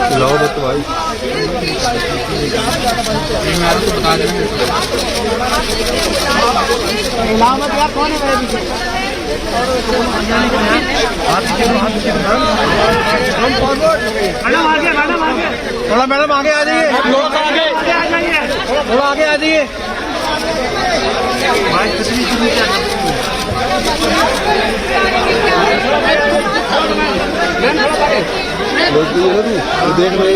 लाओ मत भाई बता देंगे कौन है थोड़ा मैडम आगे आ जाइए, थोड़ा आगे आ जाइए। देख रहे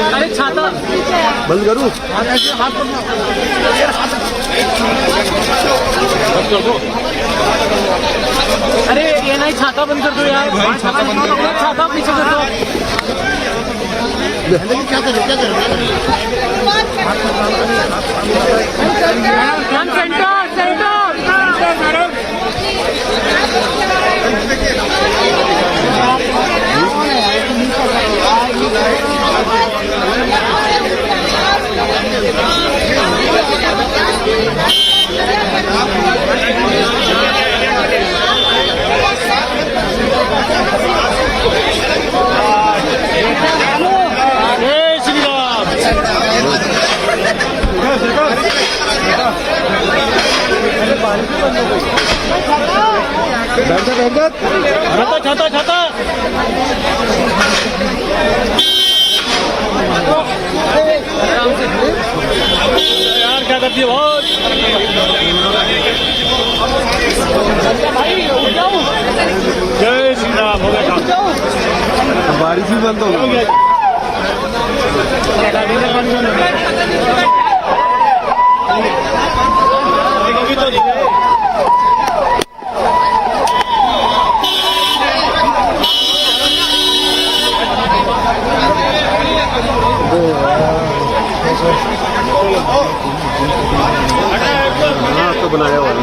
अरे छाता बंद करूँ। अरे ये नहीं, छाता बंद कर दो यार, छाता पीछे कर दो। क्या करें छाता छाता यार क्या करती है बहुत। जय श्री राम। हो गया बारिश भी बंद हो गई। हाँ तो बनाया हुआ है।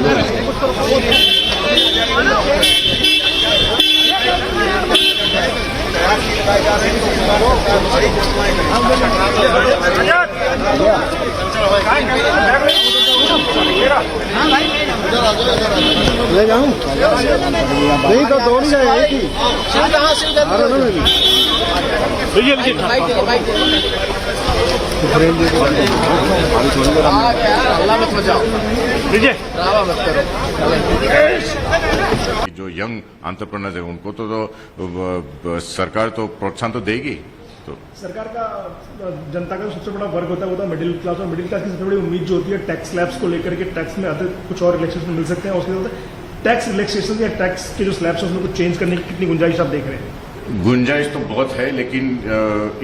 ले जाऊँ नहीं तो दो नहीं जाए एक ही। जो यंग एंटरप्रेन्योर्स है उनको तो सरकार तो प्रोत्साहन तो देगी। तो सरकार का जनता का सबसे बड़ा वर्ग होता है वो तो मिडिल क्लास, और मिडिल क्लास की सबसे बड़ी उम्मीद जो होती है टैक्स स्लैब्स को लेकर के, टैक्स में अधिक कुछ और रिलैक्सेशन मिल सकते हैं। उसके बाद टैक्स रिलैक्सेशन या टैक्स के जो स्लैब्स है उसमें कुछ चेंज करने की कितनी गुंजाइश आप देख रहे हैं? गुंजाइश तो बहुत है, लेकिन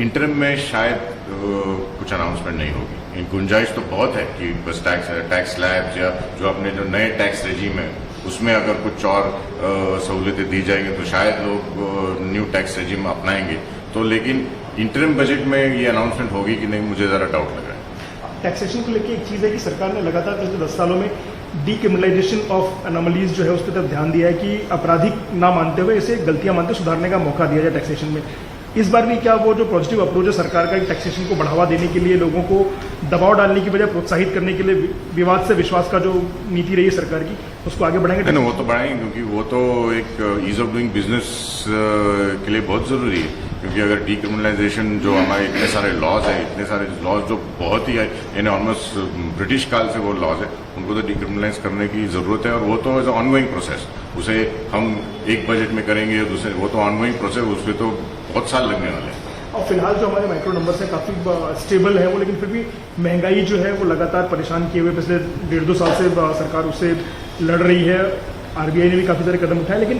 इंटरम में शायद कुछ अनाउंसमेंट नहीं होगी। गुंजाइश तो बहुत है कि बस टैक्स स्लैब्स या जो अपने जो नए टैक्स रेजिम है उसमें अगर कुछ और सहूलियतें दी जाएंगी तो शायद लोग न्यू टैक्स रेजिम अपनाएंगे। तो लेकिन इंटरम बजट में ये अनाउंसमेंट होगी कि नहीं, मुझे जरा डाउट लग रहा है। टैक्सेशन को लेकर एक चीज है कि सरकार ने लगातार पिछले 10 सालों में डीक्रिमिनलाइजेशन ऑफ एनोमलीज जो है उस पर तरफ ध्यान दिया है कि आपराधिक ना मानते हुए इसे गलतियां मानते सुधारने का मौका दिया जाए टैक्सेशन में। इस बार भी क्या वो जो पॉजिटिव अप्रोच है सरकार का टैक्सेशन को बढ़ावा देने के लिए, लोगों को दबाव डालने की बजाय प्रोत्साहित करने के लिए, विवाद से विश्वास का जो नीति रही है सरकार की, उसको आगे बढ़ाएंगे? नहीं, वो तो बढ़ाएंगे क्योंकि वो तो एक ईज ऑफ डूइंग बिजनेस के लिए बहुत जरूरी है। क्योंकि अगर डीक्रिमिनलाइजेशन जो हमारे इतने सारे लॉज है, इतने सारे लॉज जो बहुत ही यानी ऑलमोस्ट ब्रिटिश काल से वो लॉज है, उनको तो डीक्रिमिनलाइज करने की जरूरत है। और वो तो एज अ ऑनगोइंग प्रोसेस, उसे हम एक बजट में करेंगे दूसरे, वो तो ऑनगोइंग प्रोसेस, उसमें तो बहुत साल लगने वाले हैं। और फिलहाल जो हमारे माइक्रो नंबर्स हैं काफी स्टेबल है वो, लेकिन फिर भी महंगाई जो है वो लगातार परेशान किए हुए पिछले 1.5-2 साल से सरकार उससे लड़ रही है। आरबीआई ने भी काफी सारे कदम उठाए, लेकिन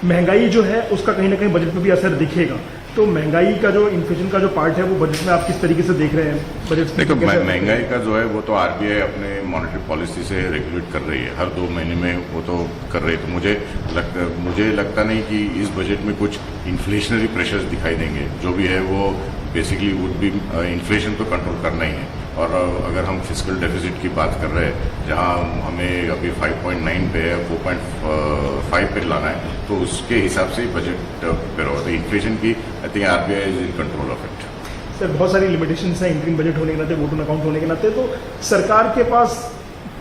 महंगाई जो है उसका कहीं ना कहीं बजट में भी असर दिखेगा। तो महंगाई का जो इन्फ्लेशन का जो पार्ट है वो बजट में आप किस तरीके से देख रहे हैं? बजट देखो, महंगाई का जो है वो तो आरबीआई अपने मॉनेटरी पॉलिसी से रेगुलेट कर रही है, हर 2 महीने में वो तो कर रही है। तो मुझे लगता नहीं कि इस बजट में कुछ इन्फ्लेशनरी प्रेशर्स दिखाई देंगे। जो भी है वो बेसिकली वुड बी इन्फ्लेशन तो कंट्रोल करना ही है। और अगर हम फिजिकल डेफिसिट की बात कर रहे हैं, जहां हमें अभी 5.9 पे है, 4.5 पे लाना है, तो उसके हिसाब से बजट प्रिपेयर होगा। तो इन्फ्लेशन की I think RBI is in control of it. Sir बहुत सारी लिमिटेशंस हैं इंटरिम बजट होने के नाते, वोट ऑन अकाउंट होने के नाते, तो सरकार के पास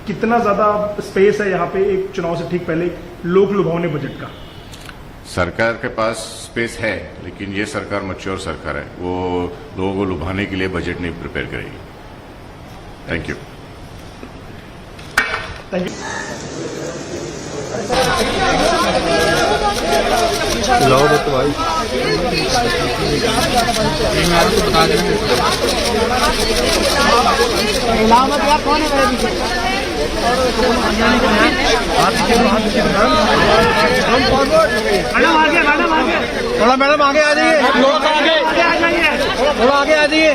कितना ज़्यादा स्पेस है यहाँ पे एक चुनाव से ठीक पहले लोक लुभावने बजट का? सरकार के पास स्पेस है, लेकिन ये सरकार मैच्योर सरकार है, वो लोगों को लुभाने के लिए बजट नहीं प्रिपेयर करेगी। Thank you. Thank you. लाओ तो भाई कौन है थोड़ा मैडम आगे आ जाइए, थोड़ा आगे आ जाइए।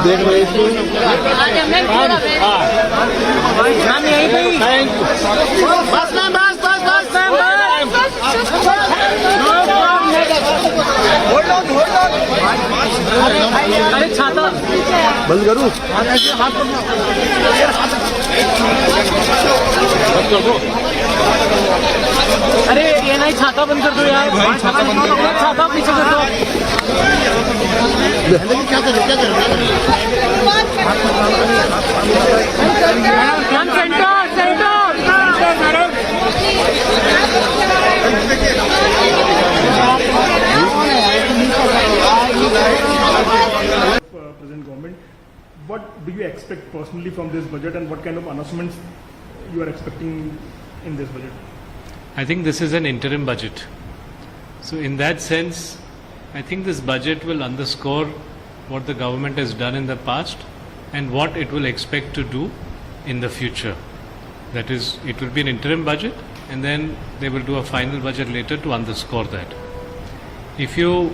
देख रहे अरे छाता बंद करूँ? अरे ये नहीं, छाता बंद कर दो यार, छाता पीछे कर दो। क्या करें Present government, what do you expect personally from this budget, and what kind of announcements you are expecting in this budget? I think this is an interim budget. So in that sense, I think this budget will underscore what the government has done in the past and what it will expect to do in the future. That is, it will be an interim budget and then they will do a final budget later to underscore that. If you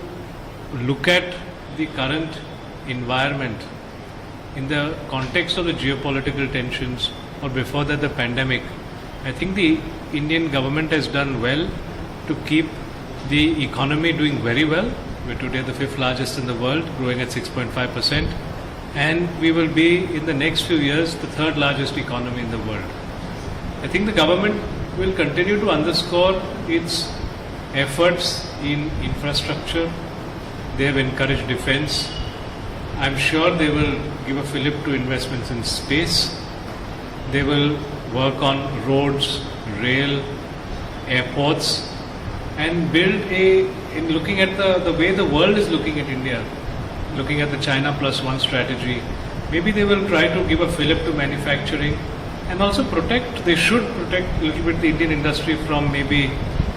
look at the current environment in the context of the geopolitical tensions or before that the pandemic, I think the Indian government has done well to keep the economy doing very well. We're today the 5th largest in the world, growing at 6.5%, and we will be in the next few years the 3rd largest economy in the world. I think the government will continue to underscore its efforts in infrastructure. They have encouraged defense. I'm sure they will give a fillip to investments in space. They will work on roads, rail, airports, and build in looking at the way the world is looking at India, looking at the China Plus One strategy. Maybe they will try to give a fillip to manufacturing and also they should protect a little bit the Indian industry from maybe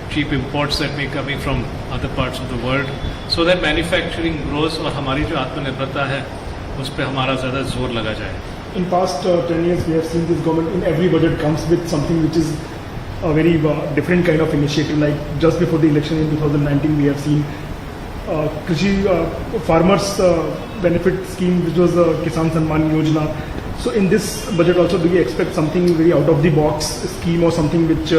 cheap imports that may be coming from other parts of the world, so that manufacturing grows और हमारी जो आत्मनिर्भरता है उस पर हमारा ज़्यादा जोर लगा जाए. In past 10 years, we have seen this government in every budget comes with something which is a very different kind of initiative. Like just before the election in 2019, we have seen farmers benefit scheme, which was the Kisan Samman Yojana. So in this budget also, do we expect something very out of the box scheme or something which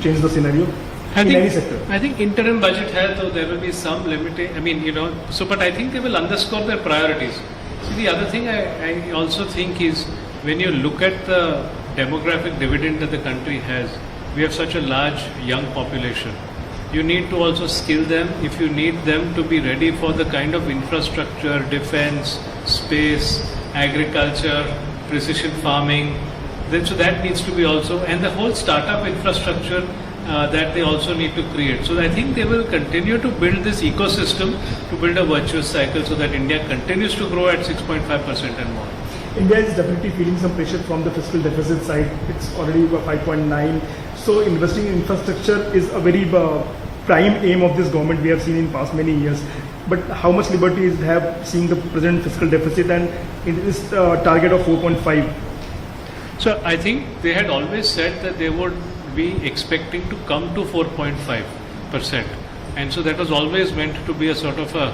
change the scenario in any sector? I think interim budget hai, so there will be some limitation. I mean, but I think they will underscore their priorities. See, the other thing I also think is when you look at the demographic dividend that the country has, we have such a large young population. You need to also skill them if you need them to be ready for the kind of infrastructure, defense, space, agriculture, precision farming. So that needs to be also, and the whole startup infrastructure that they also need to create. So I think they will continue to build this ecosystem to build a virtuous cycle so that India continues to grow at 6.5% and more. India is definitely feeling some pressure from the fiscal deficit side. It's already 5.9. So investing in infrastructure is a very prime aim of this government we have seen in past many years. But how much liberty is have seeing the present fiscal deficit and in this target of 4.5? So I think they had always said that they would be expecting to come to 4.5%, and so that was always meant to be a sort of a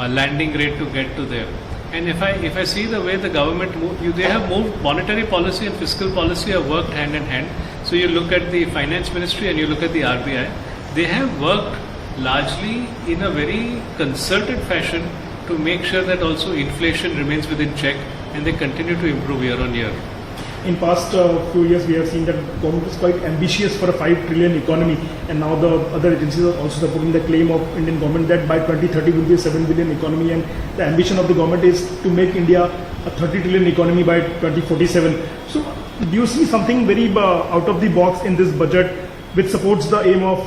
landing rate to get to there. And if I see the way the government they have moved, monetary policy and fiscal policy have worked hand in hand. So you look at the finance ministry and you look at the RBI, they have worked largely in a very concerted fashion to make sure that also inflation remains within check and they continue to improve year on year. In past few years, we have seen that government is quite ambitious for a 5 trillion economy, and now the other agencies are also supporting the claim of Indian government that by 2030 will be a 7 billion economy, and the ambition of the government is to make India a 30 trillion economy by 2047. So, do you see something very out of the box in this budget which supports the aim of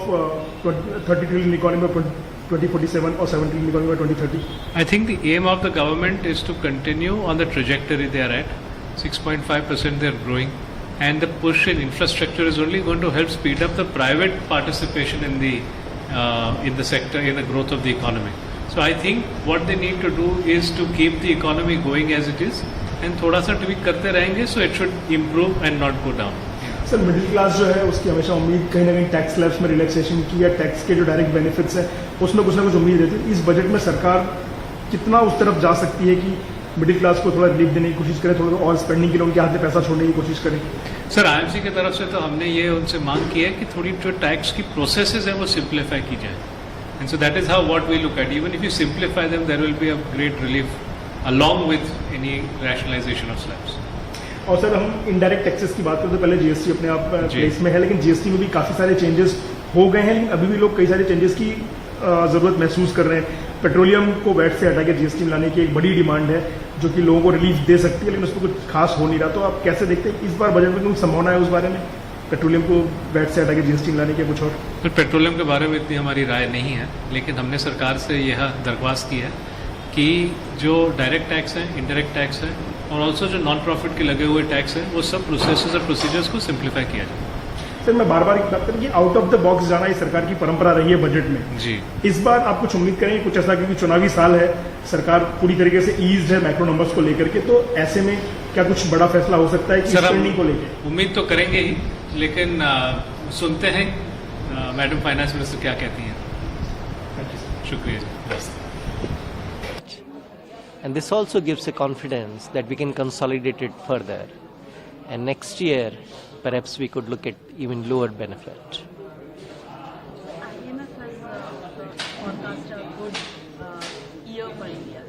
30 trillion economy by 2047 or 7 trillion economy by 2030? I think the aim of the government is to continue on the trajectory they are at. 6.5% they are growing, and the push in infrastructure is only going to help speed up the private participation in the sector, in the growth of the economy. So I think what they need to do is to keep the economy going as it is, and थोड़ा सा tweak करते रहेंगे, so it should improve and not go down. Sir middle class जो है उसकी हमेशा उम्मीद कहीं ना कहीं टैक्स स्लैब्स में रिलैक्सेशन की या टैक्स के जो डायरेक्ट बेनिफिट्स हैं उसमें कुछ ना कुछ उम्मीद रहती है. इस बजट में सरकार कितना उस तरफ जा सकती है कि मिडिल क्लास को थोड़ा रिलीफ देने की कोशिश करें, थोड़ा और स्पेंडिंग के लिए उनके हाथ में पैसा छोड़ने की कोशिश करें? सर आईएमसी की तरफ से तो हमने ये उनसे मांग की है कि थोड़ी जो टैक्स की प्रोसेसेस है वो सिंप्लीफाई की जाए, and so that is how what we look at. Even if you simplify them there will be a great relief along with any rationalization of slabs. और सर हम इनडायरेक्ट टैक्सेस की बात करते, पहले जीएसटी अपने आप प्लेस में है, लेकिन जीएसटी में भी काफ़ी सारे चेंजेस हो गए हैं, लेकिन अभी भी लोग कई सारे चेंजेस की ज़रूरत महसूस कर रहे हैं. पेट्रोलियम को वैट से हटा के जीएसटी में लाने की एक बड़ी डिमांड है जो कि लोगों को रिलीफ दे सकती है, लेकिन उसमें कुछ खास हो नहीं रहा. तो आप कैसे देखते हैं इस बार बजट में कोई संभावना है उस बारे में, पेट्रोलियम को वैट से हटा के जीएसटी में लाने के कुछ और? फिर पेट्रोलियम के बारे में इतनी हमारी राय नहीं है, लेकिन हमने सरकार से यह दरख्वास्त की है कि जो डायरेक्ट टैक्स है, इनडायरेक्ट टैक्स है, और ऑल्सो जो नॉन प्रॉफिट के लगे हुए टैक्स है, वो सब प्रोसेसेस और प्रोसीजर्स को सिंप्लीफाई किया जाए. सर मैं बार बार एक बात करूँ कि आउट ऑफ द बॉक्स जाना इस सरकार की परंपरा रही है बजट में जी. इस बार आप कुछ उम्मीद करेंगे कुछ ऐसा, क्योंकि चुनावी साल है, सरकार पूरी तरीके से ईज्ड है मैक्रो नंबर्स को लेकर के, तो ऐसे में क्या कुछ बड़ा फैसला हो सकता है कि स्पेंडिंग को लेकर? उम्मीद तो करेंगे ही, लेकिन सुनते हैं मैडम फाइनेंस मिनिस्टर क्या कहती हैं. शुक्रिया. And this also gives a confidence that we can consolidate it further. And next year, perhaps we could look at even lower benefit. IMF has forecast a good year for India.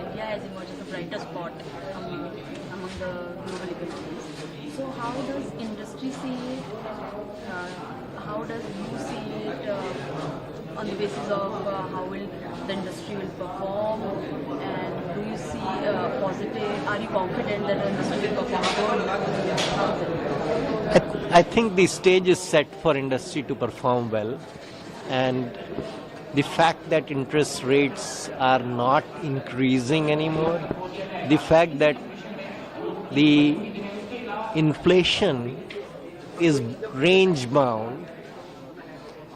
India has emerged as a brighter spot among the global economies. So how does industry see it? How does you see it on the basis of how will the industry will perform? And do you see positive? Are you confident that the industry will perform good? I think the stage is set for industry to perform well, and the fact that interest rates are not increasing anymore, the fact that the inflation is range bound,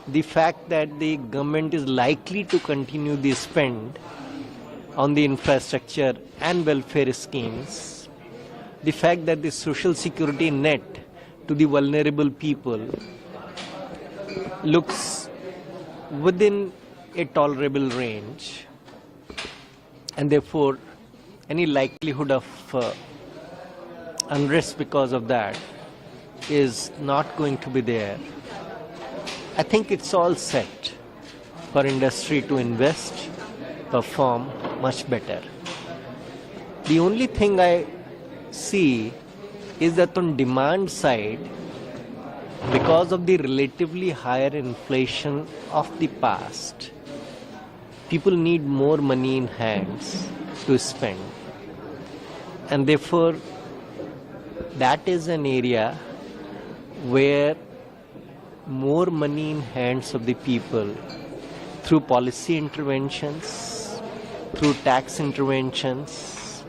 the fact that the government is likely to continue the spend on the infrastructure and welfare schemes, the fact that the social security net to the vulnerable people looks within a tolerable range, and therefore any likelihood of unrest because of that is not going to be there. I think it's all set for industry to invest, perform much better. The only thing I see is that on demand side, because of the relatively higher inflation of the past, people need more money in hands to spend. And therefore, that is an area where more money in hands of the people through policy interventions, through tax interventions,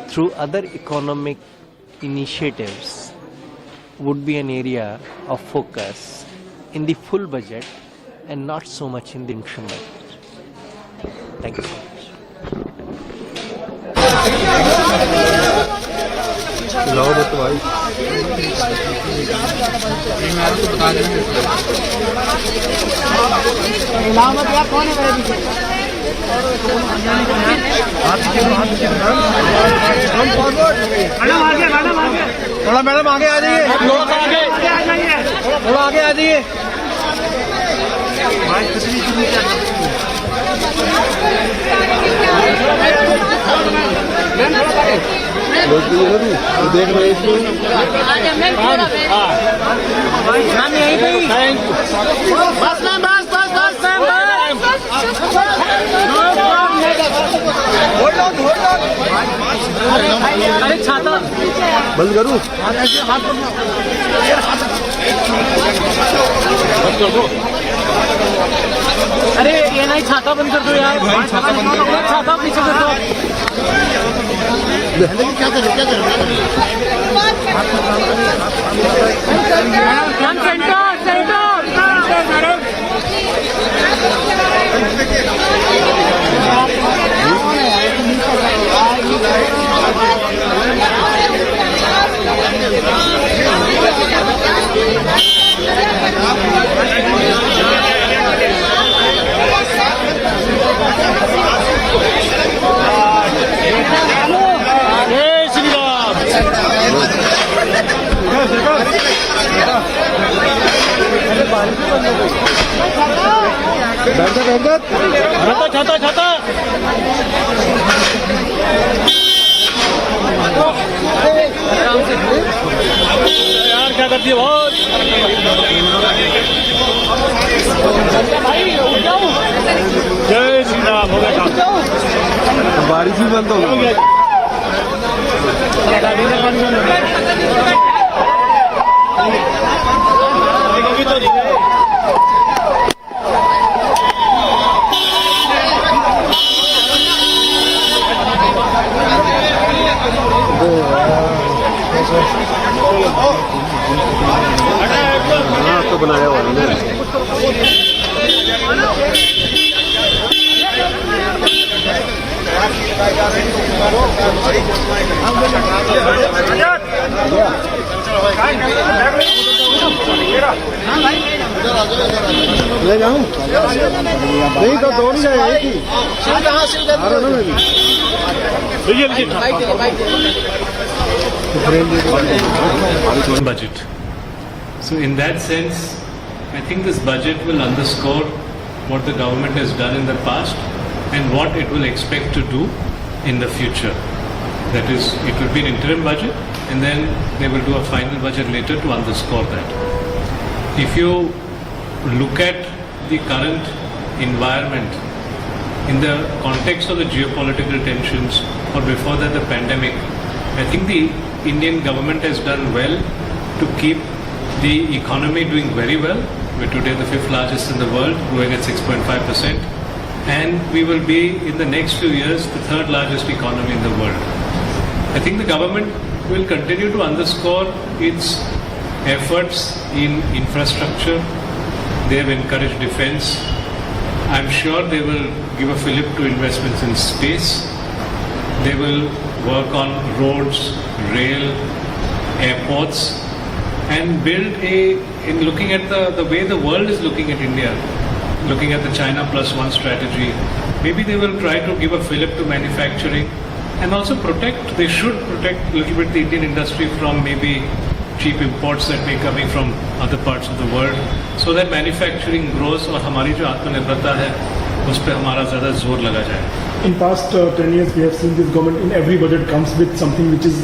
through other economic initiatives would be an area of focus in the full budget and not so much in the interim budget. Thank you so much. थोड़ा madam आगे आ जाइए, थोड़ा आगे आ जाइए. देख रहे इसको ma'am यहीं पे ही बस मैम बस मैम अरे छाता बंद करूँ अरे ये नहीं छाता बंद कर दो यार छाता पीछे कर दो क्या करें छाता यार क्या करती है बहुत जय श्री राम हो गया बारिश भी बंद हो गई तो बनाया हुआ है ले जाऊं नहीं तो दो नहीं जाए एक ही budget. So in that sense, I think this budget will underscore what the government has done in the past and what it will expect to do in the future. That is, it will be an interim budget and then they will do a final budget later to underscore that. If you look at the current environment in the context of the geopolitical tensions or before that the pandemic, I think the Indian government has done well to keep the economy doing very well. We're today the 5th largest in the world, growing at 6.5%, and we will be in the next few years the 3rd largest economy in the world. I think the government will continue to underscore its efforts in infrastructure. They have encouraged defense. I'm sure they will give a fillip to investments in space. They will work on roads, rail, airports, and build in looking at the way the world is looking at India, looking at the China Plus One strategy, maybe they will try to give a fillip to manufacturing and also they should protect a little bit the Indian industry from maybe cheap imports that may be coming from other parts of the world, so that manufacturing grows और हमारी जो आत्मनिर्भरता है उस पर हमारा ज़्यादा जोर लगा जाए. In past 10 years, we have seen this government in every budget comes with something which is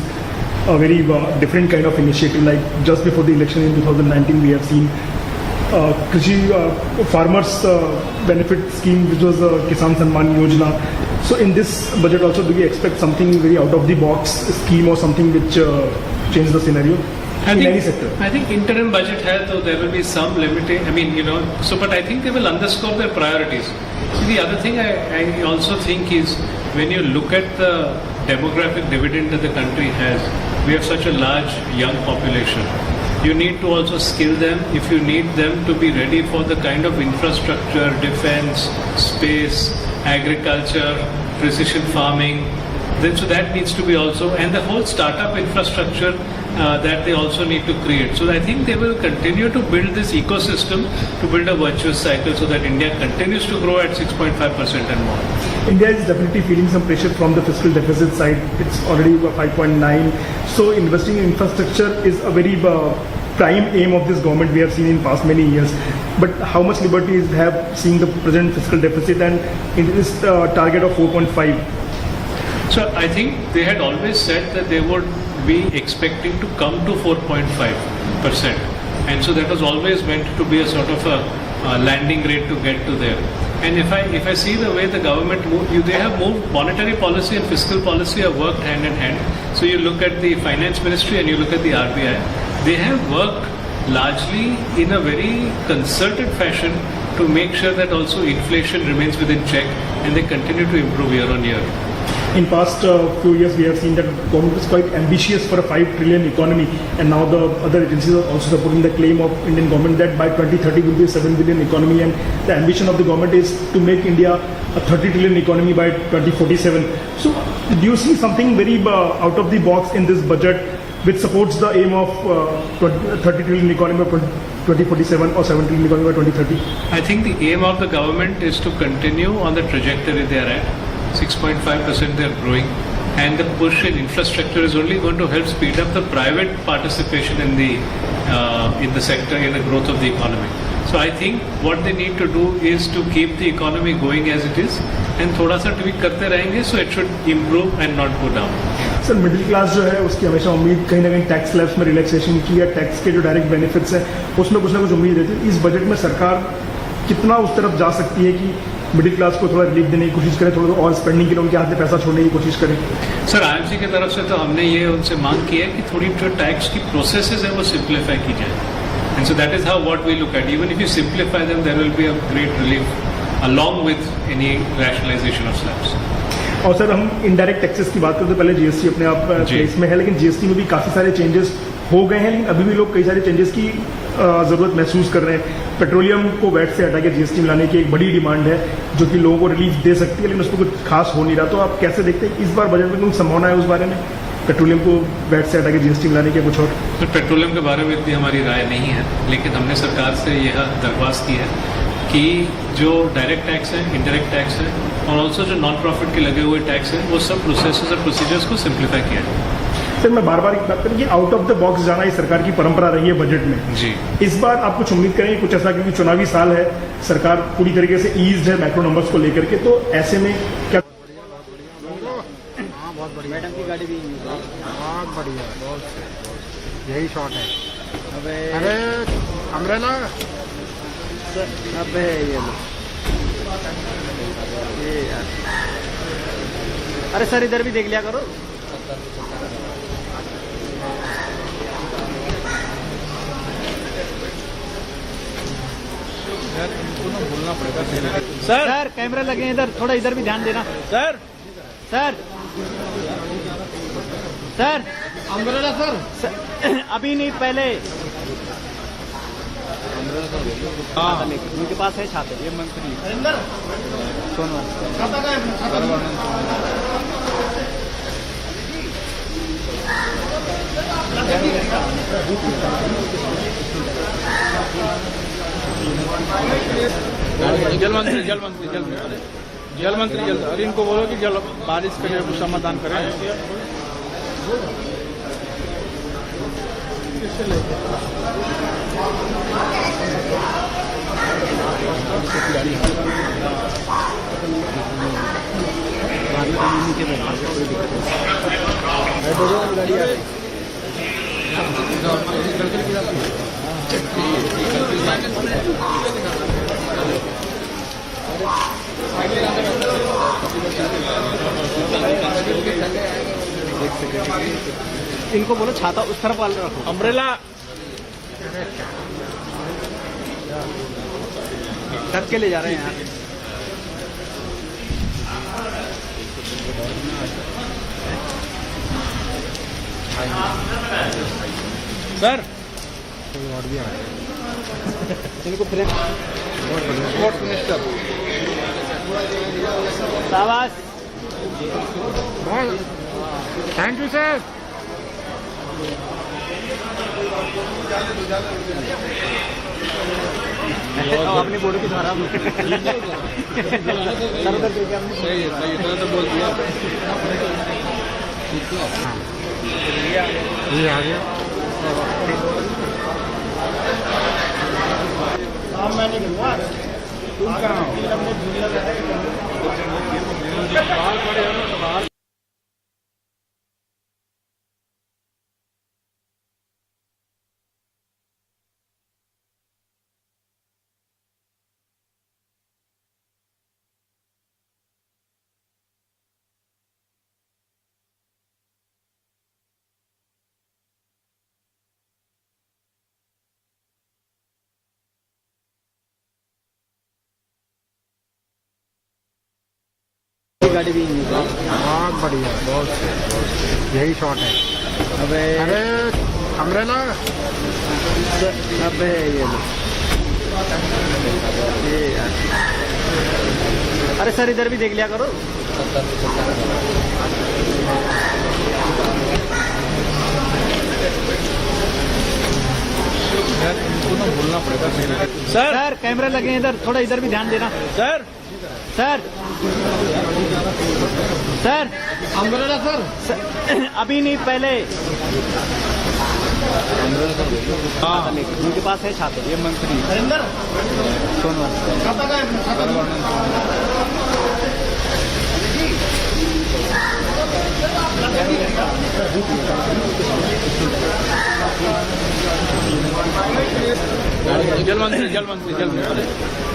a very different kind of initiative. Like just before the election in 2019, we have seen Krishi farmers benefit scheme, which was Kisan Samman Yojana. So in this budget also, do we expect something very out of the box scheme or something which change the scenario in any sector? I think interim budget hai, so there will be some limitation. I mean, but I think they will underscore their priorities. See, the other thing I also think is when you look at the demographic dividend that the country has, we have such a large young population. You need to also skill them if you need them to be ready for the kind of infrastructure, defense, space, agriculture, precision farming. Then so that needs to be also, and the whole startup infrastructure that they also need to create. So I think they will continue to build this ecosystem to build a virtuous cycle so that India continues to grow at 6.5% and more. India is definitely feeling some pressure from the fiscal deficit side. It's already 5.9. So investing in infrastructure is a very prime aim of this government we have seen in past many years. But how much liberties have seen the present fiscal deficit and in this target of 4.5? So I think they had always said that they would be expecting to come to 4.5%. And so that was always meant to be a sort of a landing rate to get to there. And if I see the way the government moved, they have moved, monetary policy and fiscal policy have worked hand in hand. So you look at the finance ministry and you look at the RBI, they have worked largely in a very concerted fashion to make sure that also inflation remains within check and they continue to improve year on year. In past few years, we have seen that government is quite ambitious for a 5 trillion economy, and now the other agencies are also supporting the claim of Indian government that by 2030 will be a 7 billion economy, and the ambition of the government is to make India a 30 trillion economy by 2047. So, do you see something very out of the box in this budget which supports the aim of 30 trillion economy by 2047 or 7 trillion economy by 2030? I think the aim of the government is to continue on the trajectory they are at. 6.5% they are growing, and the push in infrastructure is only going to help speed up the private participation in the sector, in the growth of the economy. So I think what they need to do is to keep the economy going as it is, and थोड़ा सा tweak करते रहेंगे, so it should improve and not go down. Sir middle class जो है उसकी हमेशा उम्मीद कहीं ना कहीं टैक्स स्लैब्स में रिलैक्सेशन की या टैक्स के जो डायरेक्ट बेनिफिट्स हैं उसमें कुछ ना कुछ उम्मीद रहती है. इस बजट में सरकार कितना उस तरफ जा सकती है कि मिडिल क्लास को थोड़ा रिलीफ देने की कोशिश करें, थोड़ा और स्पेंडिंग के लिए उनके हाथ में पैसा छोड़ने की कोशिश करें? सर आईएमसी की तरफ से तो हमने ये उनसे मांग की है कि थोड़ी जो टैक्स की प्रोसेसेस है वो सिंप्लीफाई की जाए. And so that is how what we look at. Even if you simplify them there will be a great relief along with any rationalization of slabs. और सर हम इनडायरेक्ट टैक्सेस की बात करते हैं, पहले जीएसटी अपने आप प्लेस में है, लेकिन जीएसटी में भी काफ़ी सारे चेंजेस हो गए हैं, लेकिन अभी भी लोग कई सारे चेंजेस की ज़रूरत महसूस कर रहे हैं. पेट्रोलियम को वैट से हटा के जीएसटी में लाने की एक बड़ी डिमांड है जो कि लोगों को रिलीफ दे सकती है, लेकिन उस पर कुछ खास हो नहीं रहा. तो आप कैसे देखते हैं इस बार बजट में कोई संभावना है उस बारे में, पेट्रोलियम को वैट से हटा के जीएसटी में लाने के कुछ और? तो पेट्रोलियम के बारे में इतनी हमारी राय नहीं है, लेकिन हमने सरकार से यह दरख्वास्त की है कि जो डायरेक्ट टैक्स है, इनडायरेक्ट टैक्स है और ऑल्सो जो नॉन प्रॉफिट के लगे हुए टैक्स है, वो सब प्रोसेसेस और प्रोसीजर्स को सिंप्लीफाई किया जाए. सर मैं बार बार एक बात करूँ कि आउट ऑफ द बॉक्स जाना ही सरकार की परंपरा रही है बजट में. जी. इस बार आप कुछ उम्मीद करेंगे कुछ ऐसा, क्योंकि चुनावी साल है, सरकार पूरी तरीके से ईज्ड है मैक्रो नंबर्स को लेकर के, तो ऐसे में क्या? बहुत बढ़िया मैडम की गाड़ी भी बहुत बढ़िया, बहुत यही शॉट है. अरे अम्ब्रेला अबे ये यार, अरे सर इधर भी देख लिया करो. यार इनको ना बोलना पड़ेगा. सर कैमरे लगे हैं इधर, थोड़ा इधर भी ध्यान देना. Sir sir sir umbrella sir अभी नहीं, पहले उनके पास है छाते. ये मंत्री सोनू छाता का जल मंत्री अरे इनको बोलो कि जल बारिश के लिए कुछ समाधान करें. इनको बोलो छाता उस तरफ वाले रखो. अम्ब्रेला ढक के ले जा रहे हैं यहाँ. सर इनको फिर स्पोर्ट्स मिनिस्टर शाबाश. Thank you sir. अपनी बोर्ड की द्वारा सही है इतना तो बोल दिया. ये आ गया. गाड़ी भी बहुत बढ़िया, बहुत सही। यही शॉट है। अबे अरे अम्ब्रेला अबे ये यार। अरे सर इधर भी देख लिया करो। बोलना पड़ेगा सर कैमरे लगे हैं इधर, थोड़ा इधर भी ध्यान देना। Sir sir sir umbrella sir. अभी नहीं, पहले उनके पास है छाते। ये मंत्री हरिंदर सोनवाल।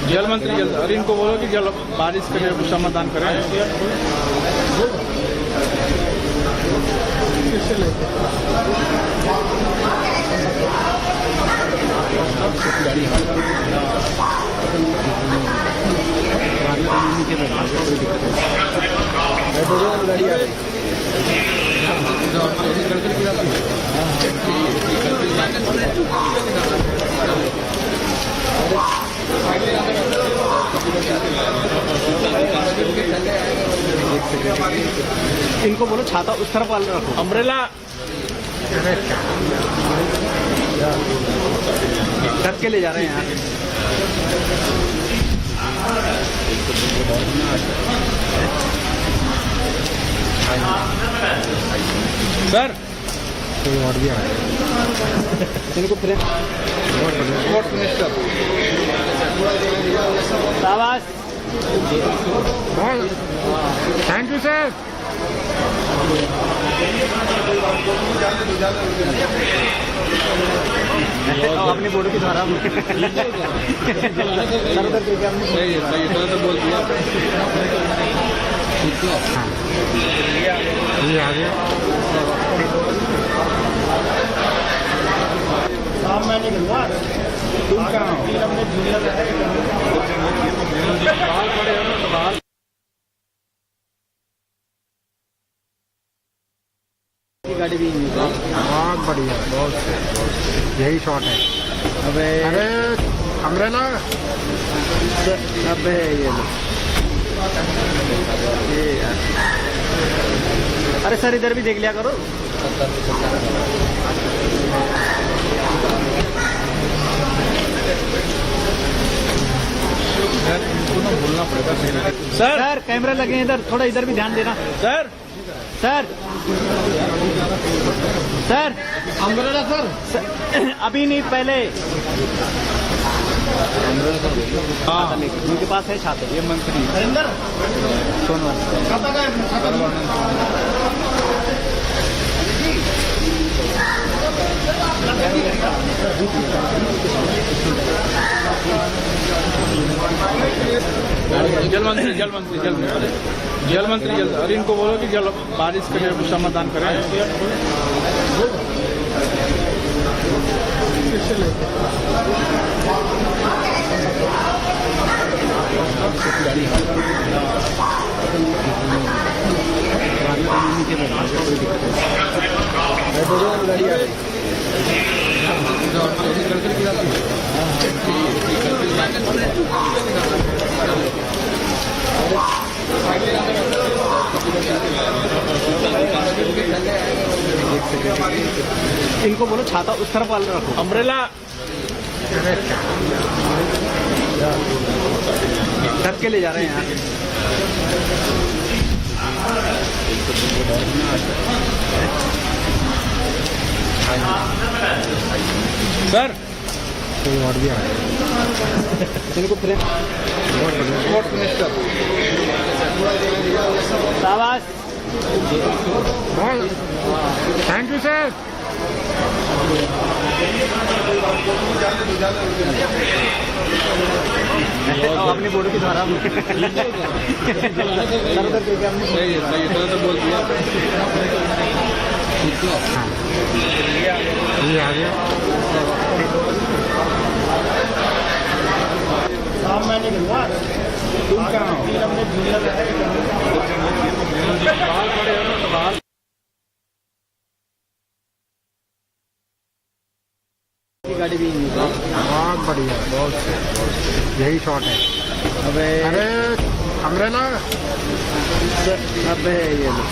जल मंत्री अरे इनको बोलो कि जल बारिश के लिए समाधान करें। इनको बोलो छाता उस तरफ वाले रखो। अम्ब्रेला ढक के ले जा रहे हैं यहाँ। सर कोई और भी आ रहा इनको फिर स्पोर्ट्स मिनिस्टर शाबाश। है। Thank you sir. अपनी बोर्ड की द्वारा सही है तो बोल दिया। ये आ गया। तुम कहाँ हो? गाड़ी भी बहुत बढ़िया, बहुत सही। यही शॉट है। अबे अरे अम्ब्रेला अबे ये यार। अरे सर इधर भी देख लिया करो। बोलना पड़ेगा सर कैमरे लगे हैं इधर, थोड़ा इधर भी ध्यान देना। Sir sir sir umbrella sir. अभी नहीं, पहले उनके पास है छाते। ये मंत्री हरिंदर सोनवाल। जल मंत्री अरे इनको बोलो कि जल बारिश के लिए समाधान करें। इनको बोलो छाता उस तरफ वाले रखो। अम्ब्रेला ढक के ले जा रहे हैं यहाँ। सर कोई और भी आ गया। स्पोर्ट्स मिनिस्टर शाबाश। Thank you sir. अपनी बोर्ड की द्वारा सही है तो बोल दिया। ये आ गया। तुम कहाँ हो? गाड़ी भी बहुत बढ़िया, बहुत सही। यही शॉट है। अबे अरे अम्ब्रेला अबे ये लो।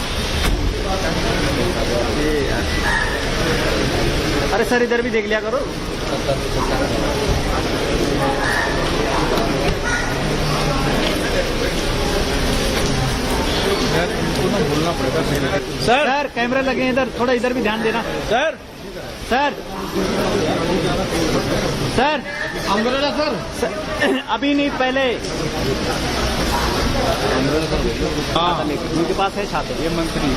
अरे सर इधर भी देख लिया करो। बोलना पड़ेगा सर कैमरे लगे हैं इधर, थोड़ा इधर भी ध्यान देना। Sir sir sir umbrella sir अभी नहीं, पहले हाँ उनके पास है छाते। ये मंत्री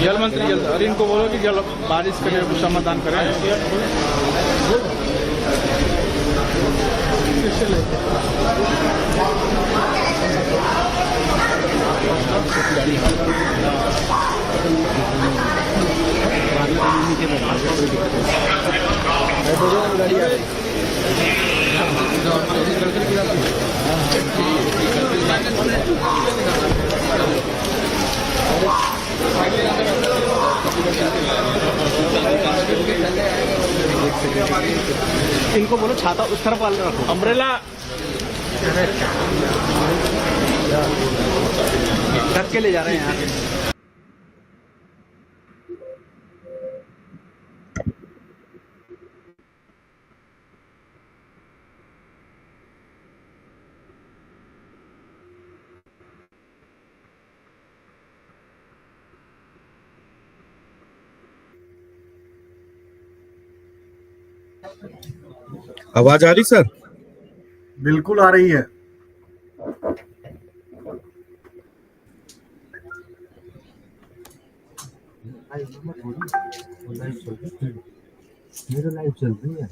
जल मंत्री अरे इनको बोलो कि जल बारिश के लिए कुछ समाधान करें। इनको बोलो छाता उस तरफ वाले रखो। अम्ब्रेला ढक के ले जा रहे हैं यहाँ। आवाज आ रही सर? बिल्कुल आ रही है। मेरा लाइव चल रही है।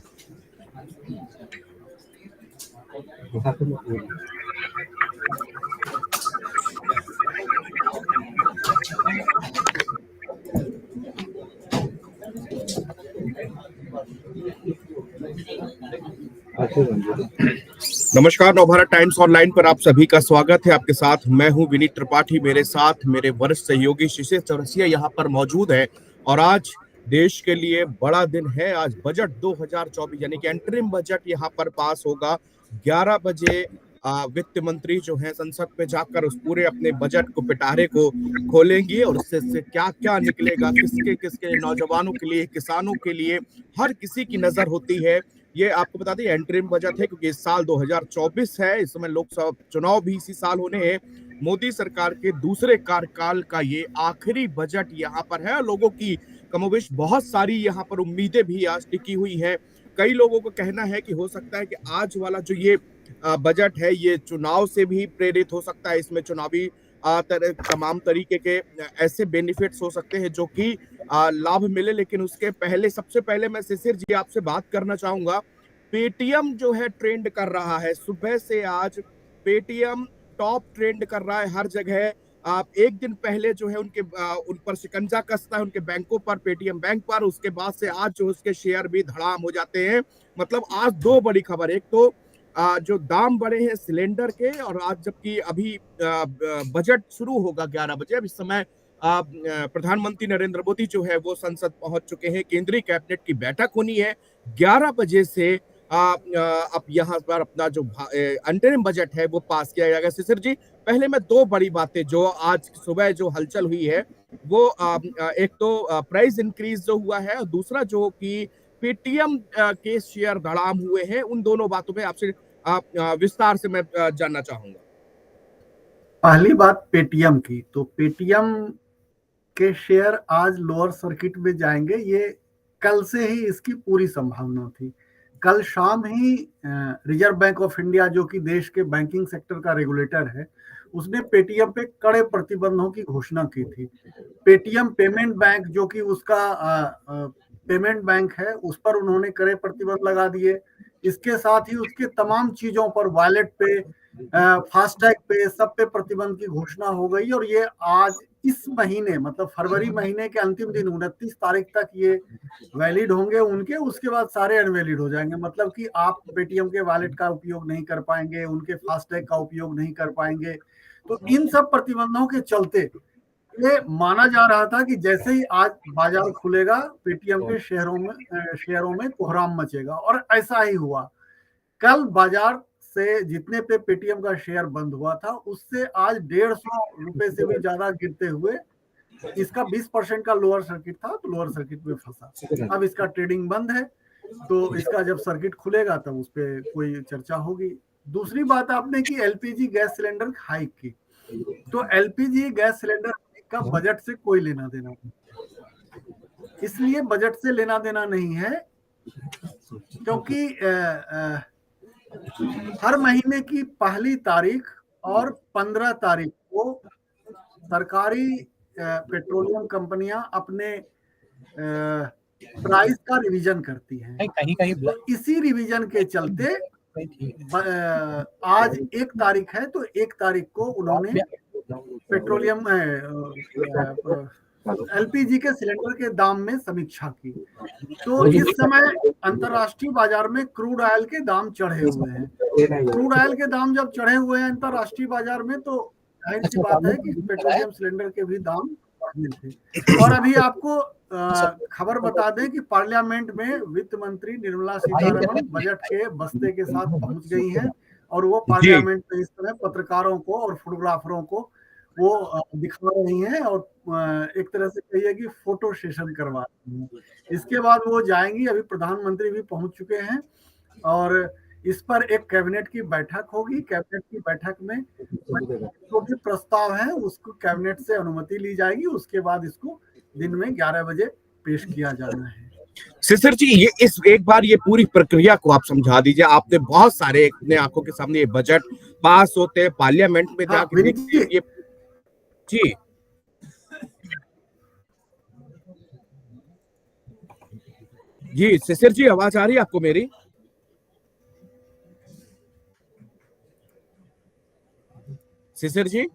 नमस्कार, नवभारत टाइम्स ऑनलाइन पर आप सभी का स्वागत है। आपके साथ मैं हूं विनीत त्रिपाठी, मेरे साथ मेरे वरिष्ठ सहयोगी शिशिर चौरसिया यहाँ पर मौजूद है। और आज देश के लिए बड़ा दिन है। आज बजट 2024 यानी कि एंटरिम बजट यहाँ पर पास होगा। 11 बजे वित्त मंत्री जो है संसद पे जाकर उस पूरे अपने बजट को पिटारे को खोलेंगी और उससे क्या क्या निकलेगा, किसके किसके नौजवानों के लिए, किसानों के लिए, हर किसी की नजर होती है। ये आपको बता दें एंटरिम बजट है क्योंकि इस साल 2024 है। इस समय लोकसभा चुनाव भी इसी साल होने हैं। मोदी सरकार के दूसरे कार्यकाल का ये आखिरी बजट यहाँ पर है। लोगों की कमोबेश बहुत सारी यहाँ पर उम्मीदें भी आज टिकी हुई हैं। कई लोगों का कहना है कि हो सकता है कि आज वाला जो ये बजट है ये चुनाव से भी प्रेरित हो सकता है। इसमें चुनावी तमाम तरीके के ऐसे बेनिफिट्स हो सकते हैं जो कि लाभ मिले। लेकिन उसके पहले सबसे पहले मैं शिशिर जी आपसे बात करना चाहूंगा। पेटीएम जो है ट्रेंड कर रहा है, सुबह से आज पेटीएम टॉप ट्रेंड कर रहा है हर जगह। एक दिन पहले जो है उन पर शिकंजा कसता है उनके बैंकों पर, पेटीएम बैंक पर। उसके बाद से आज जो उसके शेयर भी धड़ाम हो जाते हैं। मतलब आज दो बड़ी खबर, एक तो जो दाम बढ़े हैं सिलेंडर के, और आज जबकि अभी बजट शुरू होगा 11 बजे। अब इस समय प्रधानमंत्री नरेंद्र मोदी जो है वो संसद पहुंच चुके हैं। केंद्रीय कैबिनेट की बैठक होनी है 11 बजे से। अब यहाँ पर अपना जो अंतरिम बजट है वो पास किया जाएगा। शिशिर जी, पहले मैं दो बड़ी बातें जो आज सुबह जो हलचल हुई है वो एक तो प्राइस इंक्रीज जो हुआ है, और दूसरा जो कि पेटीएम के शेयर धड़ाम हुए हैं, उन दोनों बातों पे आपसे विस्तार से मैं जानना चाहूंगा। पहली बात पेटीएम की, तो पेटीएम के शेयर आज लोअर सर्किट में जाएंगे, ये कल से ही इसकी पूरी संभावना थी। कल शाम ही रिजर्व बैंक ऑफ इंडिया, जो कि देश के बैंकिंग सेक्टर का रेगुलेटर है, उसने पेटीएम पे कड़े प्रतिबंधों की घोषणा की थी। पेटीएम पेमेंट बैंक, जो कि उसका पेमेंट बैंक है, उस पर उन्होंने कड़े प्रतिबंध लगा दिए। इसके साथ ही उसके तमाम चीजों पर, वॉलेट पे, फास्टैग पे, सब पे प्रतिबंध की घोषणा हो गई। और ये आज इस महीने, मतलब फरवरी महीने के अंतिम दिन 29 तारीख तक ये वैलिड होंगे उनके, उसके बाद सारे अनवैलिड हो जाएंगे। मतलब कि आप पेटीएम के वॉलेट का उपयोग नहीं कर पाएंगे, उनके फास्टैग का उपयोग नहीं कर पाएंगे। तो इन सब प्रतिबंधों के चलते ये माना जा रहा था कि जैसे ही आज बाजार खुलेगा, पेटीएम के शेयरों में कोहराम मचेगा, और ऐसा ही हुआ। कल बाजार से जितने पे पेटीएम का शेयर बंद हुआ था, उससे आज 150 रुपए से भी ज्यादा गिरते हुए इसका 20% का लोअर सर्किट था, तो लोअर सर्किट में फंसा। अब इसका ट्रेडिंग बंद है, तो इसका जब सर्किट खुलेगा तब उस पर कोई चर्चा होगी। दूसरी बात आपने की एलपीजी गैस सिलेंडर हाइक की, तो एलपीजी गैस सिलेंडर का बजट से कोई लेना देना नहीं। इसलिए बजट से लेना देना नहीं है क्योंकि हर महीने की पहली तारीख और 15 तारीख को सरकारी पेट्रोलियम कंपनियां अपने प्राइस का रिवीजन करती हैं। तो इसी रिवीजन के चलते आज 1 तारीख है, तो 1 तारीख को उन्होंने पेट्रोलियम एलपीजी के सिलेंडर के दाम में समीक्षा की। तो इस समय अंतर्राष्ट्रीय बाजार में क्रूड ऑयल के दाम चढ़े हुए हैं। क्रूड ऑयल के दाम जब चढ़े हुए हैं अंतर्राष्ट्रीय बाजार में, तो जाहिर सी बात है कि पेट्रोलियम सिलेंडर के भी दाम बढ़ने थे। और अभी आपको खबर बता दें कि पार्लियामेंट में वित्त मंत्री निर्मला सीतारमण बजट के बस्ते के साथ पहुंच गई हैं, और वो पार्लियामेंट में इस तरह पत्रकारों को और फोटोग्राफरों को वो दिखा रही हैं, और एक तरह से कहिए कि फोटो सेशन करवा रही हैं। इसके बाद वो जाएंगी, अभी प्रधानमंत्री भी पहुंच चुके हैं, और इस पर एक कैबिनेट की बैठक होगी। कैबिनेट की बैठक में जो भी प्रस्ताव है उसको कैबिनेट से अनुमति ली जाएगी, उसके बाद इसको दिन में 11 बजे पेश किया जाना है। शिशिर जी, ये इस एक बार ये पूरी प्रक्रिया को आप समझा दीजिए। आपने बहुत सारे अपने आंखों के सामने ये बजट पास होते हैं, पार्लियामेंट में जाके ये जी जी शिशिर जी, आवाज आ रही है आपको मेरी? शिशिर जी,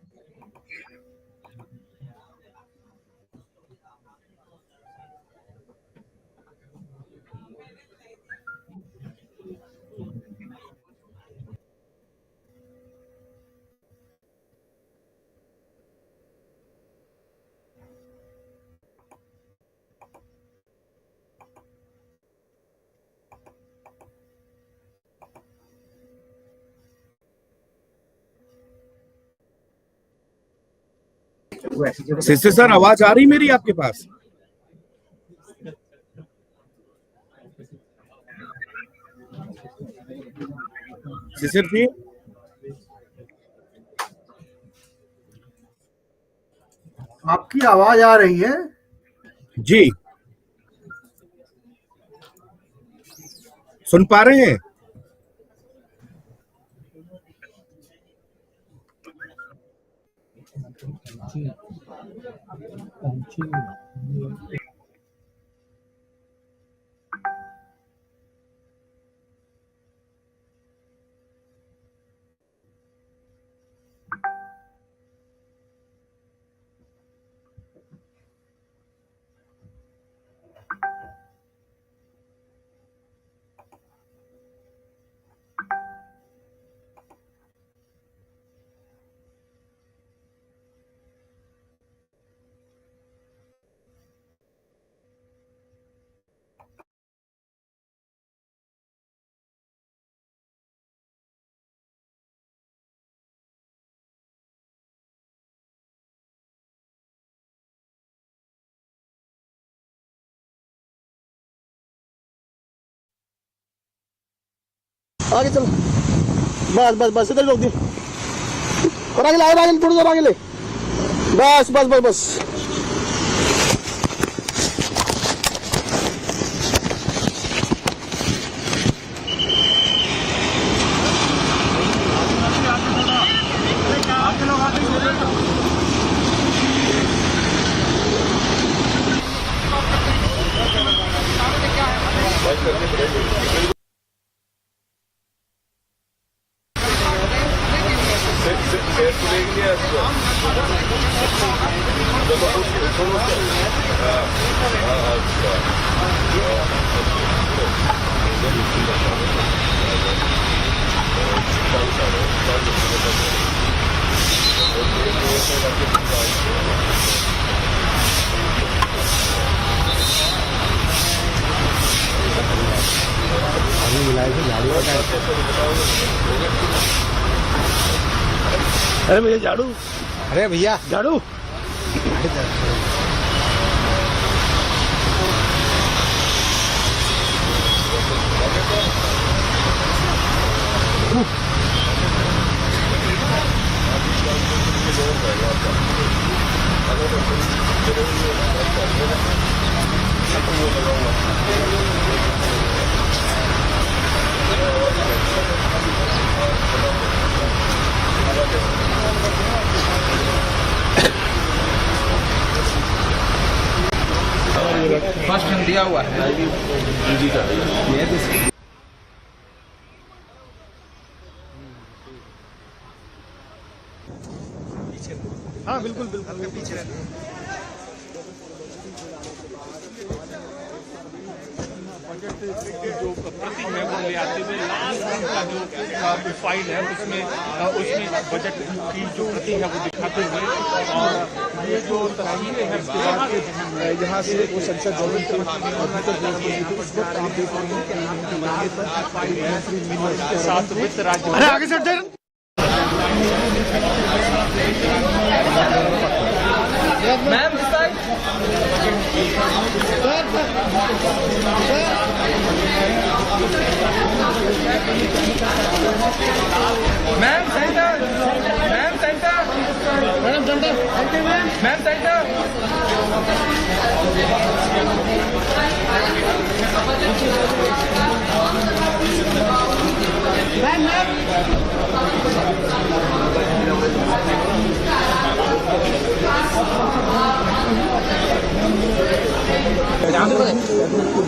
शिशिर सर, आवाज आ रही मेरी आपके पास? शिशिर जी, आपकी आवाज आ रही है जी, सुन पा रहे हैं? आगे चल, बस बस बस इधर रोक दिए और आगे ले, आगे थोड़ी देर आगे ले, बस बस बस बस। अरे भैया झाड़ू, अरे भैया झाड़ू। फर्स्ट टाइम दिया हुआ है। हाँ बिल्कुल बिल्कुल पीछे रहते हैं। जो प्रति है वो ले आते हुए लास्ट का जो फाइल है उसमें बजट की जो प्रति है वो दिखाते हुए, और ये जो तस्वीरें हैं उसके बाद यहाँ से वो संसद भवन के साथ वित्त राज्य। अरे आगे से ma'am ma'am centre, ma'am centre, madam centre, ma'am centre.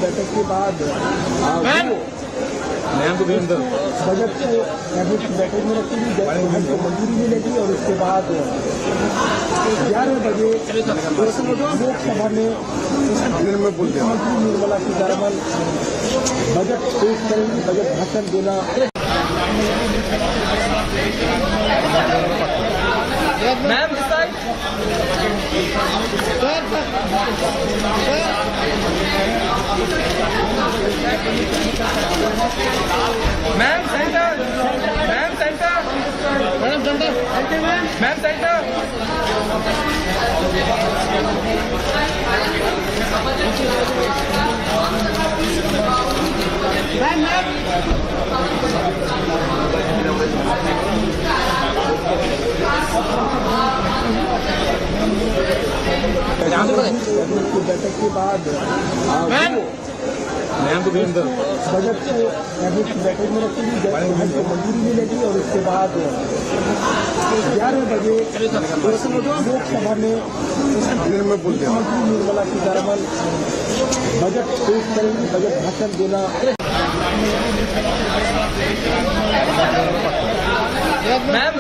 बैठक के बाद बजट को कैबिनेट की बैठक में रखी गई, बजट को मंजूरी मिलेगी और उसके बाद 11 बजे लोकसभा में मुख्यमंत्री निर्मला सीतारमण बजट पेश करेंगी, बजट भाषण देना। Ma'am ma'am centre, ma'am centre, madam centre, ma'am centre. बैठक के बाद बजट को कैबिनेट की बैठक में रखी गई, बजट को मंजूरी मिलेगी और उसके बाद 11 बजे लोकसभा में मुख्यमंत्री निर्मला सीतारमण बजट पेश करेंगी, बजट भाषण देना। Ma'am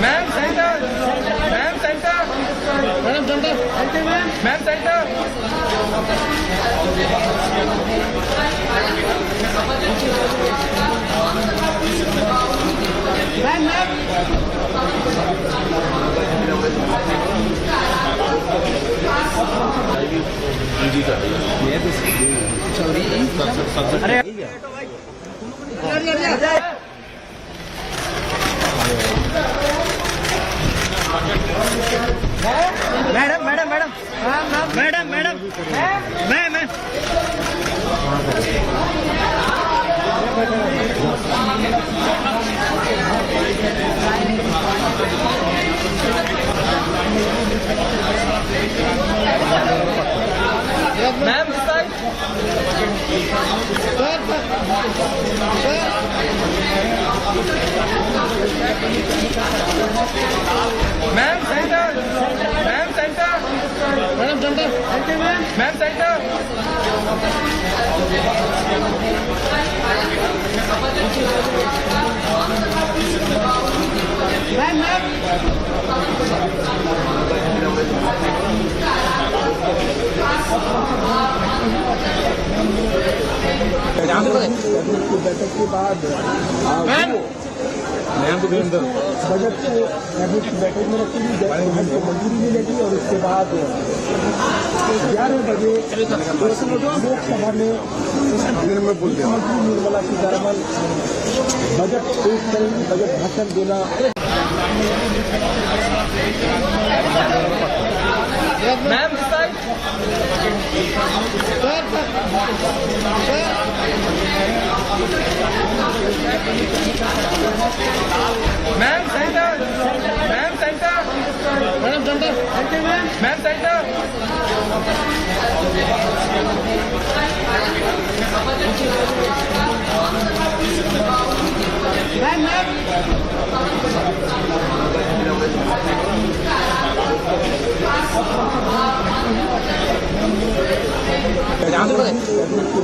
ma'am centre, ma'am centre, madam centre, ma'am centre. अरे नहीं ma'am ma'am centre ma'am centre madam centre ma'am centre बैठक के बाद बजट को बैठक में रखी गई, बजट को मंजूरी मिलेगी और उसके बाद 11 बजे लोकसभा में मुख्यमंत्री निर्मला सीतारमन बजट पेश करेंगी, बजट भाषण देना। Ma'am ma'am centre ma'am centre madam centre ma'am centre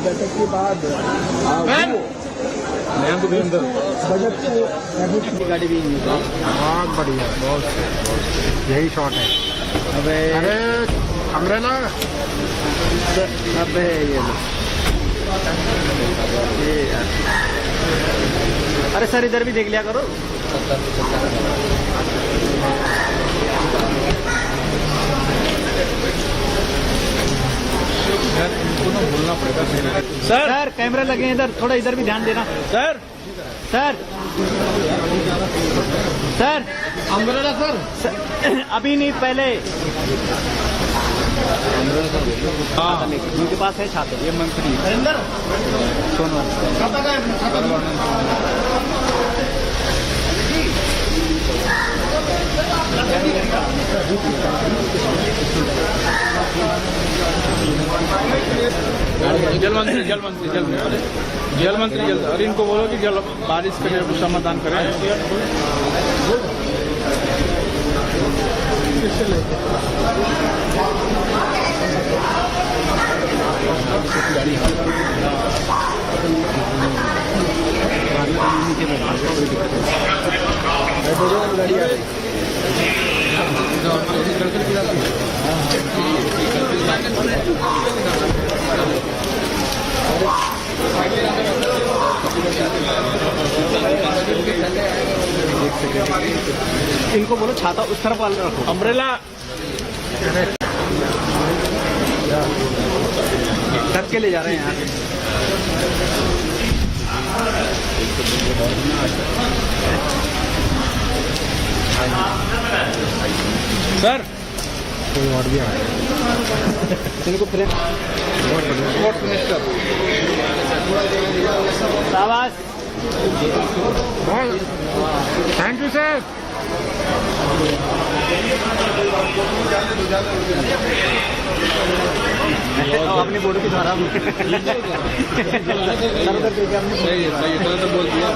बैठक के बाद बजट को गाड़ी भी बहुत बढ़िया, बहुत यही शॉट है। अरे अम्ब्रेला अबे ये लो। अरे सर इधर भी देख लिया करो। बोलना पड़ेगा सर कैमरे लगे हैं इधर, थोड़ा इधर भी ध्यान देना। Sir sir sir umbrella sir अभी नहीं, पहले हाँ उनके पास है छाते। ये मंत्री सोनवाल जल मंत्री अरे इनको बोलो कि जल बारिश के लिए समाधान करें। गाड़ी आ रही इनको बोलो छाता उस तरफ वाले रखो। अम्ब्रेला ढक के ले जा रहे हैं यहाँ। सर कोई और भी आ रहा है इनको फ्रेम। स्पोर्ट्स मिनिस्टर शाबाश, थैंक यू सर। अपनी बोर्ड की द्वारा सही है तो बोल दिया।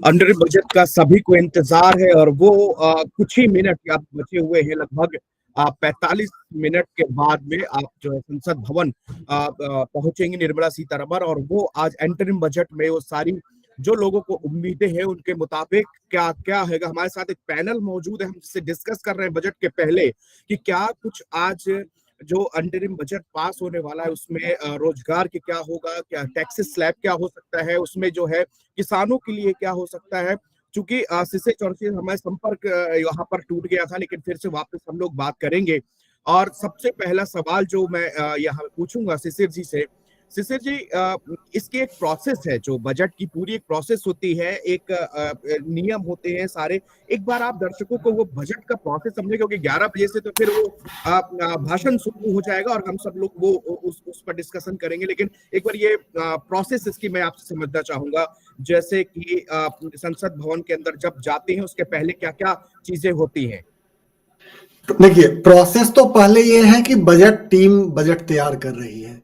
अंडर बजट का सभी को इंतजार है और वो कुछ ही मिनट या बचे हुए हैं, लगभग 45 मिनट के बाद में आप जो है संसद भवन पहुंचेंगी निर्मला सीतारमन, और वो आज इंटरिम बजट में वो सारी जो लोगों को उम्मीदें हैं उनके मुताबिक क्या क्या है। हमारे साथ एक पैनल मौजूद है, हम इससे डिस्कस कर रहे हैं बजट के पहले कि क्या कुछ आज जो अंतरिम बजट पास होने वाला है उसमें रोजगार के क्या होगा, क्या टैक्सेस स्लैब क्या हो सकता है, उसमें जो है किसानों के लिए क्या हो सकता है। चूंकि सिसे चौरसी हमारे संपर्क यहाँ पर टूट गया था, लेकिन फिर से वापस हम लोग बात करेंगे। और सबसे पहला सवाल जो मैं यहाँ पूछूंगा शिशिर जी से, शिशिर जी, इसकी एक प्रोसेस है, जो बजट की पूरी एक प्रोसेस होती है, एक नियम होते हैं सारे। एक बार आप दर्शकों को वो बजट का प्रोसेस समझे, क्योंकि 11 बजे से तो फिर वो भाषण शुरू हो जाएगा और हम सब लोग वो उस पर डिस्कशन करेंगे। लेकिन एक बार ये प्रोसेस इसकी मैं आपसे समझना चाहूंगा, जैसे कि संसद भवन के अंदर जब जाते हैं उसके पहले क्या क्या चीजें होती हैं। देखिए, प्रोसेस तो पहले ये है कि बजट टीम बजट तैयार कर रही है।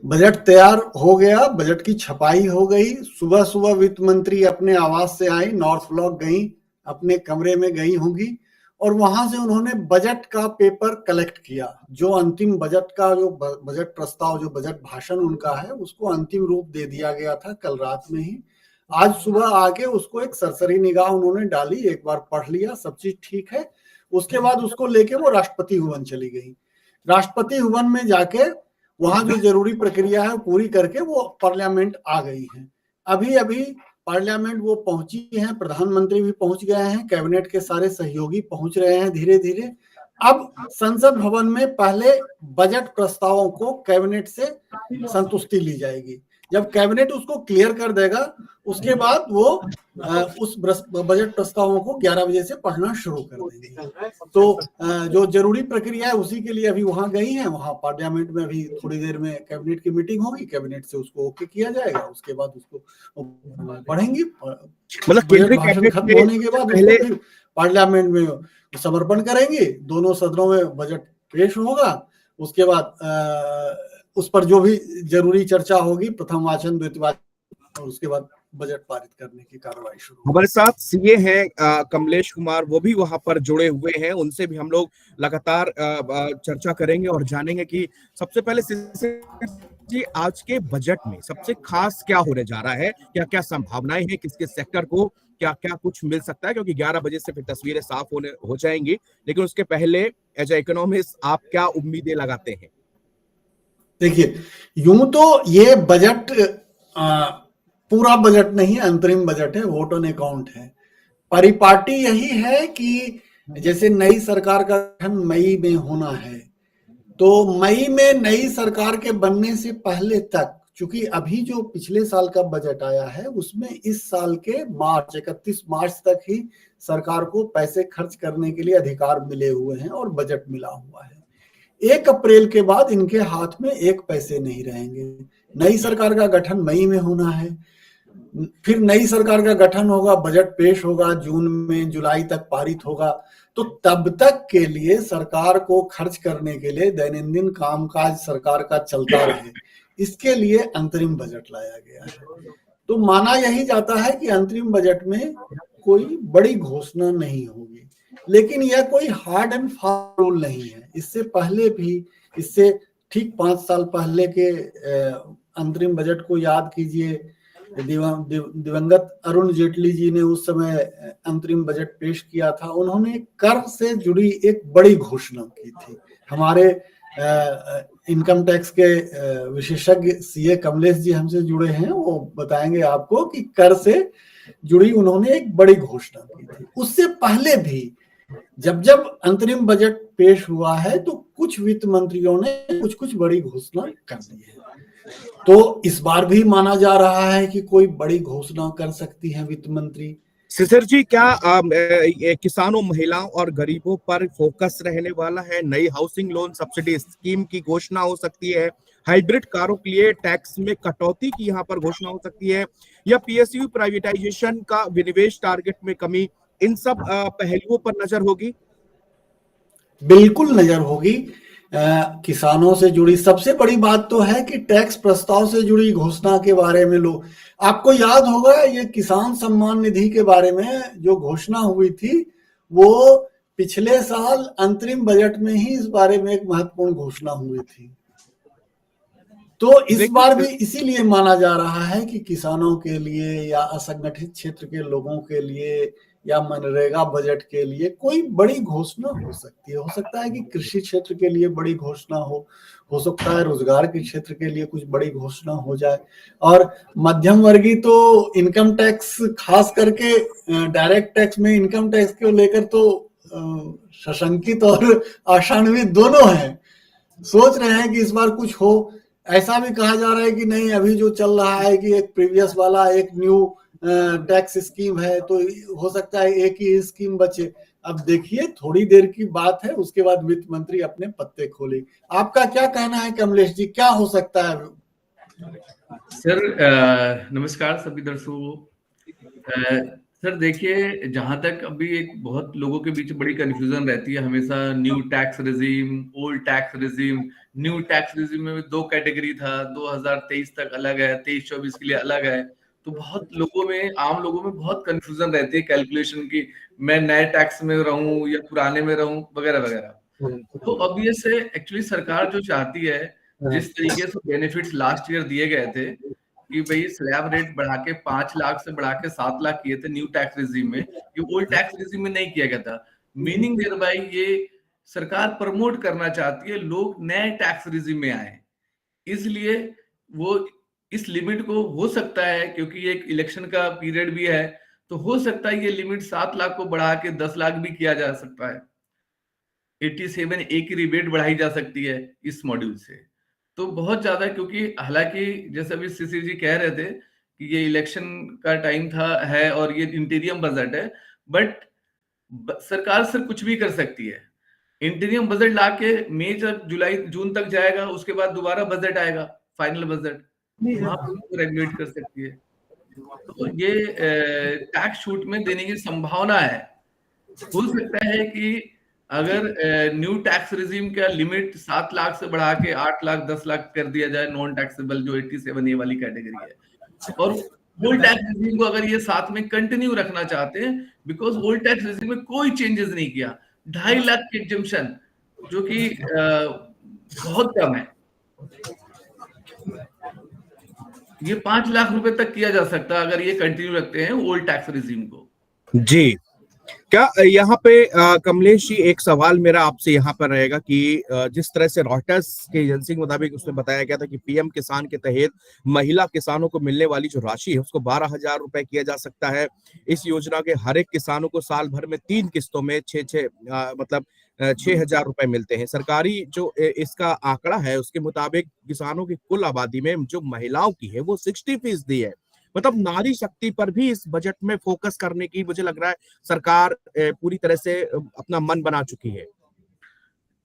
बजट तैयार हो गया, बजट की छपाई हो गई। सुबह सुबह वित्त मंत्री अपने आवास से आई, नॉर्थ ब्लॉक गई, अपने कमरे में गई होंगी और वहां से उन्होंने बजट का पेपर कलेक्ट किया। जो अंतिम बजट का जो बजट प्रस्ताव, जो बजट भाषण उनका है, उसको अंतिम रूप दे दिया गया था कल रात में ही। आज सुबह आके उसको एक सरसरी निगाह उन्होंने डाली, एक बार पढ़ लिया, सब चीज ठीक है। उसके बाद उसको लेके वो राष्ट्रपति भवन चली गई। राष्ट्रपति भवन में जाके वहां जो जरूरी प्रक्रिया है पूरी करके वो पार्लियामेंट आ गई है। अभी अभी पार्लियामेंट वो पहुंची है, प्रधानमंत्री भी पहुंच गए हैं, कैबिनेट के सारे सहयोगी पहुंच रहे हैं धीरे धीरे। अब संसद भवन में पहले बजट प्रस्तावों को कैबिनेट से संतुष्टि ली जाएगी। जब कैबिनेट उसको क्लियर कर देगा, उसके बाद वो उस बजट प्रस्तावों को 11 बजे से पढ़ना शुरू कर देंगे। तो जो जरूरी प्रक्रिया है उसी के लिए अभी वहां गई हैं। वहां पार्लियामेंट में अभी थोड़ी देर में कैबिनेट की मीटिंग होगी, कैबिनेट से उसको ओके किया जाएगा, उसके बाद उसको पढ़ेंगे। मतलब केंद्रीय कैबिनेट खत्म होने के बाद उसको फिर पार्लियामेंट में समर्पण करेंगे, दोनों सदनों में बजट पेश होगा। उसके बाद उस पर जो भी जरूरी चर्चा होगी, प्रथम वाचन, द्वितीय वाचन, और उसके बाद बजट पारित करने की कार्रवाई शुरू। हमारे साथ सीए हैं कमलेश कुमार, वो भी वहां पर जुड़े हुए हैं। उनसे भी हम लोग लगातार चर्चा करेंगे और जानेंगे कि सबसे पहले जी, आज के बजट में सबसे खास क्या होने जा रहा है, क्या क्या संभावनाएं हैं, किसके सेक्टर को क्या क्या कुछ मिल सकता है, क्योंकि 11 बजे से फिर तस्वीरें साफ हो जाएंगी। लेकिन उसके पहले एज ए इकोनॉमिस्ट आप क्या उम्मीदें लगाते हैं? देखिए, यूं तो ये बजट पूरा बजट नहीं, अंतरिम बजट है, वोट ऑन अकाउंट है। परिपाटी यही है कि जैसे नई सरकार का गठन मई में होना है, तो मई में नई सरकार के बनने से पहले तक, चूंकि अभी जो पिछले साल का बजट आया है उसमें इस साल के 31 मार्च तक ही सरकार को पैसे खर्च करने के लिए अधिकार मिले हुए हैं और बजट मिला हुआ है। 1 अप्रैल के बाद इनके हाथ में 1 पैसे नहीं रहेंगे। नई सरकार का गठन मई में होना है, फिर नई सरकार का गठन होगा, बजट पेश होगा, जून में जुलाई तक पारित होगा। तो तब तक के लिए सरकार को खर्च करने के लिए दैनंदिन कामकाज सरकार का चलता रहे, इसके लिए अंतरिम बजट लाया गया है। तो माना यही जाता है कि अंतरिम बजट में कोई बड़ी घोषणा नहीं होगी, लेकिन यह कोई हार्ड एंड फास्ट रूल नहीं है। इससे पहले भी, इससे ठीक 5 साल पहले के अंतरिम बजट को याद कीजिए। दिवंगत अरुण जेटली जी ने उस समय अंतरिम बजट पेश किया था। उन्होंने कर से जुड़ी एक बड़ी घोषणा की थी। हमारे इनकम टैक्स के विशेषज्ञ सीए कमलेश जी हमसे जुड़े हैं, वो बताएंगे आपको कि कर से जुड़ी उन्होंने एक बड़ी घोषणा की थी। उससे पहले भी जब जब अंतरिम बजट पेश हुआ है तो कुछ वित्त मंत्रियों ने कुछ कुछ बड़ी घोषणा कर दी है। तो इस बार भी माना जा रहा है कि कोई बड़ी घोषणा कर सकती है वित्त मंत्री। शिशिर जी, क्या किसानों, महिलाओं और गरीबों पर फोकस रहने वाला है? नई हाउसिंग लोन सब्सिडी स्कीम की घोषणा हो सकती है, हाइब्रिड कारों के लिए टैक्स में कटौती की यहाँ पर घोषणा हो सकती है, या पीएसयू प्राइवेटाइजेशन का विनिवेश टारगेट में कमी, इन सब पहलुओं पर नजर होगी? बिल्कुल नजर होगी। किसानों से जुड़ी सबसे बड़ी बात तो है कि टैक्स प्रस्ताव से जुड़ी घोषणा के बारे में लोग, आपको याद होगा ये किसान सम्मान निधि के बारे में जो घोषणा हुई थी, वो पिछले साल अंतरिम बजट में ही इस बारे में एक महत्वपूर्ण घोषणा हुई थी। तो इस बार भी इसीलिए माना जा रहा है कि किसानों के लिए या असंगठित क्षेत्र के लोगों के लिए या मनरेगा बजट के लिए कोई बड़ी घोषणा हो सकती है। हो सकता है कि कृषि क्षेत्र के लिए बड़ी घोषणा हो सकता है रोजगार के क्षेत्र के लिए कुछ बड़ी घोषणा हो जाए। और मध्यम वर्गीय तो इनकम टैक्स, खास करके डायरेक्ट टैक्स में इनकम टैक्स को लेकर तो सशंकित और आशान्वित दोनों हैं। सोच रहे हैं कि इस बार कुछ हो। ऐसा भी कहा जा रहा है कि नहीं, अभी जो चल रहा है कि एक प्रीवियस वाला एक न्यू टैक्स स्कीम है, तो हो सकता है एक ही स्कीम बचे। अब देखिए, थोड़ी देर की बात है, उसके बाद वित्त मंत्री अपने पत्ते खोले। आपका क्या कहना है कमलेश जी, क्या हो सकता है? सर नमस्कार सभी दर्शकों को। सर देखिए, जहां तक अभी एक बहुत लोगों के बीच बड़ी कंफ्यूजन रहती है हमेशा, new tax regime, old tax regime. New tax regime में भी दो कैटेगरी था, 2023 तक अलग है, 23-24 के लिए अलग है। तो बहुत लोगों में, आम लोगों में बहुत कंफ्यूजन रहती है कैलकुलेशन की, मैं नए टैक्स में रहूं या पुराने में रहूं वगैरह वगैरह। तो अब ये से एक्चुअली सरकार जो चाहती है, जिस तरीके से बेनिफिट्स लास्ट ईयर दिए गए थे कि भाई स्लैब रेट बढ़ा के 5 लाख से बढ़ा के 7 लाख किए थे न्यू टैक्स रिजीम में, ये ओल्ड टैक्स रिजीम में नहीं किया गया था। मीनिंग देयर बाय ये सरकार प्रमोट करना चाहती है लोग नए टैक्स रिजीम में आए, इसलिए वो इस लिमिट को, हो सकता है क्योंकि ये एक इलेक्शन का पीरियड भी है, तो हो सकता है ये लिमिट 7 लाख को बढ़ा के 10 लाख भी किया जा सकता है। 87A की रिबेट बढ़ाई जा सकती है इस मॉड्यूल से। तो बहुत ज्यादा, क्योंकि हालांकि जैसे अभी सीसी जी कह रहे थे कि ये इलेक्शन का टाइम था है और ये इंटीरियम बजट है, बट सरकार सिर्फ कुछ भी कर सकती है। इंटीरियम बजट लाके मई तक, जुलाई जून तक जाएगा, उसके बाद दोबारा बजट आएगा, फाइनल बजट, वहां पर उसको रेगुलेट कर सकती है। तो ये टैक्स छूट में देने की संभावना है। हो सकता है कि अगर न्यू टैक्स रिजीम का लिमिट 7 लाख से बढ़ा के 8 लाख 10 लाख कर दिया जाए, नॉन टैक्सेबल जो 87A वाली कैटेगरी है, और ओल्ड टैक्स रिजीम को अगर ये साथ में कंटिन्यू रखना चाहते हैं, बिकॉज ओल्ड टैक्स रिजीम में कोई चेंजेस नहीं किया, 2.5 लाख की एग्जम्पशन जो कि बहुत कम है, ये 5 लाख रुपए तक किया जा सकता है अगर ये कंटिन्यू रखते हैं ओल्ड टैक्स रिजीम को। जी, क्या यहाँ पे कमलेश जी, एक सवाल मेरा आपसे यहाँ पर रहेगा कि जिस तरह से रॉयटर्स के एजेंसी के मुताबिक उसमें बताया गया था कि पीएम किसान के तहत महिला किसानों को मिलने वाली जो राशि है उसको 12,000 रुपए किया जा सकता है। इस योजना के हर एक किसानों को साल भर में 3 किस्तों में 6,000 रुपए मिलते हैं। सरकारी जो इसका आंकड़ा है उसके मुताबिक किसानों की कुल आबादी में जो महिलाओं की है वो 60% है। मतलब नारी शक्ति पर भी इस बजट में फोकस करने की मुझे लग रहा है सरकार पूरी तरह से अपना मन बना चुकी है।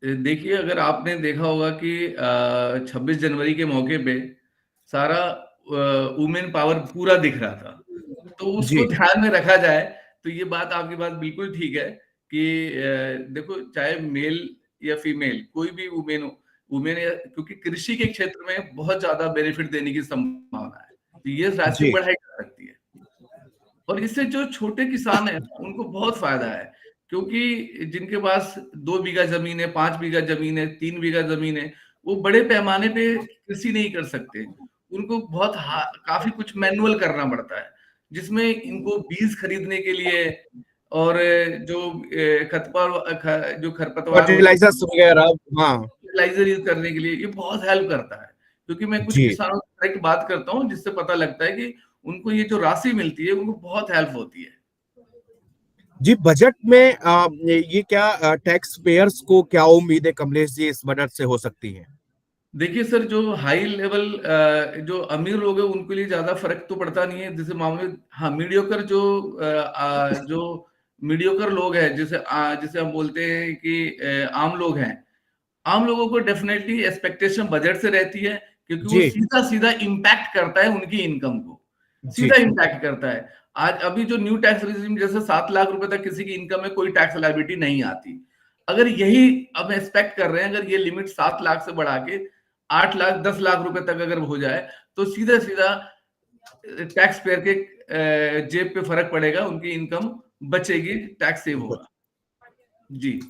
देखिए, अगर आपने देखा होगा कि 26 जनवरी के मौके पे सारा वुमेन पावर पूरा दिख रहा था, तो उसको ध्यान में रखा जाए तो ये बात, आपकी बात बिल्कुल ठीक है कि देखो, चाहे मेल या फीमेल, कोई भी वुमेन हो, वुमेन, क्योंकि कृषि के क्षेत्र में बहुत ज्यादा बेनिफिट देने की संभावना है, तो ये राशि बढ़ाई जा सकती है। और इससे जो छोटे किसान हैं उनको बहुत फायदा है, क्योंकि जिनके पास 2 बीघा जमीन है, 5 बीघा जमीन है, 3 बीघा जमीन है, वो बड़े पैमाने पे कृषि नहीं कर सकते। उनको बहुत काफी कुछ मैनुअल करना पड़ता है, जिसमें इनको बीज खरीदने के लिए और जो खरपतवार फर्टिलाइजर्स वगैरह, हाँ, फर्टिलाइजर यूज करने के लिए ये बहुत हेल्प करता है। क्योंकि मैं कुछ किसानों से डायरेक्ट बात करता हूँ, जिससे पता लगता है कि उनको ये जो राशि मिलती है उनको बहुत हेल्प होती है। जी, बजट में ये क्या टैक्स पेयर्स को क्या उम्मीद है कमलेश जी इस बजट से हो सकती है? देखिए सर, जो हाई लेवल जो अमीर लोग हैं उनके लिए ज्यादा फर्क तो पड़ता नहीं है, जैसे मामले, हाँ, मीडियोकर जो मीडियोकर लोग हैं, जिसे हम बोलते हैं कि आम लोग हैं, आम लोगों को डेफिनेटली एक्सपेक्टेशन बजट से रहती है, क्योंकि वो सीधा सीधा इम्पैक्ट करता है उनकी इनकम को, सीधा इम्पैक्ट करता है। आज अभी जो न्यू टैक्स रिजीम, जैसे 7 लाख रुपए तक किसी की इनकम में कोई टैक्स लायबिलिटी नहीं आती, अगर यही अब एक्सपेक्ट कर रहे हैं, अगर ये लिमिट 7 लाख से बढ़ा के 8 लाख 10 लाख रुपए तक अगर हो जाए, तो सीधा सीधा टैक्स पेयर के जेब पे फर्क पड़ेगा, उनकी इनकम बचेगी, टैक्स सेव होगा। जी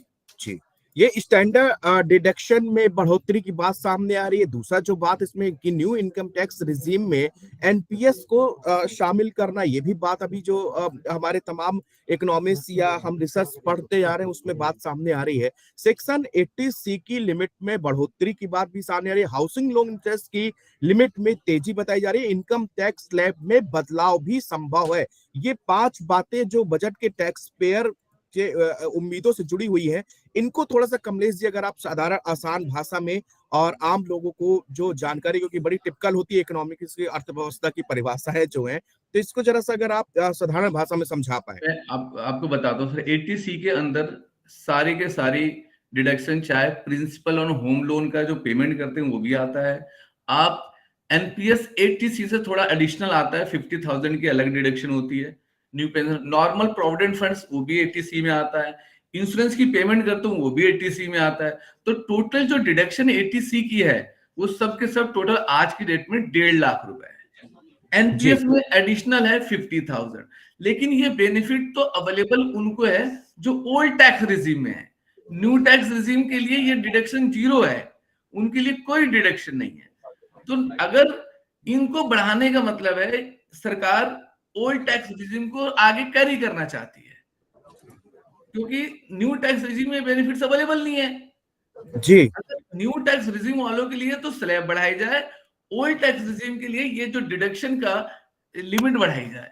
जी, ये स्टैंडर्ड डिडक्शन में बढ़ोतरी की बात सामने आ रही है। दूसरा जो बात इसमें कि न्यू इनकम टैक्स रिजीम में एनपीएस को शामिल करना, ये भी बात अभी जो हमारे तमाम इकोनॉमिस्ट या हम रिसर्च पढ़ते जा रहे हैं उसमें बात सामने आ रही है। सेक्शन 80C की लिमिट में बढ़ोतरी की बात भी सामने आ रही है। हाउसिंग लोन इंटरेस्ट की लिमिट में तेजी बताई जा रही है। इनकम टैक्स स्लैब में बदलाव भी संभव है। ये 5 बातें जो बजट के टैक्स पेयर के उम्मीदों से जुड़ी हुई है, इनको थोड़ा सा कमलेश जी अगर आप साधारण आसान भाषा में और आम लोगों को जो जानकारी, क्योंकि बड़ी टिपिकल होती है इकोनॉमिक्स की, अर्थव्यवस्था की परिभाषाएं जो हैं, तो इसको जरा सा अगर आप साधारण भाषा में समझा पाए। मैं आपको बताता हूँ सर, 80C के अंदर सारी के सारी डिडक्शन, चाहे प्रिंसिपल और होम लोन का जो पेमेंट करते हैं वो भी आता है। आप एनपीएस 80C से थोड़ा एडिशनल आता है, 50,000 की अलग डिडक्शन होती है। New pension, normal provident funds वो भी 80C में आता है। इंश्योरेंस की पेमेंट करता हूँ वो भी 80C में आता है। तो टोटल जो डिडक्शन 80C की है वो सब के सब टोटल आज की डेट में 1.5 लाख रुपए है। एनपीएस में एडिशनल है 50,000। लेकिन ये बेनिफिट तो अवेलेबल उनको है जो ओल्ड टैक्स रिजीम में है। न्यू टैक्स रिजीम के लिए ये डिडक्शन 0 है, उनके लिए कोई डिडक्शन नहीं है। तो अगर इनको बढ़ाने का मतलब है सरकार ओल्ड टैक्स रिजीम को आगे कैरी करना चाहती है, क्योंकि न्यू टैक्स रिजीम में बेनिफिट्स अवेलेबल नहीं है। जी, अगर न्यू टैक्स रिजीम वालों के लिए तो स्लैब बढ़ाई जाए, ओल्ड टैक्स रिजीम के लिए ये जो डिडक्शन का लिमिट बढ़ाई जाए।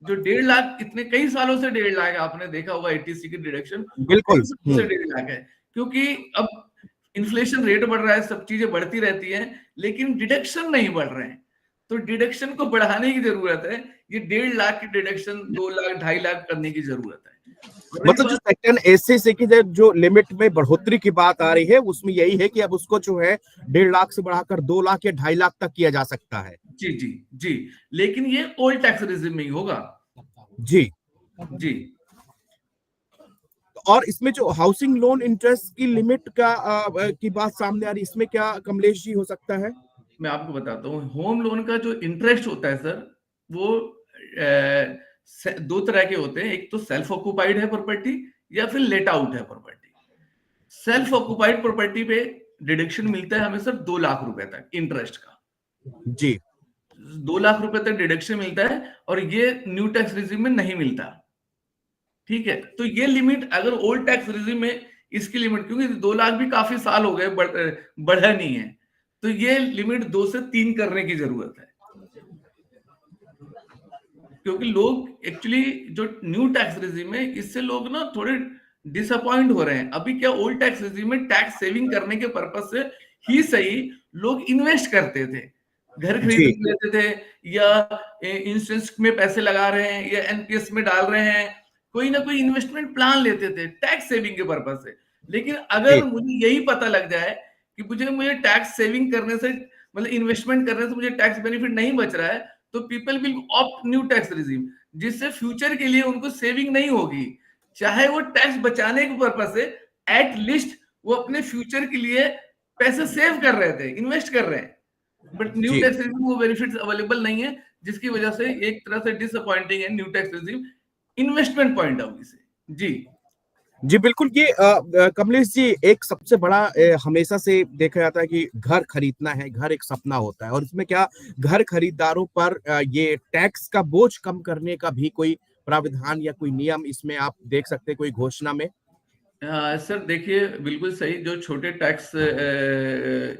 जो 1.5 लाख, इतने कई सालों से 1.5 लाख है, आपने देखा होगा 80C की डिडक्शन बिल्कुल। कई सालों से 1.5 लाख है, क्योंकि अब इन्फ्लेशन रेट बढ़ रहा है, सब चीजें बढ़ती रहती हैं, लेकिन डिडक्शन नहीं बढ़ रहे हैं। तो डिडक्शन को बढ़ाने की जरूरत है। ये 1.5 लाख की डिडक्शन 2 लाख 2.5 लाख करने की जरूरत है। मतलब जो सेक्शन 80C की जो लिमिट में बढ़ोतरी की बात आ रही है, उसमें यही है कि अब उसको जो है 1.5 लाख से बढ़ाकर 2 लाख या 2.5 लाख तक किया जा सकता है। जी जी जी, लेकिन ये ओल्ड टैक्स रिजिम में ही होगा। जी जी। और इसमें जो हाउसिंग लोन इंटरेस्ट की लिमिट की बात सामने आ रही है, इसमें क्या कमलेश जी हो सकता है? मैं आपको बताता हूँ, होम लोन का जो इंटरेस्ट होता है सर, वो दो तरह के होते हैं। एक तो सेल्फ ऑक्युपाइड है प्रॉपर्टी, या फिर लेट आउट है प्रॉपर्टी। सेल्फ ऑक्युपाइड प्रॉपर्टी पे डिडक्शन मिलता है हमें सर 2 लाख रुपए तक इंटरेस्ट का। जी, 2 लाख रुपए तक डिडक्शन मिलता है, और ये न्यू टैक्स रिजिम में नहीं मिलता। ठीक है, तो ये लिमिट अगर ओल्ड टैक्स रिजिम में इसकी लिमिट, क्योंकि 2 लाख भी काफी साल हो गए, बढ़ा नहीं है, तो ये लिमिट 2 से 3 करने की जरूरत है। क्योंकि लोग एक्चुअली जो न्यू टैक्स रिजिम है, इससे लोग ना थोड़े डिसअपॉइंट हो रहे हैं। अभी क्या, ओल्ड टैक्स रिजिम में टैक्स सेविंग करने के पर्पज से ही सही लोग इन्वेस्ट करते थे, घर खरीद लेते थे, या इंश्योरेंस में पैसे लगा रहे हैं, या एनपीएस में डाल रहे हैं, कोई ना कोई इन्वेस्टमेंट प्लान लेते थे टैक्स सेविंग के पर्पज से। लेकिन अगर मुझे यही पता लग जाए कि मुझे टैक्स सेविंग करने से, मतलब इन्वेस्टमेंट करने से मुझे टैक्स बेनिफिट नहीं बच रहा है, तो people will opt new tax regime, जिससे फ्यूचर के लिए उनको सेविंग नहीं होगी। चाहे वो टैक्स बचाने के पर्पज से, एट लीस्ट वो अपने फ्यूचर के लिए पैसे सेव कर रहे थे, इन्वेस्ट कर रहे हैं। बट न्यू टैक्स रिजीम वो बेनिफिट्स अवेलेबल नहीं है, जिसकी वजह से एक तरह से डिसअपॉइंटिंग है new tax regime investment point of view से। जी जी बिल्कुल। ये कमलेश जी, एक सबसे बड़ा हमेशा से देखा जाता है कि घर खरीदना है, घर एक सपना होता है, और इसमें क्या घर खरीदारों पर ये टैक्स का बोझ कम करने का भी कोई प्राविधान या कोई नियम इसमें आप देख सकते हैं कोई घोषणा में? सर देखिए, बिल्कुल सही। जो छोटे टैक्स,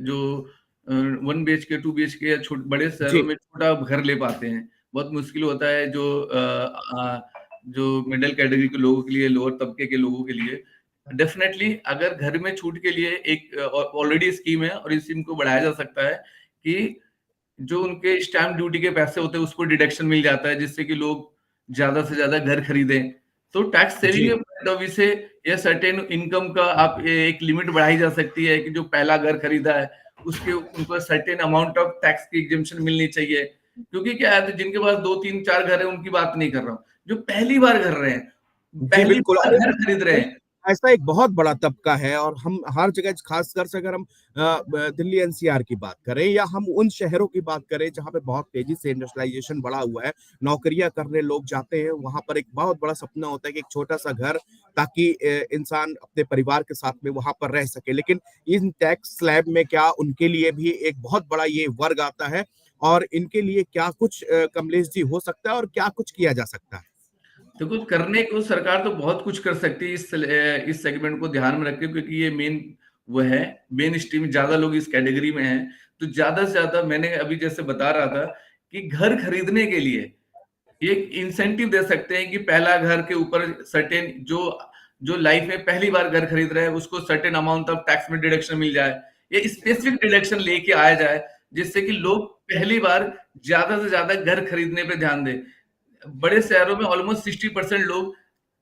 जो 1 BHK 2 BHK या बड़े शहरों में छोटा घर ले पाते हैं, बहुत मुश्किल होता है। जो मिडिल कैटेगरी के लोगों के लिए, लोअर तबके के लोगों के लिए, डेफिनेटली अगर घर में छूट के लिए एक ऑलरेडी स्कीम है, और इस स्कीम को बढ़ाया जा सकता है कि जो उनके स्टैम्प ड्यूटी के पैसे होते हैं उसको डिडक्शन मिल जाता है, जिससे कि लोग ज्यादा से ज्यादा घर खरीदें। तो टैक्स सेविंग के पॉइंट ऑफ व्यू से या सर्टेन इनकम का आप एक लिमिट बढ़ाई जा सकती है कि जो पहला घर खरीदा है उसके उनको सर्टेन अमाउंट ऑफ टैक्स की एग्जेम्पशन मिलनी चाहिए। क्योंकि क्या है, जिनके पास 2 3 4 घर है उनकी बात नहीं कर रहा हूँ, जो पहली बार घर रहे हैं, पहली बार घर खरीद रहे हैं, ऐसा एक बहुत बड़ा तबका है। और हम हर जगह, खासकर से अगर हम दिल्ली एनसीआर की बात करें, या हम उन शहरों की बात करें जहां पे बहुत तेजी से इंडस्ट्रियलाइजेशन बढ़ा हुआ है, नौकरियां करने लोग जाते हैं, वहां पर एक बहुत बड़ा सपना होता है कि एक छोटा सा घर, ताकि इंसान अपने परिवार के साथ में वहां पर रह सके। लेकिन इन टैक्स स्लैब में क्या उनके लिए भी एक बहुत बड़ा ये वर्ग आता है, और इनके लिए क्या कुछ कमलेश जी हो सकता है, और क्या कुछ किया जा सकता है? देखो, करने को सरकार तो बहुत कुछ कर सकती है इस सेगमेंट को ध्यान में रख के, क्योंकि ये मेन वो है, मेन स्ट्रीम, ज्यादा लोग इस कैटेगरी में हैं। तो ज्यादा से ज्यादा, मैंने अभी जैसे बता रहा था कि घर खरीदने के लिए एक इंसेंटिव दे सकते हैं कि पहला घर के ऊपर सर्टेन, जो लाइफ में पहली बार घर खरीद रहे हैं उसको सर्टेन अमाउंट ऑफ टैक्स में डिडक्शन मिल जाए, ये स्पेसिफिक डिडक्शन लेके आया जाए, जिससे कि लोग पहली बार ज्यादा से ज्यादा घर खरीदने पे ध्यान दें। बड़े शहरों में ऑलमोस्ट 60% लोग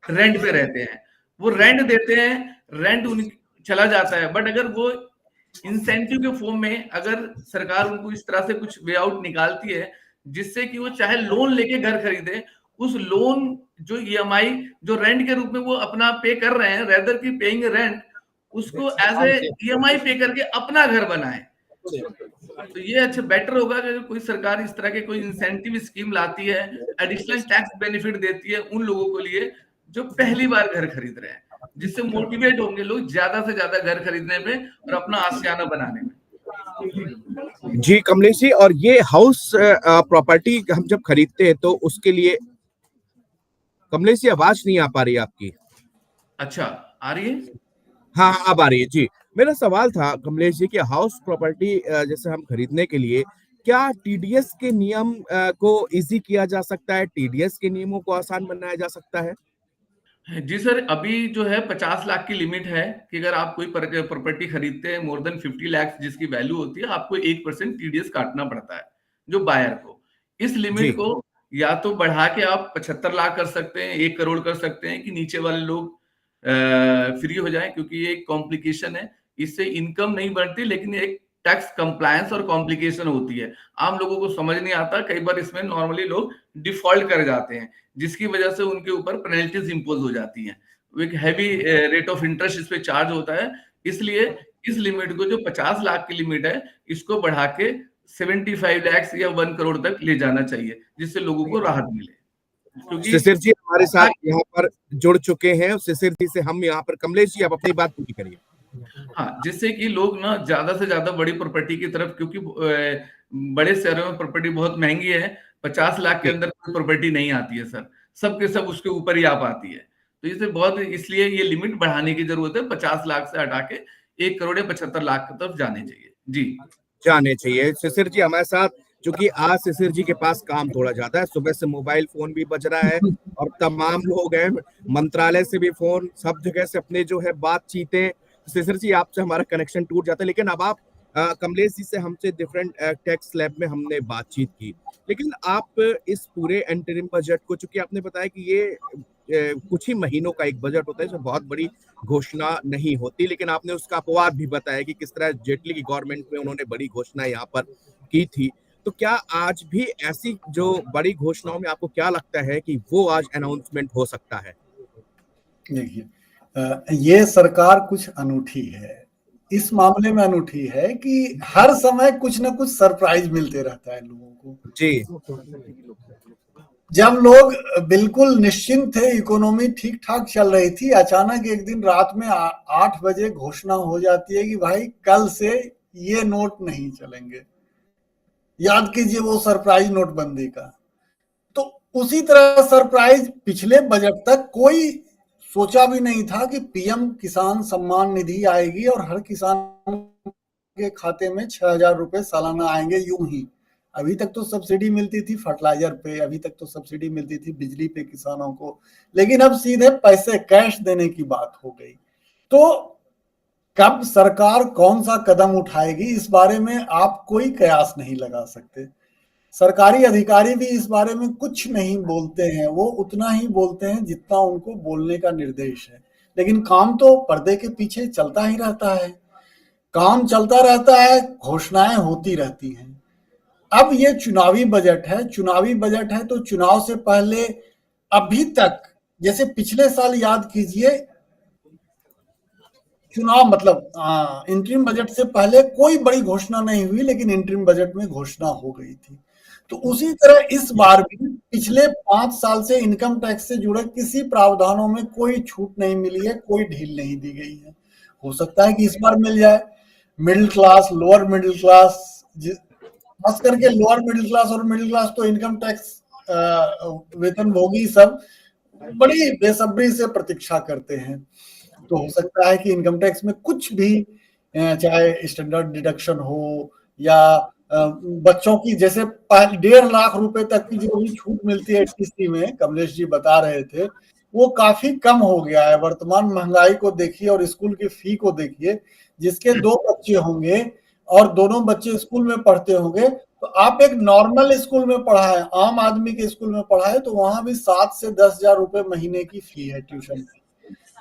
रेंट पे रहते हैं, वो रेंट देते हैं, रेंट उन चला जाता है, बट अगर वो इंसेंटिव के फॉर्म में अगर सरकार उनको इस तरह से कुछ वे आउट निकालती है, जिससे कि वो चाहे लोन लेके घर खरीदे, उस लोन जो ईएमआई जो रेंट के रूप में वो अपना पे कर रहे हैं, रेदर की पेइंग रेंट, उसको एज ए ईएमआई पे करके अपना घर बनाए। तो ये अच्छा बेटर होगा कि कोई सरकार इस तरह के कोई इंसेंटिव स्कीम लाती है, एडिशनल टैक्स बेनिफिट देती है उन लोगों को लिए जो पहली बार घर खरीद रहे हैं, जिससे मोटिवेट होंगे लोग ज्यादा से ज्यादा घर खरीदने में और अपना आशियाना बनाने में। जी कमलेश जी, और ये हाउस प्रॉपर्टी हम जब खरीदते हैं तो उसके लिए, कमलेश जी आवाज नहीं आ पा रही आपकी। अच्छा, आ रही है? हाँ अब आ रही है जी। मेरा सवाल था कमलेश जी कि हाउस प्रॉपर्टी जैसे हम खरीदने के लिए क्या टीडीएस के नियम को इजी किया जा सकता है, टीडीएस के नियमों को आसान बनाया जा सकता है? जी सर, अभी जो है 50 लाख की लिमिट है कि अगर आप कोई प्रॉपर्टी खरीदते हैं मोर देन 50 लाख जिसकी वैल्यू होती है, आपको 1% टीडीएस काटना पड़ता है जो बायर को। इस लिमिट को या तो बढ़ा के आप 75 लाख कर सकते हैं, 1 करोड़ कर सकते हैं कि नीचे वाले लोग फ्री हो जाएं, क्योंकि ये एक कॉम्प्लिकेशन है। इससे इनकम नहीं बढ़ती, लेकिन एक टैक्स कंप्लायंस और कॉम्प्लिकेशन होती है। आम लोगों को समझ नहीं आता, कई बार इसमें नॉर्मली लोग डिफॉल्ट कर जाते हैं, जिसकी वजह से उनके ऊपर पेनल्टीज इंपोज हो जाती हैं। एक हैवी रेट ऑफ इंटरेस्ट इस पे चार्ज होता है। इसलिए इस लिमिट को जो 50 लाख की लिमिट है, इसको बढ़ा के 75 लाख या 1 करोड़ तक ले जाना चाहिए, जिससे लोगों को राहत मिले। क्योंकि शिशिर जी हमारे साथ यहाँ पर जुड़ चुके हैं। शिशिर जी से हम यहाँ पर, कमलेश जी आप अपनी बात पूरी करिए। हाँ, जिससे कि लोग ना ज्यादा से ज्यादा बड़ी प्रॉपर्टी की तरफ, क्योंकि बड़े शहरों में प्रॉपर्टी बहुत महंगी है, 50 लाख के अंदर कोई प्रॉपर्टी नहीं आती है सर, सबके सब उसके ऊपर ही आ पाती है। तो इसे बहुत, इसलिए ये लिमिट बढ़ाने की जरूरत है, 50 लाख से हटा के 1 करोड़ या 75 लाख की तरफ जाने चाहिए। जी जाने चाहिए। शिशिर जी हमारे साथ, क्योंकि आज शिशिर जी के पास काम थोड़ा ज्यादा है, सुबह से मोबाइल फोन भी बज रहा है और तमाम लोग हैं, मंत्रालय से भी फोन, सब जगह से अपने जो है बातचीतें। शिशिर जी आपसे हमारा कनेक्शन टूट जाता है, लेकिन अब आप कमलेश जी से हमसे डिफरेंट टैक्स स्लैब में हमने बातचीत की, लेकिन आप इस पूरे इंटरिम बजट को, चूंकि आपने बताया कि ये कुछ ही महीनों का एक बजट होता है, इसमें बहुत बड़ी घोषणा नहीं होती, लेकिन आपने उसका अपवाद भी बताया कि किस तरह जेटली की गवर्नमेंट में उन्होंने बड़ी घोषणा यहाँ पर की थी। तो क्या आज भी ऐसी जो बड़ी घोषणाओं में आपको क्या लगता है कि वो आज अनाउंसमेंट हो सकता है? देखिए, ये सरकार कुछ अनूठी है, इस मामले में अनूठी है कि हर समय कुछ ना कुछ सरप्राइज मिलते रहता है लोगों को। जी, जब लोग बिल्कुल निश्चिंत थे, इकोनॉमी ठीक ठाक चल रही थी, अचानक एक दिन रात में 8 बजे घोषणा हो जाती है कि भाई कल से ये नोट नहीं चलेंगे। याद कीजिए वो सरप्राइज नोटबंदी का। तो उसी तरह सरप्राइज पिछले बजट तक कोई सोचा भी नहीं था कि पीएम किसान सम्मान निधि आएगी और हर किसान के खाते में 6,000 रुपए सालाना आएंगे यूं ही। अभी तक तो सब्सिडी मिलती थी फर्टिलाइजर पे, अभी तक तो सब्सिडी मिलती थी बिजली पे किसानों को, लेकिन अब सीधे पैसे कैश देने की बात हो गई। तो कब सरकार कौन सा कदम उठाएगी इस बारे में आप कोई कयास नहीं लगा सकते। सरकारी अधिकारी भी इस बारे में कुछ नहीं बोलते हैं, वो उतना ही बोलते हैं जितना उनको बोलने का निर्देश है, लेकिन काम तो पर्दे के पीछे चलता ही रहता है, काम चलता रहता है, घोषणाएं होती रहती हैं। अब ये चुनावी बजट है, चुनावी बजट है तो चुनाव से पहले अभी तक, जैसे पिछले साल याद कीजिए, चुनाव मतलब इंटरिम बजट से पहले कोई बड़ी घोषणा नहीं हुई, लेकिन इंटरिम बजट में घोषणा हो गई थी। तो उसी तरह इस बार भी पिछले 5 साल से इनकम टैक्स से जुड़े किसी प्रावधानों में कोई छूट नहीं मिली है, कोई ढील नहीं दी गई है। हो सकता है कि इस बार मिल जाए। Middle class, lower middle class, खास करके लोअर मिडिल क्लास और मिडिल क्लास तो इनकम टैक्स वेतनभोगी सब बड़ी बेसब्री से प्रतीक्षा करते हैं। तो हो सकता है कि इनकम टैक्स में कुछ भी, चाहे स्टैंडर्ड डिडक्शन हो या बच्चों की जैसे 1.5 लाख रुपए तक की जो भी छूट मिलती है टीसी में, कमलेश जी बता रहे थे वो काफी कम हो गया है। वर्तमान महंगाई को देखिए और स्कूल की फी को देखिए, जिसके 2 बच्चे होंगे और दोनों बच्चे स्कूल में पढ़ते होंगे, तो आप एक नॉर्मल स्कूल में पढ़ाएं, आम आदमी के स्कूल में पढ़ाएं, तो वहां भी 7 से 10,000 रुपए महीने की फी है ट्यूशन की।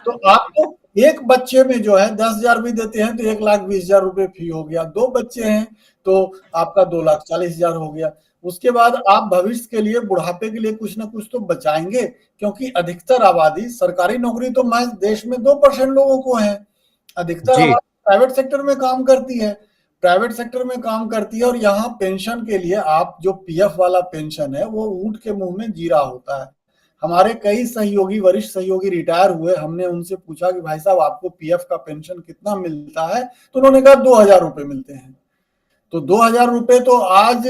तो आपको एक बच्चे में जो है 10,000 भी देते हैं तो 1,20,000 रुपए फी हो गया। 2 बच्चे हैं तो आपका 2,40,000 हो गया। उसके बाद आप भविष्य के लिए, बुढ़ापे के लिए कुछ ना कुछ तो बचाएंगे, क्योंकि अधिकतर आबादी, सरकारी नौकरी तो महज देश में 2% लोगों को है, अधिकतर जी आबादी प्राइवेट सेक्टर में काम करती है। प्राइवेट सेक्टर में काम करती है और यहाँ पेंशन के लिए आप जो पीएफ वाला पेंशन है वो ऊंट के मुंह में जीरा होता है। हमारे कई सहयोगी, वरिष्ठ सहयोगी रिटायर हुए, हमने उनसे पूछा कि भाई साहब आपको पीएफ का पेंशन कितना मिलता है, तो उन्होंने कहा 2,000 रुपए मिलते हैं। तो 2,000 रुपए तो आज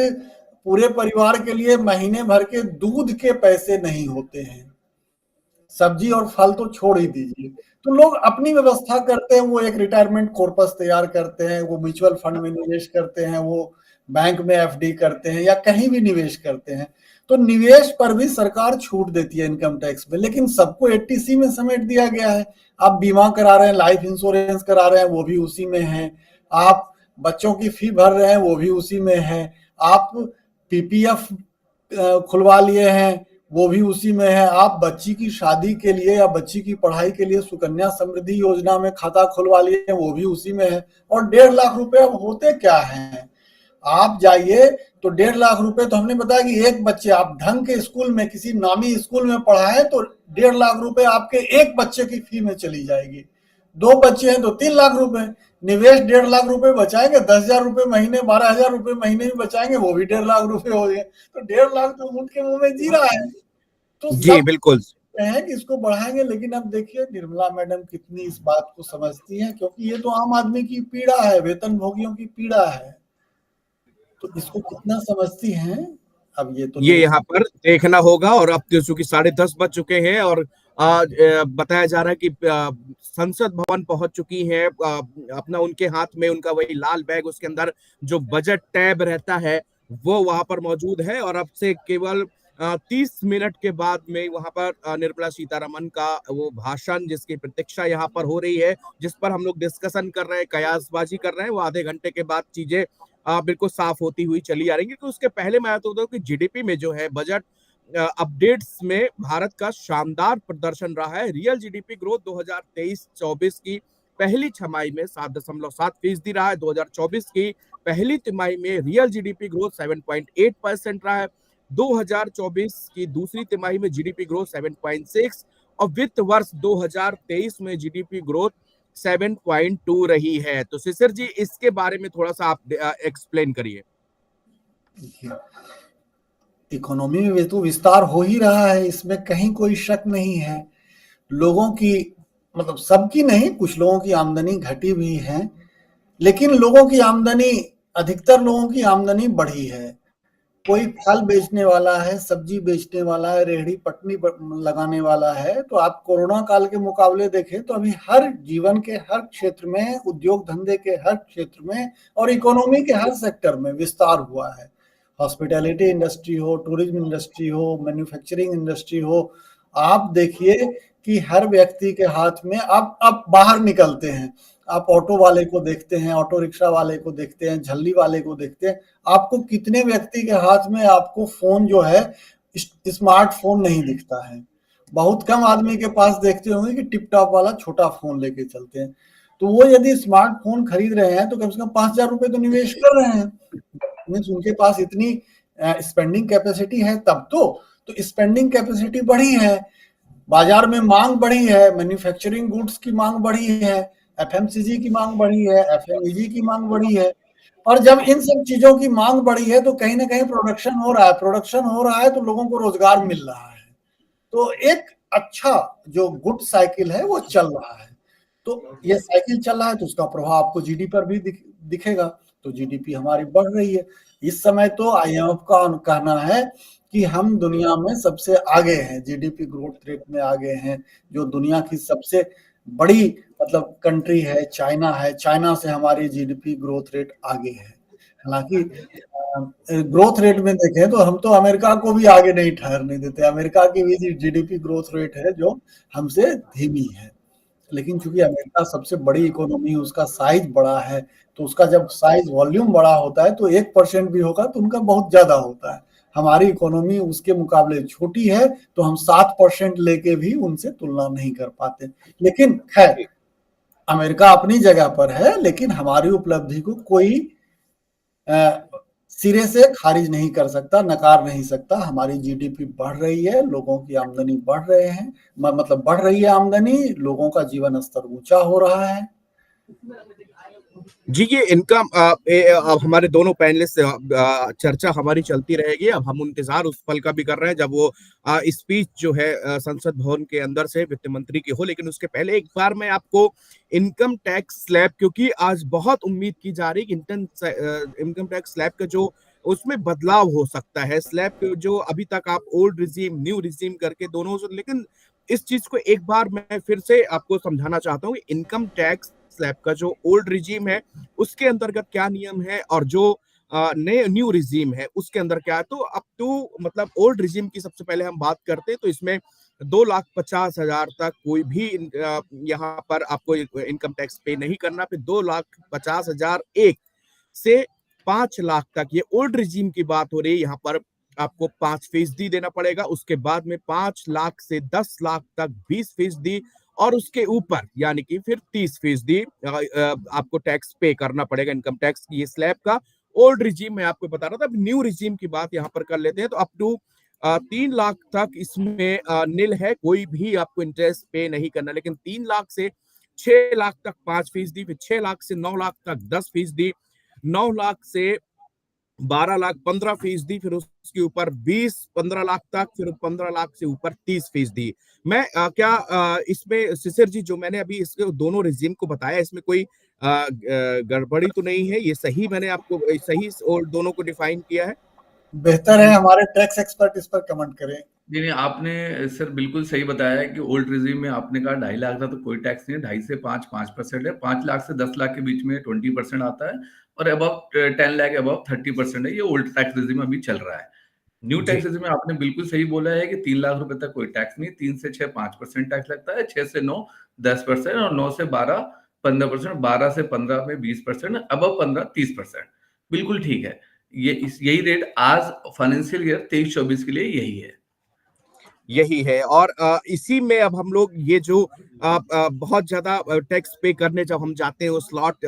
पूरे परिवार के लिए महीने भर के दूध के पैसे नहीं होते हैं, सब्जी और फल तो छोड़ ही दीजिए। तो लोग अपनी व्यवस्था करते हैं, वो एक रिटायरमेंट कॉर्पस तैयार करते हैं, वो म्यूचुअल फंड में निवेश करते हैं, वो बैंक में एफडी करते हैं या कहीं भी निवेश करते हैं। तो निवेश पर भी सरकार छूट देती है इनकम टैक्स में, लेकिन सबको 80C में समेट दिया गया है। आप बीमा करा रहे हैं, लाइफ इंश्योरेंस करा रहे हैं, वो भी उसी में है। आप बच्चों की फी भर रहे हैं, वो भी उसी में है। आप पीपीएफ खुलवा लिए हैं, वो भी उसी में है। आप बच्ची की शादी के लिए या बच्ची की पढ़ाई के लिए सुकन्या समृद्धि योजना में खाता खुलवा लिए हैं, वो भी उसी में है। और 1.5 लाख रुपए अब होते क्या हैं, आप जाइए तो 1.5 लाख रुपए, तो हमने बताया कि एक बच्चे आप ढंग के स्कूल में, किसी नामी स्कूल में पढ़ाएं तो 1.5 लाख रुपए आपके एक बच्चे की फी में चली जाएगी। 2 बच्चे हैं तो 3 लाख रुपए, निवेश 1.5 लाख रुपए बचाएंगे, 10,000 रुपए महीने, 12,000 रुपए महीने भी बचाएंगे, वो भी 1.5 लाख रुपए हो गए। तो 1.5 लाख तो ऊंट के मुंह में जी रहा है। तो जी सब बिल्कुल। हैं कि इसको बढ़ाएंगे, लेकिन अब देखिए निर्मला मैडम कितनी इस बात को समझती हैं, क्योंकि ये तो आम आदमी की पीड़ा है, वेतन भोगियों की पीड़ा है। तो इसको कितना समझती हैं, अब ये तो ये यहाँ पर देखना होगा। और अब तो चूंकि 10:30 बज चुके हैं और बताया जा रहा है कि संसद भवन पहुंच चुकी है। अपना उनके हाथ में उनका वही लाल बैग, उसके अंदर जो बजट टैब रहता है वो वहां पर मौजूद है। और अब से केवल 30 मिनट के बाद में वहां पर निर्मला सीतारमन का वो भाषण, जिसकी प्रतीक्षा यहाँ पर हो रही है, जिस पर हम लोग डिस्कशन कर रहे हैं, कयासबाजी कर रहे हैं, वो आधे घंटे के बाद चीजें बिल्कुल साफ होती हुई चली आ रही है। क्योंकि उसके पहले मैं आता हूँ कि जीडीपी में जो है बजट अपडेट्स में भारत का शानदार प्रदर्शन रहा है। रियल जीडीपी ग्रोथ 2023-24 की पहली छमाही में 7.7% रहा है। 2024 की पहली तिमाही में रियल जीडीपी ग्रोथ 7.8% रहा है। 2024 की दूसरी तिमाही में जीडीपी ग्रोथ 7.6 और वित्त वर्ष 2023 में जीडीपी ग्रोथ 7.2 रही है। तो शिशिर जी, इसके बारे में थोड़ा सा आप एक्सप्लेन करिए। इकोनॉमी में तो विस्तार हो ही रहा है, इसमें कहीं कोई शक नहीं है। लोगों की, मतलब सबकी नहीं, कुछ लोगों की आमदनी घटी भी है, लेकिन लोगों की आमदनी, अधिकतर लोगों की आमदनी बढ़ी है। कोई फल बेचने वाला है, सब्जी बेचने वाला है, रेहड़ी पटनी लगाने वाला है। तो आप कोरोना काल के मुकाबले देखें तो अभी हर जीवन के हर क्षेत्र में, उद्योग धंधे के हर क्षेत्र में और इकोनॉमी के हर सेक्टर में विस्तार हुआ है। हॉस्पिटैलिटी इंडस्ट्री हो, टूरिज्म इंडस्ट्री हो, मैन्युफैक्चरिंग इंडस्ट्री हो, आप देखिए कि हर व्यक्ति के हाथ में, आप बाहर निकलते हैं, आप ऑटो वाले को देखते हैं, ऑटो रिक्शा वाले को देखते हैं, झल्ली वाले को देखते हैं, आपको कितने व्यक्ति के हाथ में आपको फोन जो है स्मार्टफोन नहीं दिखता है। बहुत कम आदमी के पास देखते होंगे कि टिप टॉप वाला छोटा फोन लेके चलते हैं। तो वो यदि स्मार्टफोन खरीद रहे हैं तो कम से कम 5,000 रुपए तो निवेश कर रहे हैं, मीन्स उनके पास इतनी स्पेंडिंग कैपेसिटी है। तब तो स्पेंडिंग कैपेसिटी बढ़ी है, बाजार में मांग बढ़ी है, मैन्युफैक्चरिंग गुड्स की मांग बढ़ी है, एफएमसीजी की मांग बढ़ी है, एफएमईजी की मांग बढ़ी है। और जब इन सब चीजों की मांग बढ़ी है तो कहीं ना कहीं प्रोडक्शन हो रहा है, प्रोडक्शन हो रहा है तो लोगों को रोजगार मिल रहा है। तो एक अच्छा जो गुड साइकिल है वो चल रहा है। तो ये साइकिल चल रहा है तो उसका प्रभाव आपको जीडीपी पर भी दिखेगा। तो जीडीपी हमारी बढ़ रही है। इस समय तो आईएमएफ का कहना है कि हम दुनिया में सबसे आगे हैं, जीडीपी ग्रोथ रेट में आगे हैं। जो दुनिया की सबसे बड़ी मतलब कंट्री है चाइना है, चाइना से हमारी जीडीपी ग्रोथ रेट आगे है। हालांकि ग्रोथ रेट में देखें तो हम तो अमेरिका को भी आगे नहीं ठहरने देते। अमेरिका की भी जीडीपी ग्रोथ रेट है जो हमसे धीमी है, लेकिन चूंकि अमेरिका सबसे बड़ी इकोनॉमी है, उसका साइज बड़ा है, तो उसका जब साइज वॉल्यूम बड़ा होता है तो 1% भी होगा तो उनका बहुत ज्यादा होता है। हमारी इकोनॉमी उसके मुकाबले छोटी है, तो हम 7% लेके भी उनसे तुलना नहीं कर पाते। लेकिन खैर, अमेरिका अपनी जगह पर है, लेकिन हमारी उपलब्धि को कोई सिरे से खारिज नहीं कर सकता, नकार नहीं सकता। हमारी जीडीपी बढ़ रही है, लोगों की आमदनी बढ़ रहे हैं, मतलब बढ़ रही है आमदनी, लोगों का जीवन स्तर ऊंचा हो रहा है। जी, ये इनकम अब हमारे दोनों पैनलिस्ट से चर्चा हमारी चलती रहेगी। अब हम इंतजार उस पल का भी कर रहे हैं जब वो स्पीच जो है संसद भवन के अंदर से वित्त मंत्री की हो। लेकिन उसके पहले एक बार मैं आपको इनकम टैक्स स्लैब, क्योंकि आज बहुत उम्मीद की जा रही है कि इनकम टैक्स स्लैब का जो उसमें बदलाव हो सकता है। स्लैब जो अभी तक आप ओल्ड रिजीम न्यू रिजीम करके दोनों, लेकिन इस चीज को एक बार मैं फिर से आपको समझाना चाहता हूँ। इनकम टैक्स स्लैब का जो ओल्ड रिजीम है उसके अंतर्गत क्या नियम है और जो नए न्यू रिजीम है उसके अंदर क्या है। तो अब तो मतलब ओल्ड रिजीम की सबसे पहले हम बात करते हैं तो इसमें 2,50,000 तक कोई भी यहाँ पर आपको इनकम टैक्स पे नहीं करना। फिर 2,50,000 एक से 5 लाख तक, ये ओल्ड रिजीम की बात हो रही है, यहाँ पर आपको 5% देना पड़ेगा। उसके बाद में 5 लाख से 10 लाख तक 20%, और उसके ऊपर यानी कि फिर 30% आपको टैक्स पे करना पड़ेगा इनकम टैक्स। ये स्लैब का ओल्ड रिजीम मैं आपको बता रहा था। अब न्यू रिजीम की बात यहाँ पर कर लेते हैं। तो अप टू 3 लाख तक इसमें निल है, कोई भी आपको इंटरेस्ट पे नहीं करना। लेकिन 3 लाख से 6 लाख तक 5%, फिर 6 लाख से 9 लाख तक 10%, 9 लाख से 12 लाख 15%, फिर उसके ऊपर 15 लाख तक, फिर 15 लाख से ऊपर 30%। मैं इसमें शिशिर जी, जो मैंने अभी इसके दोनों रिजीम को बताया, इसमें कोई गड़बड़ी तो नहीं है? ये सही मैंने आपको सही और दोनों को डिफाइन किया है? बेहतर है हमारे टैक्स एक्सपर्ट इस पर कमेंट करें। नहीं, आपने सर बिल्कुल सही बताया है कि ओल्ड रिजीम में आपने कहा 2.5 लाख था तो कोई टैक्स नहीं है, 2.5 से 5% है, 5 लाख से 10 लाख के बीच में 20% आता है, और अबव 10 लाख अबव 30% है। ये ओल्ड टैक्स रिजीम अभी चल रहा है। न्यू टैक्स रिजीम में आपने बिल्कुल सही बोला है कि 3 लाख रुपए तक कोई टैक्स नहीं, 3 से 6 5% टैक्स लगता है, 6 से 9 10%, और 9 से 12 15%, 12 से 15 में 20%, अबव 15 30%। बिल्कुल ठीक है। यही रेट आज फाइनेंशियल ईयर 23-24 के लिए यही है। यही है। और इसी में अब हम लोग ये जो बहुत ज्यादा टैक्स पे करने जब हम जाते हैं, उस स्लॉट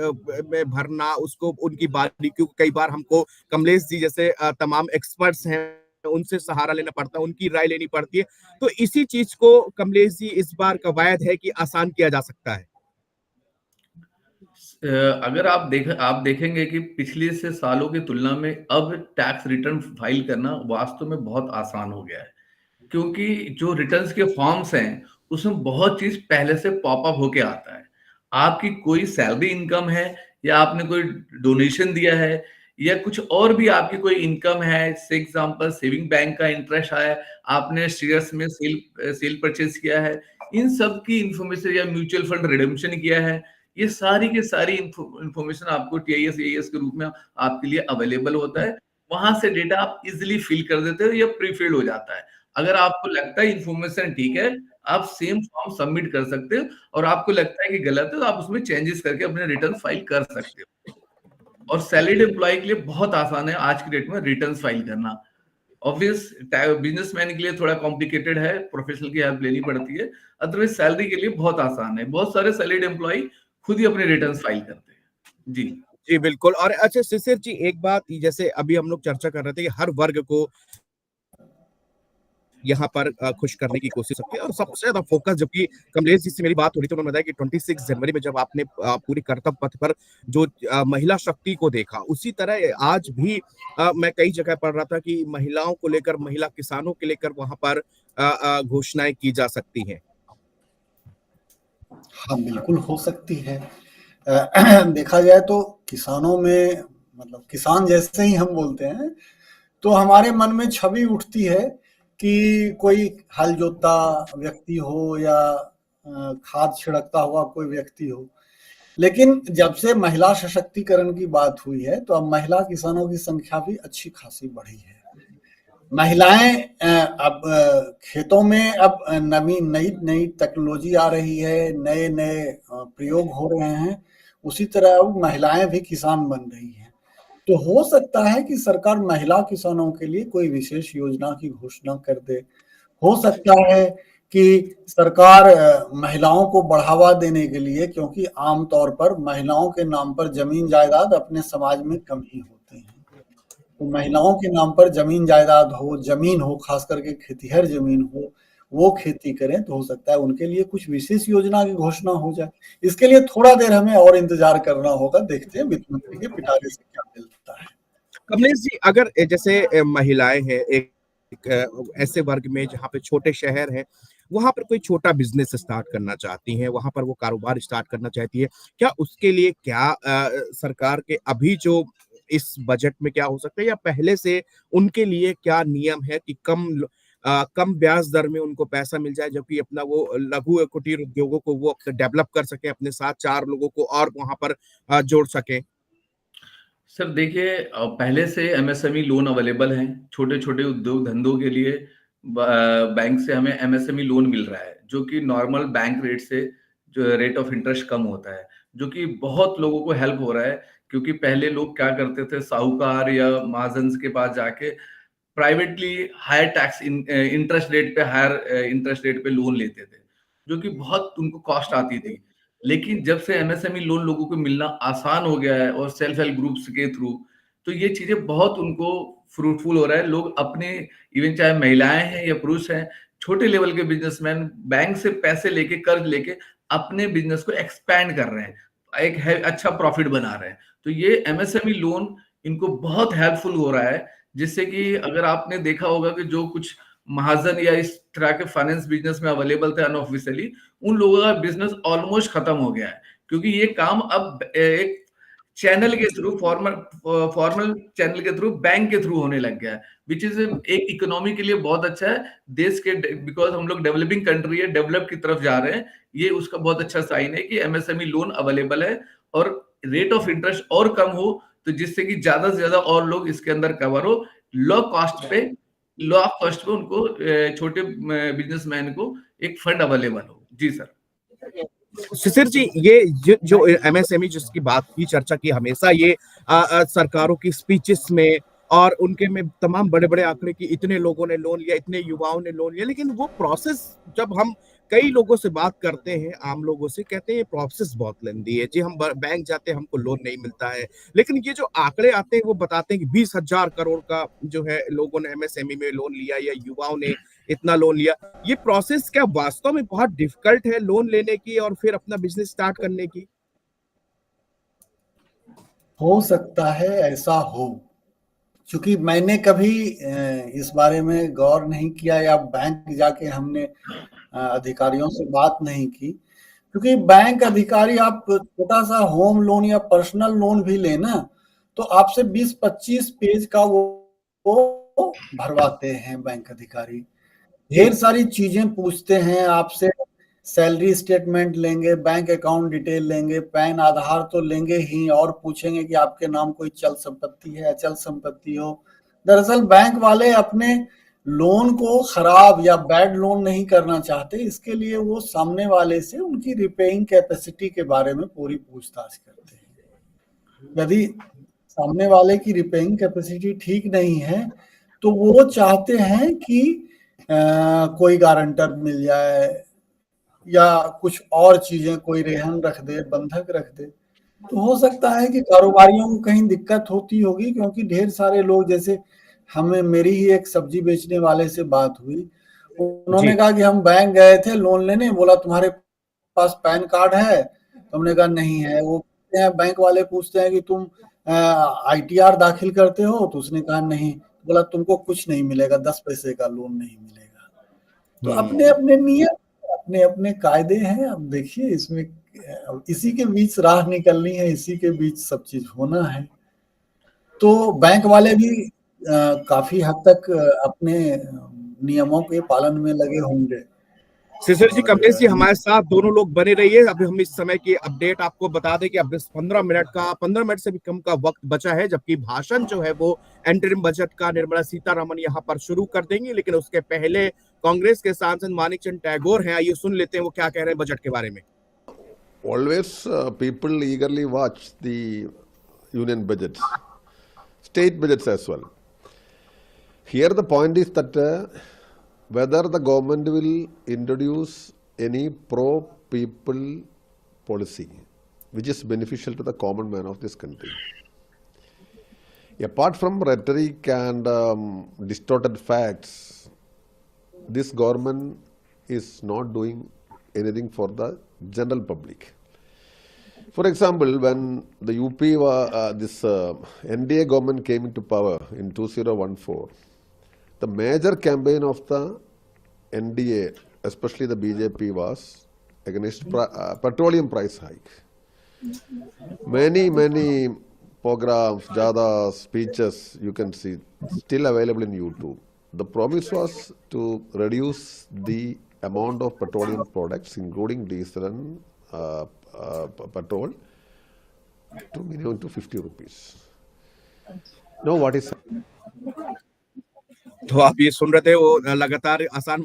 में भरना, उसको उनकी बारीकियों, कई बार हमको कमलेश जी जैसे तमाम एक्सपर्ट्स हैं उनसे सहारा लेना पड़ता है, उनकी राय लेनी पड़ती है। तो इसी चीज को कमलेश जी इस बार कवायद है कि आसान किया जा सकता है। अगर आप देखेंगे कि पिछले से सालों की तुलना में अब टैक्स रिटर्न फाइल करना वास्तव में बहुत आसान हो गया है, क्योंकि जो रिटर्न्स के फॉर्म्स हैं उसमें बहुत चीज पहले से पॉपअप होके आता है। आपकी कोई सैलरी इनकम है, या आपने कोई डोनेशन दिया है, या कुछ और भी आपकी कोई इनकम है, से एग्जांपल सेविंग बैंक का इंटरेस्ट आया, आपने शेयर्स में सेल परचेज किया है, इन सब की इंफॉर्मेशन, या म्यूचुअल फंड रिडेम्पशन किया है, ये सारी की सारी इंफॉर्मेशन आपको टीआईएस एएस के रूप में आपके लिए अवेलेबल होता है। वहां से डेटा आप इजिली फिल कर देते हो या प्री फिल्ड हो जाता है। अगर आपको लगता है इंफॉर्मेशन ठीक है, आप सेम फॉर्म सबमिट कर सकते हो, और आपको लगता है कि गलत है तो आप उसमें चेंजेस करके अपने रिटर्न फाइल कर सकते हो। और सैलरीड एम्प्लॉय के लिए बहुत आसान है आज की डेट में रिटर्न फाइल करना। ऑब्वियस बिजनेसमैन के लिए थोड़ा कॉम्प्लिकेटेड है, प्रोफेशनल की हेल्प लेनी पड़ती है। अदरवाइज सैलरी के लिए बहुत आसान है, बहुत सारे सैलरीड एम्प्लॉय खुद ही अपने रिटर्न फाइल करते हैं। जी जी बिल्कुल। और अच्छा शिशिर जी, एक बात, जैसे अभी हम लोग चर्चा कर रहे थे कि हर वर्ग को यहाँ पर खुश करने की कोशिश होती है, और सबसे ज्यादा फोकस, जबकि कमलेश जी से मेरी बात हो रही थी, उन्होंने बताया कि 26 जनवरी में जब आपने पूरी कर्तव्य पथ पर जो महिला शक्ति को देखा, उसी तरह आज भी मैं कई जगह पढ़ रहा था कि महिलाओं को लेकर, महिला किसानों के लेकर वहां पर घोषणाएं की जा सकती हैं। हाँ, बिल्कुल हो सकती है। देखा जाए तो किसानों में, मतलब किसान जैसे ही हम बोलते हैं तो हमारे मन में छवि उठती है कि कोई हल जोतता व्यक्ति हो या खाद छिड़कता हुआ कोई व्यक्ति हो। लेकिन जब से महिला सशक्तिकरण की बात हुई है तो अब महिला किसानों की संख्या भी अच्छी खासी बढ़ी है। महिलाएं अब खेतों में अब नई नई टेक्नोलॉजी आ रही है, नए नए प्रयोग हो रहे हैं, उसी तरह अब महिलाएं भी किसान बन रही हैं। तो हो सकता है कि सरकार महिला किसानों के लिए कोई विशेष योजना की घोषणा कर दे। हो सकता है कि सरकार महिलाओं को बढ़ावा देने के लिए, क्योंकि आमतौर पर महिलाओं के नाम पर जमीन जायदाद अपने समाज में कम ही होते हैं, तो महिलाओं के नाम पर जमीन जायदाद हो, जमीन हो, खास करके खेतीहर जमीन हो, वो खेती करें, तो हो सकता है उनके लिए कुछ विशेष योजना की घोषणा हो जाए। इसके लिए थोड़ा देर हमें और इंतजार करना होगा, देखते हैं वित्त मंत्री के पिटारे से क्या मिलता है। कमलेश जी, अगर जैसे महिलाएं हैं एक ऐसे वर्ग में जहाँ पे छोटे शहर हैं, वहां पर कोई छोटा बिजनेस स्टार्ट करना चाहती हैं, वहां पर वो कारोबार स्टार्ट करना चाहती है, क्या उसके लिए क्या सरकार के अभी जो इस बजट में क्या हो सकता है, या पहले से उनके लिए क्या नियम है कि कम ब्याज दर में उनको पैसा मिल जाए, जबकि अपना वो लघु कुटीर उद्योगों को वो डेवलप कर सके, अपने साथ 4 लोगों को और वहां पर जोड़ सके? सर देखिए, पहले से एमएसएमई लोन अवेलेबल हैं। छोटे-छोटे उद्योग धंधों के लिए बैंक से हमें एमएसएमई लोन मिल रहा है, जो कि नॉर्मल बैंक रेट से जो रेट ऑफ इंटरेस्ट कम होता है, जो कि बहुत लोगों को हेल्प हो रहा है। क्योंकि पहले लोग क्या करते थे, साहूकार या महाजन्स के पास जाके privately higher tax interest rate पे हायर इंटरेस्ट रेट पे लोन लेते थे, जो कि बहुत उनको कॉस्ट आती थी। लेकिन जब से एमएसएमई लोन लोगों को मिलना आसान हो गया है और सेल्फ हेल्प ग्रुप्स के थ्रू, तो ये चीजें बहुत उनको फ्रूटफुल हो रहा है। लोग अपने, इवन चाहे महिलाएं हैं या पुरुष हैं, छोटे लेवल के बिजनेसमैन बैंक से पैसे लेके, कर्ज लेके अपने बिजनेस को एक्सपैंड कर रहे हैं, एक है अच्छा प्रॉफिट बना रहे हैं। तो ये एमएसएमई लोन इनको बहुत हेल्पफुल हो रहा है, जिससे कि अगर आपने देखा होगा कि जो कुछ महाजन या इस तरह के फाइनेंस बिजनेस में अवेलेबल थे अनऑफिशियली, उन लोगों का बिजनेस ऑलमोस्ट खत्म हो गया है, क्योंकि ये काम अब एक चैनल के थ्रू, फॉर्मल चैनल के थ्रू, बैंक के थ्रू होने लग गया है, विच इज एक इकोनॉमी के लिए बहुत अच्छा है देश के, बिकॉज हम लोग डेवलपिंग कंट्री है, डेवलप की तरफ जा रहे हैं। ये उसका बहुत अच्छा साइन है कि एमएसएमई लोन अवेलेबल है और रेट ऑफ इंटरेस्ट और कम हो, तो जिससे कि ज्यादा से ज्यादा और लोग इसके अंदर कवर हो, लो कॉस्ट पे, लो कॉस्ट पे उनको, छोटे बिजनेसमैन को एक फंड अवेलेबल हो। जी सर। शिशिर जी, ये जो एमएसएमई जिसकी बात की, चर्चा की, हमेशा ये सरकारों की स्पीचेस में और उनके में तमाम बड़े बड़े आंकड़े की इतने लोगों ने लोन लिया, इतने युवाओं ने लोन लिया, लेकिन वो प्रोसेस, जब हम कई लोगों से बात करते हैं, आम लोगों से, कहते हैं ये प्रोसेस बहुत लंबी है जी, हम बैंक जाते हैं हमको लोन नहीं मिलता है। लेकिन ये जो आंकड़े आते हैं वो बताते हैं कि 20,000 करोड़ का जो है लोगों ने एमएसएमई में लोन लिया या युवाओं ने इतना लोन लिया। ये प्रोसेस क्या वास्तव में बहुत डिफिकल्ट है लोन लेने की और फिर अपना बिजनेस स्टार्ट करने की? हो सकता है ऐसा हो, क्योंकि मैंने कभी इस बारे में गौर नहीं किया या बैंक जाके हमने अधिकारियों से बात नहीं की, क्योंकि बैंक अधिकारी, आप छोटा सा होम लोन या पर्सनल लोन भी लेना तो आपसे 20-25 पेज का वो भरवाते हैं बैंक अधिकारी। ढेर सारी चीजें पूछते हैं आपसे, सैलरी स्टेटमेंट लेंगे, बैंक अकाउंट डिटेल लेंगे, पैन आधार तो लेंगे ही, और पूछेंगे कि आपके नाम कोई चल संपत्ति है, अचल संपत्ति हो। दरअसल बैंक वाले अपने लोन को खराब या बैड लोन नहीं करना चाहते, इसके लिए वो सामने वाले से उनकी रिपेइंग कैपेसिटी के बारे में पूरी पूछताछ करते हैं। यदि सामने वाले की रिपेइंग कैपेसिटी ठीक नहीं है तो वो चाहते हैं कि कोई गारंटर मिल जाए या कुछ और चीजें, कोई रेहन रख दे, बंधक रख दे। तो हो सकता है कि कारोबारियों को कहीं दिक्कत होती होगी, क्योंकि ढेर सारे लोग, जैसे हमें, मेरी ही एक सब्जी बेचने वाले से बात हुई, उन्होंने कहा कि हम बैंक गए थे लोन लेने, बोला तुम्हारे पास पैन कार्ड है? तो हमने कहा नहीं है। वो बैंक वाले पूछते हैं कि तुम आईटीआर दाखिल करते हो? तो उसने कहा नहीं। बोला तुमको कुछ नहीं मिलेगा, 10 पैसे का लोन नहीं मिलेगा। तो अपने अपने नियम, अपने अपने कायदे हैं। अब देखिए इसमें इसी के बीच राह निकलनी है, इसी के बीच सब चीज होना है। तो बैंक वाले भी काफी हद तक अपने नियमों के पालन में लगे होंगे। शिशिर जी, कमलेश जी हमारे साथ दोनों लोग बने रहिए। अभी हम इस समय की अपडेट आपको बता दें कि अब 15 मिनट से भी कम का वक्त बचा है, जबकि भाषण जो है वो एंटरिम बजट का निर्मला सीतारमन यहाँ पर शुरू कर देंगी। लेकिन उसके पहले कांग्रेस के सांसद मानिक चंद टैगोर हैं, आइए सुन लेते हैं वो क्या कह रहे हैं बजट के बारे में। Always people eagerly watch the union budgets, state budgets as well. Here the point is that whether the government will introduce any pro-people policy which is beneficial to the common man of this country. Apart from rhetoric and distorted facts, this government is not doing anything for the general public. For example, when the NDA government came into power in 2014, the major campaign of the NDA, especially the BJP, was against petroleum price hike. Many programs, jadas, speeches you can see still available in YouTube. The promise was to reduce the amount of petroleum products, including diesel and petrol, to minimum to 50 rupees. Now what is? तो आप ये सुन रहे थे, वो लगातार आसान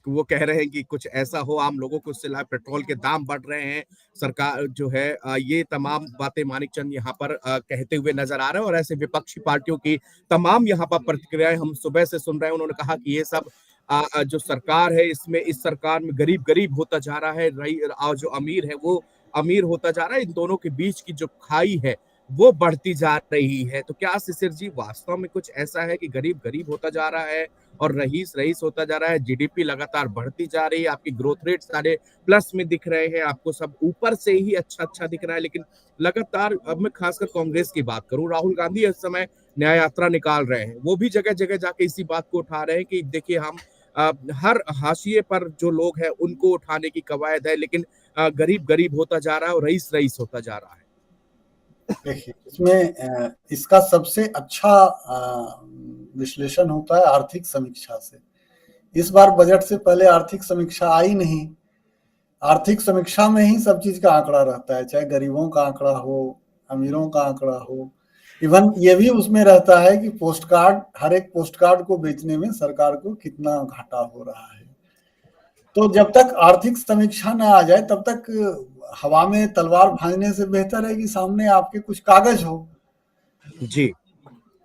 वो कह रहे हैं कि कुछ ऐसा हो आम लोगों को, उससे लाभ, पेट्रोल के दाम बढ़ रहे हैं, सरकार जो है ये तमाम बातें मानिक चंद यहाँ पर कहते हुए नजर आ रहे हैं। और ऐसे विपक्षी पार्टियों की तमाम यहाँ पर प्रतिक्रियाएं हम सुबह से सुन रहे हैं। उन्होंने कहा कि ये सब जो सरकार है, इसमें इस सरकार में गरीब गरीब होता जा रहा है, और जो अमीर है वो अमीर होता जा रहा है। इन दोनों के बीच की जो खाई है वो बढ़ती जा रही है। तो क्या शिशिर जी वास्तव में कुछ ऐसा है कि गरीब गरीब होता जा रहा है और रईस रईस होता जा रहा है? जीडीपी लगातार बढ़ती जा रही है, आपकी ग्रोथ रेट सारे प्लस में दिख रहे हैं, आपको सब ऊपर से ही अच्छा दिख रहा है। लेकिन लगातार, अब मैं खासकर कांग्रेस की बात करूं, राहुल गांधी इस समय न्याय यात्रा निकाल रहे हैं, वो भी जगह जगह जाके इसी बात को उठा रहे हैं कि देखिए हम हर हाशिए पर जो लोग हैं उनको उठाने की कवायद है, लेकिन गरीब गरीब होता जा रहा है और रईस रईस होता जा रहा है। देखिए, इसमें इसका सबसे अच्छा विश्लेषण होता है आर्थिक समीक्षा से। इस बार बजट से पहले आर्थिक समीक्षा आई नहीं। आर्थिक समीक्षा में ही सब चीज का आंकड़ा रहता है, चाहे गरीबों का आंकड़ा हो, अमीरों का आंकड़ा हो। इवन ये भी उसमें रहता है कि पोस्ट कार्ड, हर एक पोस्ट कार्ड को बेचने में सरकार को कितना घाटा हो रहा है। तो जब तक आर्थिक समीक्षा ना आ जाए तब तक हवा में तलवार भांजने से बेहतर है कि सामने आपके कुछ कागज हो। जी।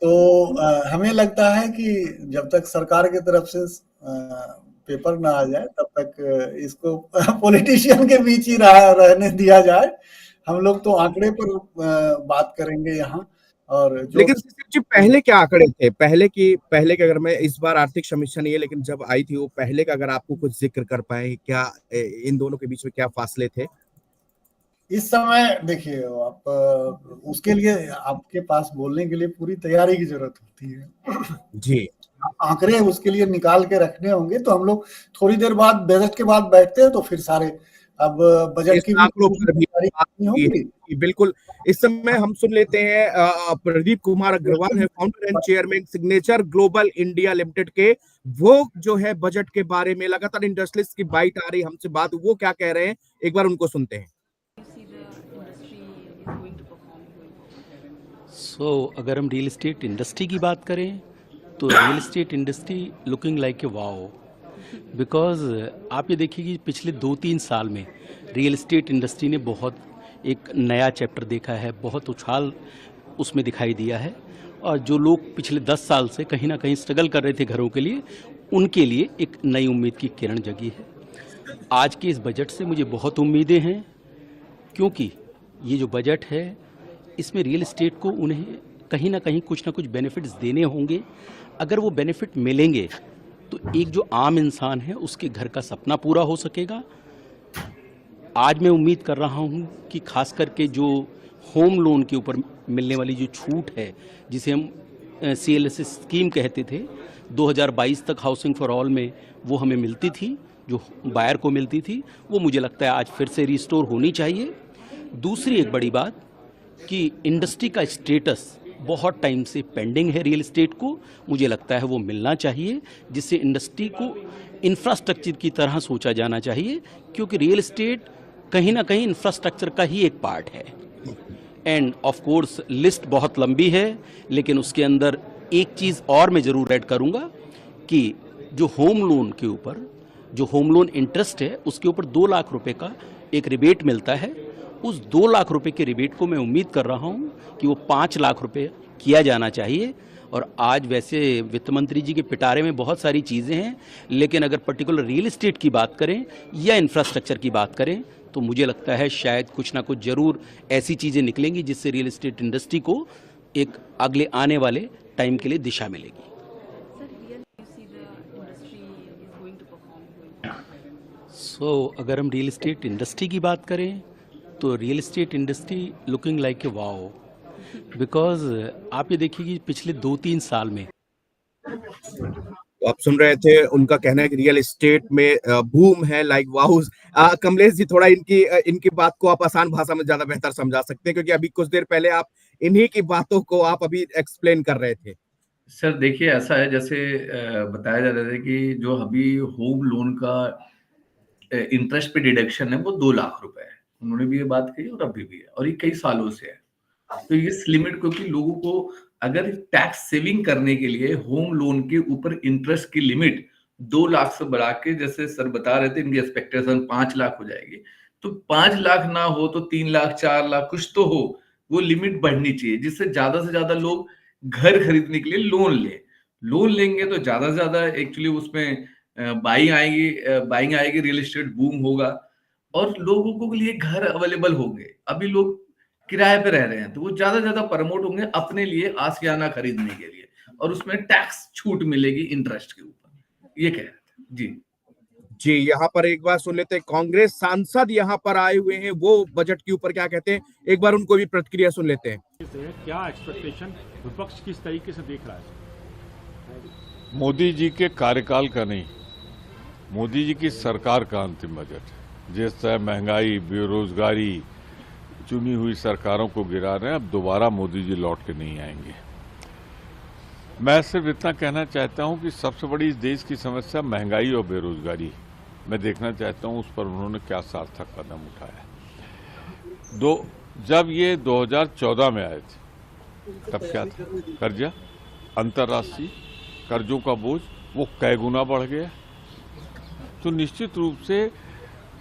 तो हमें लगता है कि जब तक सरकार की तरफ से पेपर ना आ जाए तब तक इसको पॉलिटिशियन के बीच ही रहने दिया जाए। हम लोग तो आंकड़े पर बात करेंगे यहाँ। और जो लेकिन जी पहले क्या आंकड़े थे? पहले के, अगर मैं, इस बार आर्थिक समीक्षा नहीं है लेकिन जब आई थी वो पहले का अगर आपको कुछ जिक्र कर पाए, क्या इन दोनों के बीच में क्या फासले थे? इस समय देखिए, आप उसके लिए आपके पास बोलने के लिए पूरी तैयारी की जरूरत होती है जी। आंकड़े उसके लिए निकाल के रखने होंगे। तो हम लोग थोड़ी देर बाद बजट के बाद बैठते हैं तो फिर सारे अब बजट की तैयारी होगी। बिल्कुल। इस समय हम सुन लेते हैं प्रदीप कुमार अग्रवाल है, founder and chairman signature global India limited के। वो जो है बजट के बारे में लगातार इंडस्ट्रियलिस्ट की बाइट आ रही, हमसे बात, वो क्या कह रहे हैं एक बार उनको सुनते हैं। अगर हम रियल एस्टेट इंडस्ट्री की बात करें तो real estate industry looking like a wow, because आप ये देखिए कि पिछले 2-3 साल में रियल एस्टेट इंडस्ट्री ने बहुत एक नया चैप्टर देखा है, बहुत उछाल उसमें दिखाई दिया है। और जो लोग पिछले 10 साल से कहीं ना कहीं स्ट्रगल कर रहे थे घरों के लिए, उनके लिए एक नई उम्मीद की किरण जगी है। आज के इस बजट से मुझे बहुत उम्मीदें हैं, क्योंकि ये जो बजट है इसमें रियल एस्टेट को उन्हें कहीं ना कहीं कुछ ना कुछ बेनिफिट्स देने होंगे। अगर वो बेनिफिट मिलेंगे तो एक जो आम इंसान है उसके घर का सपना पूरा हो सकेगा। आज मैं उम्मीद कर रहा हूँ कि खास करके जो होम लोन के ऊपर मिलने वाली जो छूट है, जिसे हम CLS स्कीम कहते थे, 2022 तक हाउसिंग फॉर ऑल में वो हमें मिलती थी, जो बायर को मिलती थी, वो मुझे लगता है आज फिर से रिस्टोर होनी चाहिए। दूसरी एक बड़ी बात कि इंडस्ट्री का स्टेटस बहुत टाइम से पेंडिंग है रियल एस्टेट को, मुझे लगता है वो मिलना चाहिए, जिससे इंडस्ट्री को इंफ्रास्ट्रक्चर की तरह सोचा जाना चाहिए, क्योंकि रियल एस्टेट कहीं ना कहीं इंफ्रास्ट्रक्चर का ही एक पार्ट है। एंड ऑफ कोर्स लिस्ट बहुत लंबी है, लेकिन उसके अंदर एक चीज़ और मैं ज़रूर ऐड करूँगा कि जो होम लोन के ऊपर जो होम लोन इंटरेस्ट है उसके ऊपर 2 लाख रुपए का एक रिबेट मिलता है। उस 2 लाख रुपए के रिबेट को मैं उम्मीद कर रहा हूँ कि वो 5 लाख रुपए किया जाना चाहिए। और आज वैसे वित्त मंत्री जी के पिटारे में बहुत सारी चीज़ें हैं, लेकिन अगर पर्टिकुलर रियल एस्टेट की बात करें या इंफ्रास्ट्रक्चर की बात करें तो मुझे लगता है शायद कुछ ना कुछ ज़रूर ऐसी चीज़ें निकलेंगी जिससे रियल एस्टेट इंडस्ट्री को एक अगले आने वाले टाइम के लिए दिशा मिलेगी। अगर हम रियल एस्टेट इंडस्ट्री की बात करें तो real estate industry looking like a wow, because आप ये देखिए कि पिछले 2-3 साल में तो आप सुन रहे थे, उनका कहना है कि रियल एस्टेट में बूम है लाइक वाउस। कमलेश जी, थोड़ा इनकी बात को आप आसान भाषा में ज्यादा बेहतर समझा सकते हैं, क्योंकि अभी कुछ देर पहले आप इन्हीं की बातों को आप अभी एक्सप्लेन कर रहे थे। सर देखिए, ऐसा है जैसे बताया जा रहा था कि जो अभी होम लोन का इंटरेस्ट पे डिडक्शन है वो 2 लाख रुपए है। उन्होंने भी ये बात कही और अभी भी है, और ये कई सालों से है। तो इस लिमिट को, कि लोगों को अगर टैक्स सेविंग करने के लिए होम लोन के ऊपर इंटरेस्ट की लिमिट 2 लाख से बढ़ा के, जैसे सर बता रहे थे, इनकी एक्सपेक्टेशन 5 लाख हो जाएगी। तो 5 लाख ना हो तो 3 लाख 4 लाख कुछ तो हो, वो लिमिट बढ़नी चाहिए, जिससे ज्यादा से ज्यादा लोग घर खरीदने के लिए लोन लेंगे तो ज्यादा से ज्यादा एक्चुअली उसमें बाइंग आएगी, रियल एस्टेट बूम होगा और लोगों के लिए घर अवेलेबल होंगे। अभी लोग किराए पे रह रहे हैं तो वो ज्यादा से ज्यादा प्रमोट होंगे अपने लिए आशियाना खरीदने के लिए, और उसमें टैक्स छूट मिलेगी इंटरेस्ट के ऊपर। ये कह रहे थे जी। जी, यहाँ पर एक बार सुन लेते हैं, कांग्रेस सांसद यहाँ पर आए हुए हैं, वो बजट के ऊपर क्या कहते हैं, एक बार उनको भी प्रतिक्रिया सुन लेते हैं। क्या एक्सपेक्टेशन विपक्ष किस तरीके से देख रहा है? मोदी जी के कार्यकाल का नहीं, मोदी जी की सरकार का अंतिम बजट, जिस तरह महंगाई, बेरोजगारी, चुनी हुई सरकारों को गिरा रहे हैं, अब दोबारा मोदी जी लौट के नहीं आएंगे। मैं सिर्फ इतना कहना चाहता हूं कि सबसे बड़ी इस देश की समस्या महंगाई और बेरोजगारी, मैं देखना चाहता हूं उस पर उन्होंने क्या सार्थक कदम उठाया। जब ये 2014 में आए थे तब क्या था, कर्जा, अंतर्राष्ट्रीय कर्जों का बोझ वो कई गुना बढ़ गया। तो निश्चित रूप से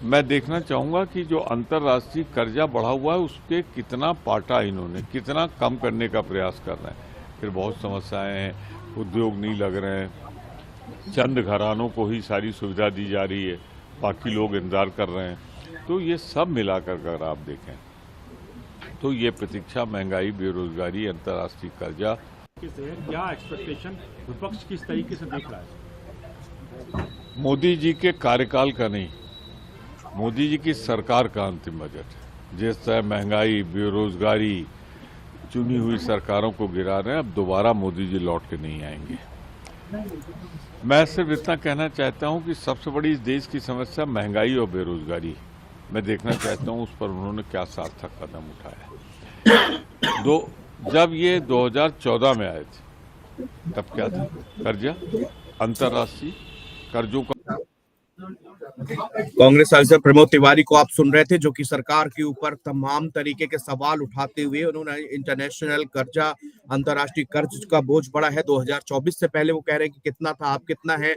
मैं देखना चाहूंगा कि जो अंतर्राष्ट्रीय कर्जा बढ़ा हुआ है उसके कितना पाटा इन्होंने, कितना कम करने का प्रयास कर रहे हैं। फिर बहुत समस्याएं हैं, उद्योग नहीं लग रहे हैं, चंद घरानों को ही सारी सुविधा दी जा रही है, बाकी लोग इंतजार कर रहे हैं। तो ये सब मिलाकर अगर आप देखें तो ये प्रतीक्षा, महंगाई, बेरोजगारी, अंतर्राष्ट्रीय कर्जा, क्या एक्सपेक्टेशन विपक्ष किस तरीके से देख रहा है? मोदी जी के कार्यकाल का नहीं, मोदी जी की सरकार का अंतिम बजट, जिस तरह महंगाई, बेरोजगारी, चुनी हुई सरकारों को गिरा रहे हैं, अब दोबारा मोदी जी लौट के नहीं आएंगे। मैं सिर्फ इतना कहना चाहता हूं कि सबसे बड़ी इस देश की समस्या महंगाई और बेरोजगारी, मैं देखना चाहता हूं उस पर उन्होंने क्या सार्थक कदम उठाया। जब ये 2014 में आए थे तब क्या था, कर्जा, अंतर्राष्ट्रीय कर्जों का। कांग्रेस सांसद प्रमोद तिवारी को आप सुन रहे थे, जो कि सरकार के ऊपर तमाम तरीके के सवाल उठाते हुए उन्होंने इंटरनेशनल कर्जा, अंतर्राष्ट्रीय कर्ज का बोझ बढ़ा है 2024 से पहले। वो कह रहे हैं कि कितना था, अब कितना है,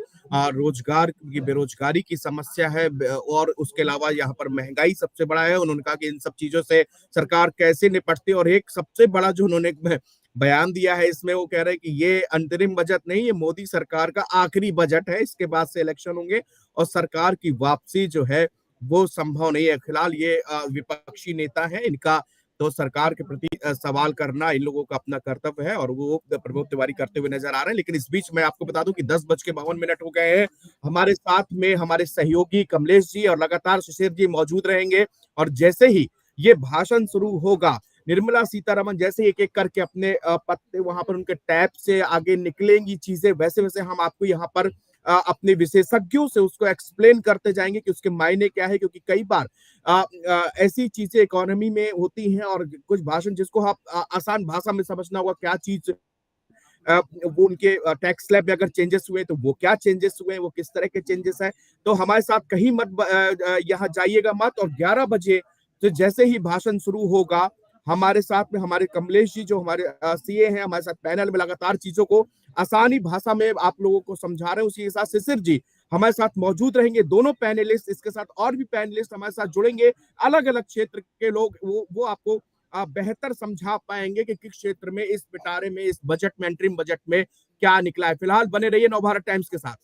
रोजगार की, बेरोजगारी की समस्या है, और उसके अलावा यहाँ पर महंगाई सबसे बड़ा है। उन्होंने कहा कि इन सब चीजों से सरकार कैसे निपटती है, और एक सबसे बड़ा जो उन्होंने बयान दिया है इसमें, वो कह रहे हैं कि ये अंतरिम बजट नहीं, ये मोदी सरकार का आखिरी बजट है, इसके बाद से इलेक्शन होंगे और सरकार की वापसी जो है वो संभव नहीं है। फिलहाल ये विपक्षी नेता है, इनका तो सरकार के प्रति सवाल करना इन लोगों का अपना कर्तव्य है, और वो प्रमोद तिवारी करते हुए नजर आ रहे हैं। लेकिन इस बीच मैं आपको बता दूं कि 10:52 हो गए हैं। हमारे साथ में हमारे सहयोगी कमलेश जी और लगातार शिशिर जी मौजूद रहेंगे, और जैसे ही ये भाषण शुरू होगा, निर्मला सीतारमन जैसे एक एक करके अपने पत्ते वहां पर उनके टैब से आगे निकलेंगी चीजें, वैसे वैसे हम आपको यहाँ पर अपने विशेषज्ञों से उसको एक्सप्लेन करते जाएंगे कि उसके मायने क्या है। क्योंकि कई बार ऐसी चीजें इकोनॉमी में होती हैं और कुछ भाषण जिसको आप आसान भाषा में समझना होगा क्या चीज वो उनके टैक्स स्लैब में अगर चेंजेस हुए तो वो क्या चेंजेस हुए, वो किस तरह के चेंजेस है। तो हमारे साथ कहीं मत यहाँ जाइएगा मत। और 11 बजे तो जैसे ही भाषण शुरू होगा, हमारे साथ में हमारे कमलेश जी जो हमारे सीए हैं, हमारे साथ पैनल में लगातार चीजों को आसानी भाषा में आप लोगों को समझा रहे हैं। उसी के साथ शिशिर जी हमारे साथ मौजूद रहेंगे, दोनों पैनलिस्ट। इसके साथ और भी पैनलिस्ट हमारे साथ जुड़ेंगे, अलग अलग क्षेत्र के लोग, वो आपको बेहतर समझा पाएंगे कि किस क्षेत्र में इस पिटारे में, इस बजट में, अंतरिम बजट में क्या निकला है। फिलहाल बने रहिए नवभारत टाइम्स के साथ।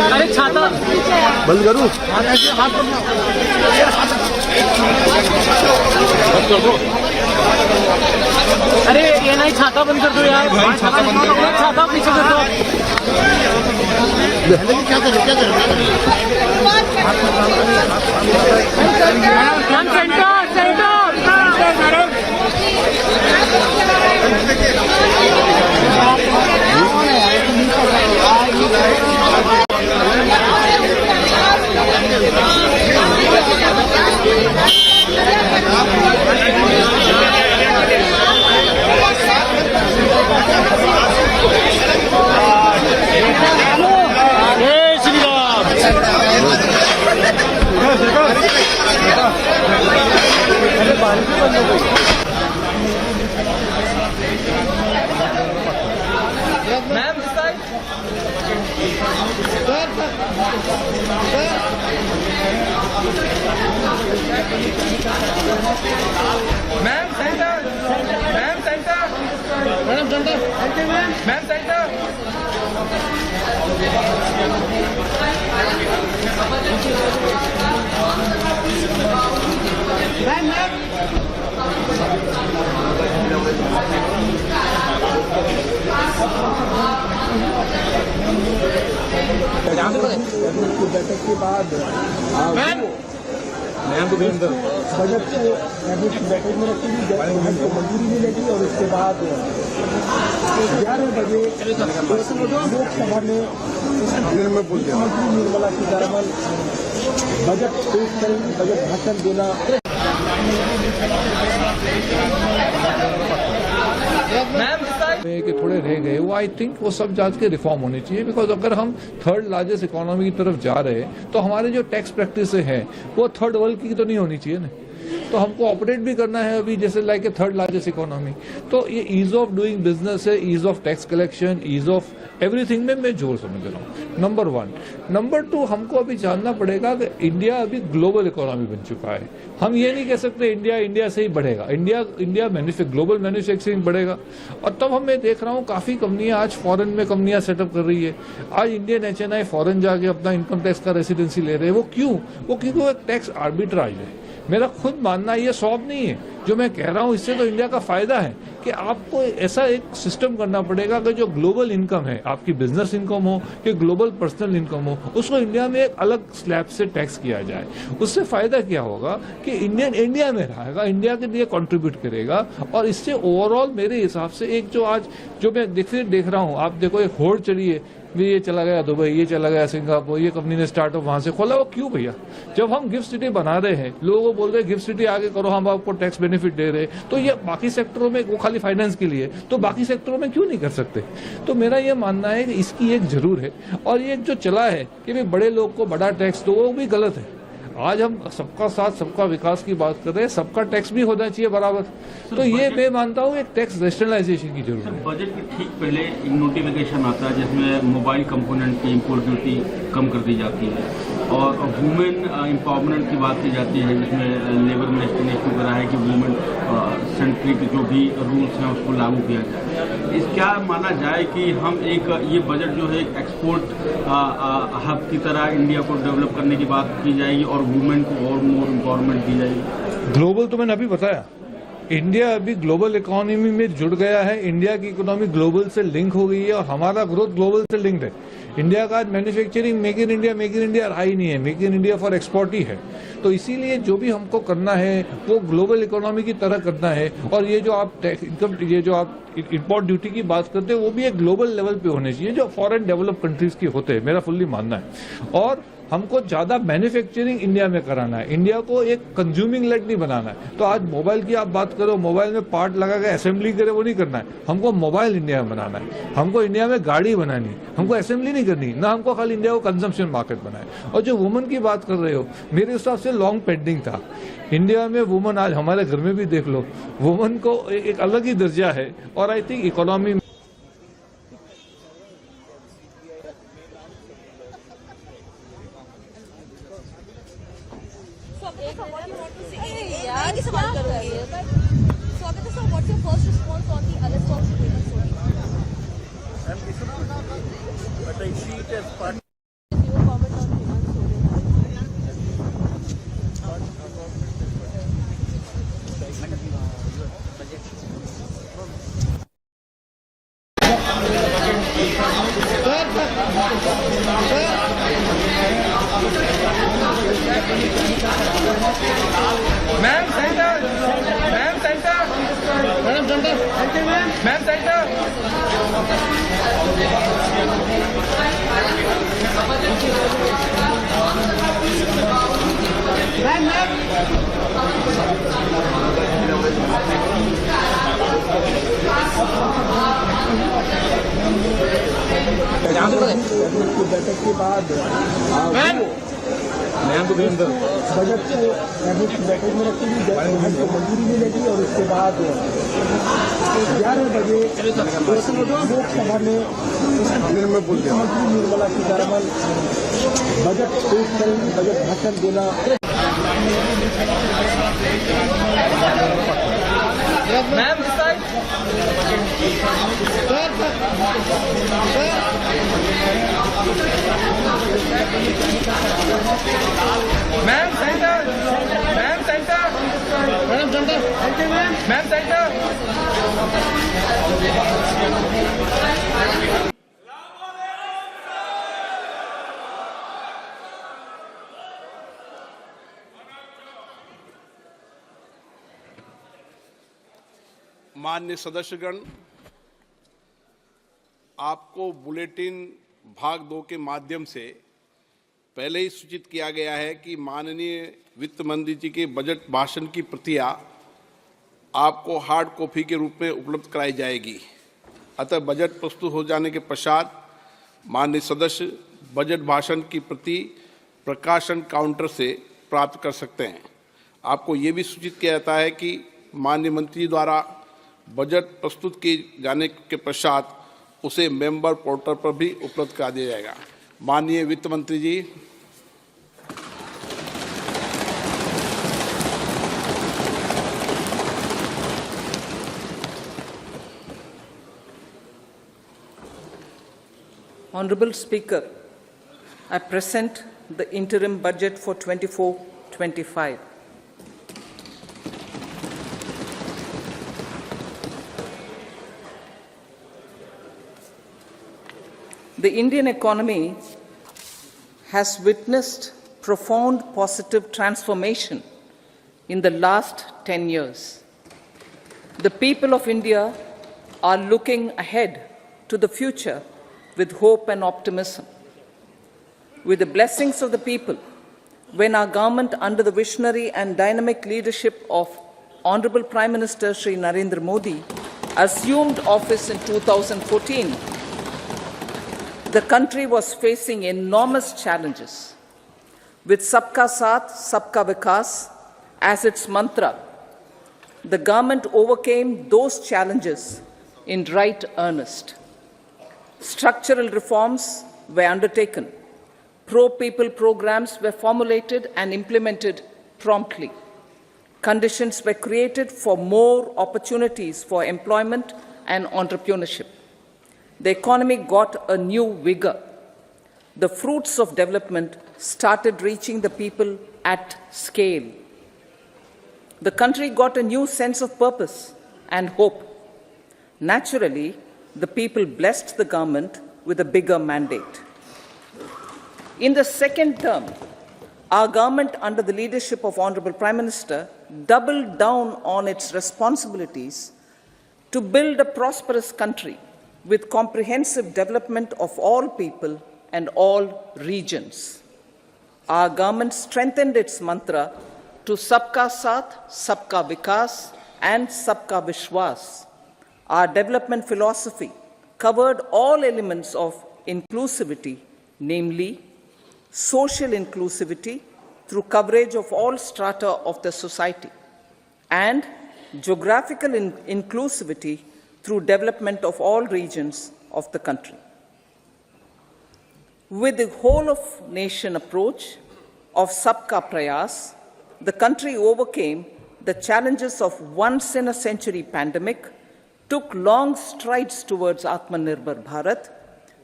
अरे छाता बंद करूं? अरे ये नहीं, छाता बंद कर दो यार, छाता पीछे कर दो। क्या कर ma'am centre, ma'am centre, madam centre, ma'am centre. बैठक के बाद बजट को कैबिनेट की बैठक में रखी गई, बजट को मंजूरी मिलेगी और उसके बाद 11 बजे लोकसभा में मुख्यमंत्री निर्मला सीतारमन बजट पेश करेंगी, बजट भाषण देना। के थोड़े रह गए, वो आई थिंक वो सब जांच के रिफॉर्म होनी चाहिए। बिकॉज अगर हम थर्ड लार्जेस्ट इकोनॉमी की तरफ जा रहे हैं तो हमारे जो टैक्स प्रैक्टिस है वो थर्ड वर्ल्ड की तो नहीं होनी चाहिए ना। तो हमको ऑपरेट भी करना है अभी जैसे like a third largest economy. तो ये ईज ऑफ डूइंग बिजनेस है, ease of tax collection, ease of everything में मैं जोर समझ रहा हूँ, नंबर 1। नंबर 2, हमको अभी जानना पड़ेगा कि इंडिया अभी ग्लोबल इकोनॉमी बन चुका है। हम ये नहीं कह सकते इंडिया से ही बढ़ेगा। इंडिया ग्लोबल मैन्युफैक्चरिंग बढ़ेगा। और तब मैं देख रहा हूँ काफ़ी कंपनियां आज फॉरेन में कंपनियां सेटअप कर रही है। आज इंडियन HNI फॉरेन जाके अपना इनकम टैक्स का रेसिडेंसी ले रहे हैं। वो क्यों? वो क्योंकि वो एक टैक्स आर्बिट्राज है। मेरा खुद मानना ये सॉल्व नहीं है जो मैं कह रहा हूँ। इससे तो इंडिया का फायदा है कि आपको ऐसा एक सिस्टम करना पड़ेगा कि जो ग्लोबल इनकम है, आपकी बिजनेस इनकम हो कि ग्लोबल पर्सनल इनकम हो, उसको इंडिया में एक अलग स्लैब से टैक्स किया जाए। उससे फायदा क्या होगा कि इंडिया में रहेगा, इंडिया के लिए कंट्रीब्यूट करेगा। और इससे ओवरऑल मेरे हिसाब से एक जो आज जो मैं देख रहा हूँ, आप देखो एक होड़ चढ़ी है भी ये चला गया दुबई, ये चला गया सिंगापुर, ये कंपनी ने स्टार्टअप वहां से खोला। वो क्यों भैया? जब हम गिफ्ट सिटी बना रहे हैं, लोगों को बोल रहे हैं गिफ्ट सिटी आगे करो, हम आपको टैक्स बेनिफिट दे रहे हैं, तो ये बाकी सेक्टरों में, वो खाली फाइनेंस के लिए, तो बाकी सेक्टरों में क्यों नहीं कर सकते? तो मेरा ये मानना है कि इसकी एक जरूर है। और ये जो चला है कि भाई बड़े लोग को बड़ा टैक्स दो, वो भी गलत है। आज हम सबका साथ सबका विकास की बात कर रहे हैं, सबका टैक्स भी होना चाहिए बराबर। तो ये मैं मानता हूँ एक टैक्स रैशनलाइजेशन की जरूरत है। बजट के ठीक पहले एक नोटिफिकेशन आता है जिसमें मोबाइल कंपोनेंट की इम्पोर्ट ड्यूटी कम कर दी जाती है और वुमेन एम्पावरमेंट की बात की जाती है, जिसमें लेबर मिनिस्टर ने इसको करा है कि वुमेन सेंट्री के जो भी रूल्स हैं उसको लागू किया जाए। इस क्या माना जाए कि हम एक ये बजट जो है एक्सपोर्ट हब की तरह इंडिया को डेवलप करने की बात की जाएगी और वुमेन को और मोर एम्पावरमेंट दी जाएगी? ग्लोबल तो मैंने अभी बताया, इंडिया अभी ग्लोबल इकोनॉमी में जुड़ गया है। इंडिया की इकोनॉमी ग्लोबल से लिंक हो गई है और हमारा ग्रोथ ग्लोबल से लिंक्ड है। इंडिया का आज मैन्युफैक्चरिंग मेक इन इंडिया रहा ही नहीं है, make in India for export ही है। तो इसीलिए जो भी हमको करना है वो ग्लोबल इकोनॉमी की तरह करना है। और ये जो आप इम्पोर्ट ड्यूटी की बात करते हैं, वो भी एक ग्लोबल लेवल पे होने चाहिए जो फॉरेन डेवलप कंट्रीज की होते हैं, मेरा फुल्ली मानना है। और हमको ज्यादा मैन्युफैक्चरिंग इंडिया में कराना है, इंडिया को एक कंज्यूमिंग लेड नहीं बनाना है। तो आज मोबाइल की आप बात करो, मोबाइल में पार्ट लगा के असेंबली करे, वो नहीं करना है। हमको मोबाइल इंडिया में बनाना है, हमको इंडिया में गाड़ी बनानी है, हमको असेंबली नहीं करनी ना, हमको खाली इंडिया को कंजम्पशन मार्केट बनाए। और जो वुमन की बात कर रहे हो, मेरे हिसाब से लॉन्ग पेंडिंग था इंडिया में वुमन। आज हमारे घर में भी देख लो, वुमन को एक अलग ही दर्जा है। और आई थिंक इकोनॉमी बैठक के बाद बजट को बैठक में रखेगी, बजट को मंजूरी मिलेगी और उसके बाद 11 बजे लोकसभा में मुख्यमंत्री निर्मला सीतारमन बजट पेश करेंगी, बजट भाषण देना। Ma'am ma'am centre, ma'am centre, madam centre, ma'am centre. माननीय सदस्यगण, आपको बुलेटिन भाग 2 के माध्यम से पहले ही सूचित किया गया है कि माननीय वित्त मंत्री जी के बजट भाषण की प्रतियां आपको हार्ड कॉपी के रूप में उपलब्ध कराई जाएगी। अतः बजट प्रस्तुत हो जाने के पश्चात माननीय सदस्य बजट भाषण की प्रति प्रकाशन काउंटर से प्राप्त कर सकते हैं। आपको ये भी सूचित किया जाता है कि माननीय मंत्री द्वारा बजट प्रस्तुत किए जाने के पश्चात उसे मेंबर पोर्टल पर भी उपलब्ध करा दिया जाएगा। माननीय वित्त मंत्री जी। Honorable Speaker, I present the interim budget for 24-25. The Indian economy has witnessed profound positive transformation in the last 10 years. The people of India are looking ahead to the future with hope and optimism. With the blessings of the people, when our government, under the visionary and dynamic leadership of Honorable Prime Minister Shri Narendra Modi, assumed office in 2014, the country was facing enormous challenges. With Sabka Saath, Sabka Vikas as its mantra, the government overcame those challenges in right earnest. Structural reforms were undertaken. Pro-people programs were formulated and implemented promptly. Conditions were created for more opportunities for employment and entrepreneurship. The economy got a new vigor. The fruits of development started reaching the people at scale. The country got a new sense of purpose and hope. Naturally, the people blessed the government with a bigger mandate. In the second term, our government, under the leadership of Honorable Prime Minister, doubled down on its responsibilities to build a prosperous country with comprehensive development of all people and all regions. Our government strengthened its mantra to Sabka Saath, Sabka Vikas and Sabka Vishwas. Our development philosophy covered all elements of inclusivity, namely social inclusivity through coverage of all strata of the society, and geographical inclusivity through development of all regions of the country. With the whole-of-nation approach of Sabka Prayas, the country overcame the challenges of once-in-a-century pandemic, took long strides towards Atmanirbhar Bharat,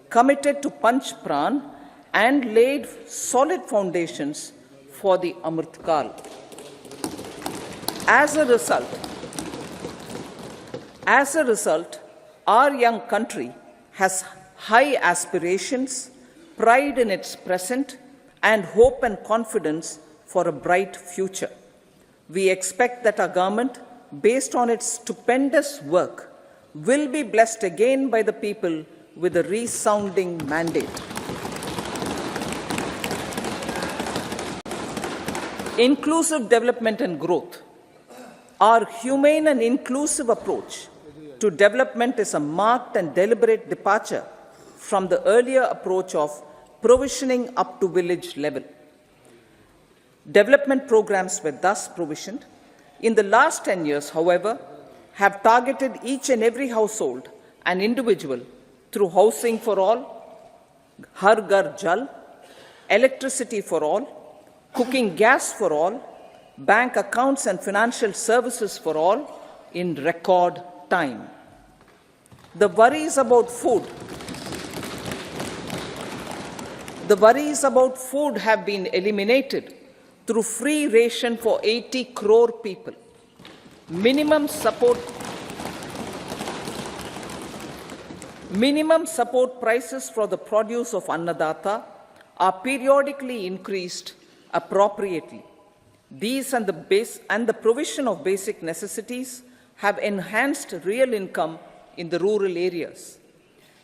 committed to Panch Pran, and laid solid foundations for the Amrit Kal. As a result, our young country has high aspirations, pride in its present, and hope and confidence for a bright future. We expect that our government, based on its stupendous work, will be blessed again by the people with a resounding mandate. Inclusive development and growth. Our humane and inclusive approach to development is a marked and deliberate departure from the earlier approach of provisioning up to village level. Development programs were thus provisioned. In the last 10 years, however, have targeted each and every household and individual through housing for all, Har Ghar Jal, electricity for all, cooking gas for all, bank accounts and financial services for all in record time. The worries about food have been eliminated through free ration for 80 crore people. Minimum support prices for the produce of Annadata are periodically increased appropriately. These and the provision of basic necessities have enhanced real income in the rural areas.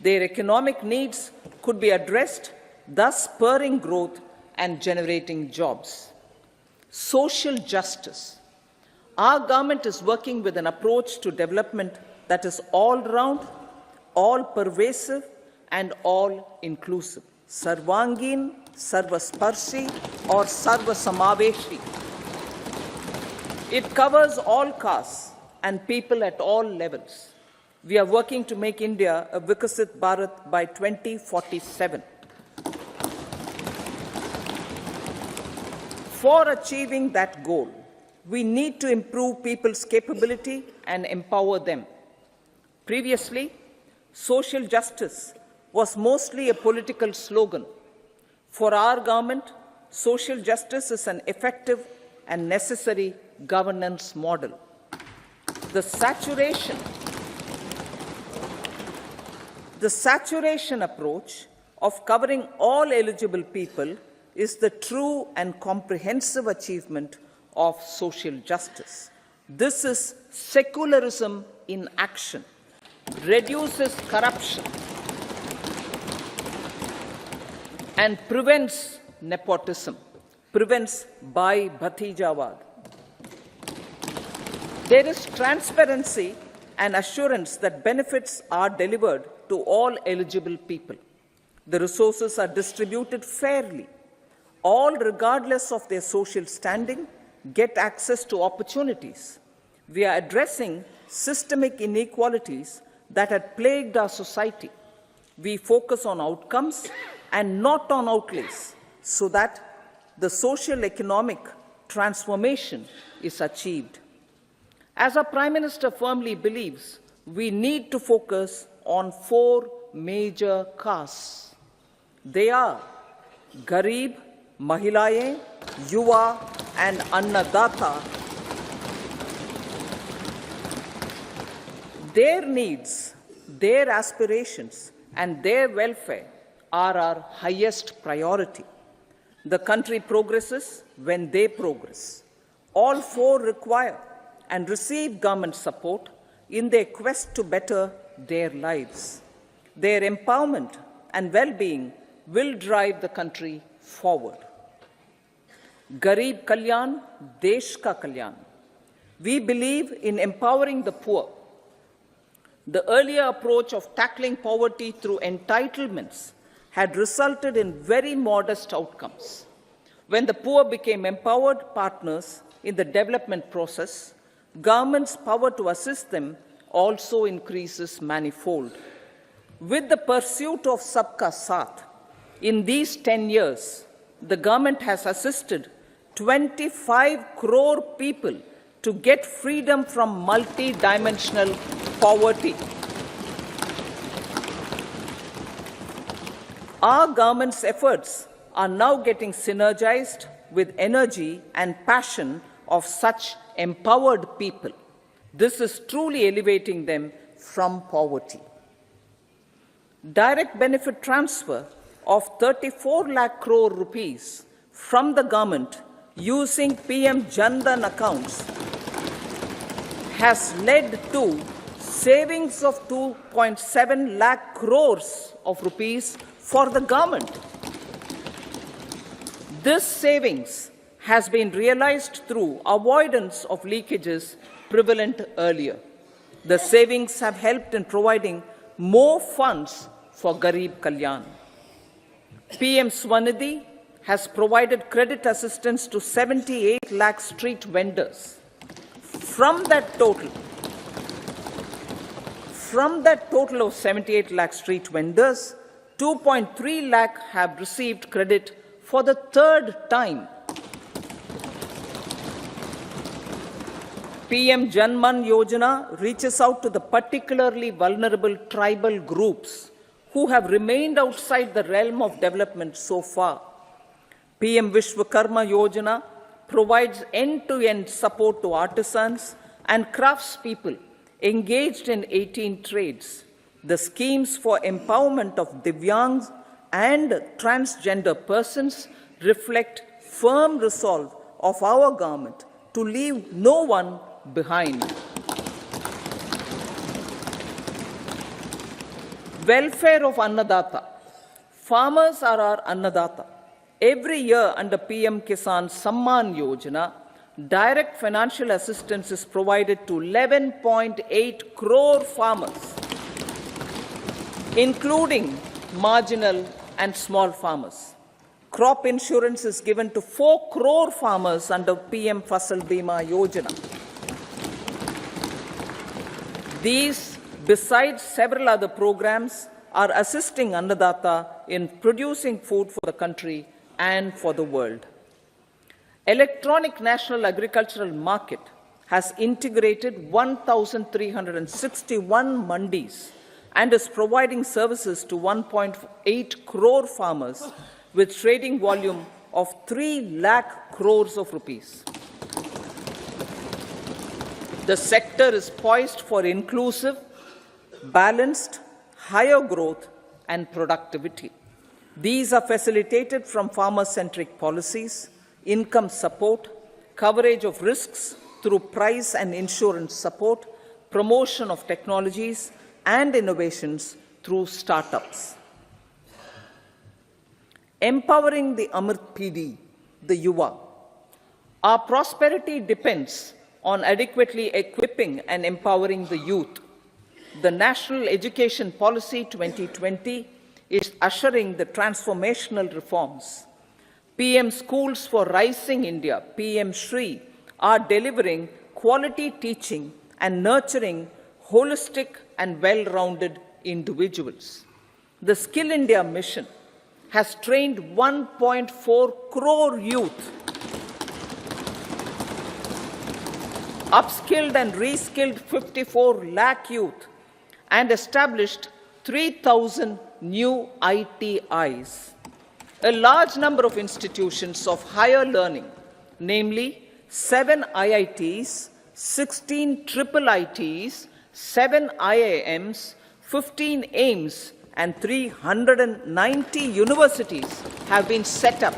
Their economic needs could be addressed, thus spurring growth and generating jobs. Social justice. Our government is working with an approach to development that is all-round, all-pervasive, and all-inclusive. Sarvangin, Sarvasparshi, or Sarvasamaveshi. It covers all castes and people at all levels. We are working to make India a Vikasit Bharat by 2047. For achieving that goal, we need to improve people's capability and empower them. Previously, social justice was mostly a political slogan. For our government, social justice is an effective and necessary governance model. The saturation approach of covering all eligible people is the true and comprehensive achievement of social justice. This is secularism in action, reduces corruption, and prevents nepotism, prevents Bhai Bhatijawad. There is transparency and assurance that benefits are delivered to all eligible people. The resources are distributed fairly. All, regardless of their social standing, get access to opportunities. We are addressing systemic inequalities that had plagued our society. We focus on outcomes and not on outlays, so that the social economic transformation is achieved. As our Prime Minister firmly believes, we need to focus on 4 major castes. They are Garib, Mahilaye, Yuva and Annadata. Their needs, their aspirations and their welfare are our highest priority. The country progresses when they progress. All 4 require and receive government support in their quest to better their lives. Their empowerment and well-being will drive the country forward. Garib Kalyan, Desh Ka Kalyan. We believe in empowering the poor. The earlier approach of tackling poverty through entitlements had resulted in very modest outcomes. When the poor became empowered partners in the development process, government's power to assist them also increases manifold. With the pursuit of Sabka Saath, in these 10 years, the government has assisted 25 crore people to get freedom from multi-dimensional poverty. Our government's efforts are now getting synergized with energy and passion of such empowered people. This is truly elevating them from poverty. Direct benefit transfer of 34 lakh crore rupees from the government using PM Jan Dhan accounts has led to savings of 2.7 lakh crores of rupees for the government. This savings has been realized through avoidance of leakages prevalent earlier. The savings have helped in providing more funds for Garib Kalyan. PM Swanidhi has provided credit assistance to 78 lakh street vendors. From that total of 78 lakh street vendors, 2.3 lakh have received credit for the 3rd time. PM Janman Yojana reaches out to the particularly vulnerable tribal groups who have remained outside the realm of development so far. PM Vishwakarma Yojana provides end-to-end support to artisans and craftspeople engaged in 18 trades. The schemes for empowerment of Divyangs and transgender persons reflect firm resolve of our government to leave no one behind. Welfare of Annadata. Farmers are our Annadata. Every year under PM Kisan Samman Yojana, direct financial assistance is provided to 11.8 crore farmers, including marginal and small farmers. Crop insurance is given to 4 crore farmers under PM Fasal Bima Yojana. These, besides several other programs, are assisting Annadata in producing food for the country and for the world. Electronic National Agricultural Market has integrated 1,361 mandis and is providing services to 1.8 crore farmers with trading volume of 3 lakh crores of rupees. The sector is poised for inclusive, balanced, higher growth and productivity. These are facilitated from farmer-centric policies, income support, coverage of risks through price and insurance support, promotion of technologies and innovations through startups. empowering the Amrit PD, the Yuva. Our prosperity depends on adequately equipping and empowering the youth. The National Education Policy 2020 is ushering the transformational reforms. PM Schools for Rising India, PM Shri, are delivering quality teaching and nurturing holistic and well-rounded individuals. The Skill India mission has trained 1.4 crore youth, upskilled and reskilled 54 lakh youth, and established 3,000 new ITIs. A large number of institutions of higher learning, namely 7 IITs, 16 triple ITs, 7 IIMs, 15 AIMS, and 390 universities have been set up.